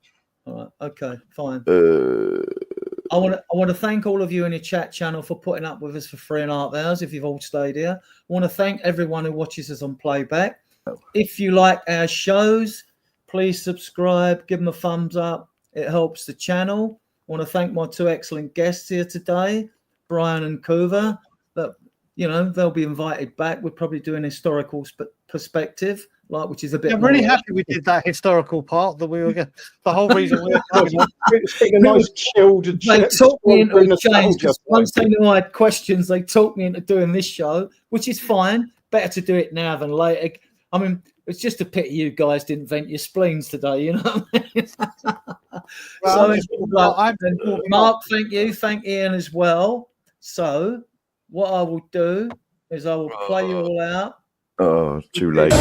All right. Okay. Fine. I want to thank all of you in the chat channel for putting up with us for 3.5 hours. If you've all stayed here, I want to thank everyone who watches us on playback. If you like our shows, please subscribe, give them a thumbs up. It helps the channel. I want to thank my 2 excellent guests here today, Brian and Kuva. That they'll be invited back. We're probably doing historical perspective, which is a bit. I'm really happy we did that historical part. That we were the whole reason we were coming on. It's a nice chilled. They talked me into a change. Once they knew I had questions, they talked me into doing this show, which is fine. Better to do it now than later. I mean, it's just a pity you guys didn't vent your spleens today, you know. Mark, thank you. Thank Ian as well. So, what I will do is I will play you all out. Oh, too late.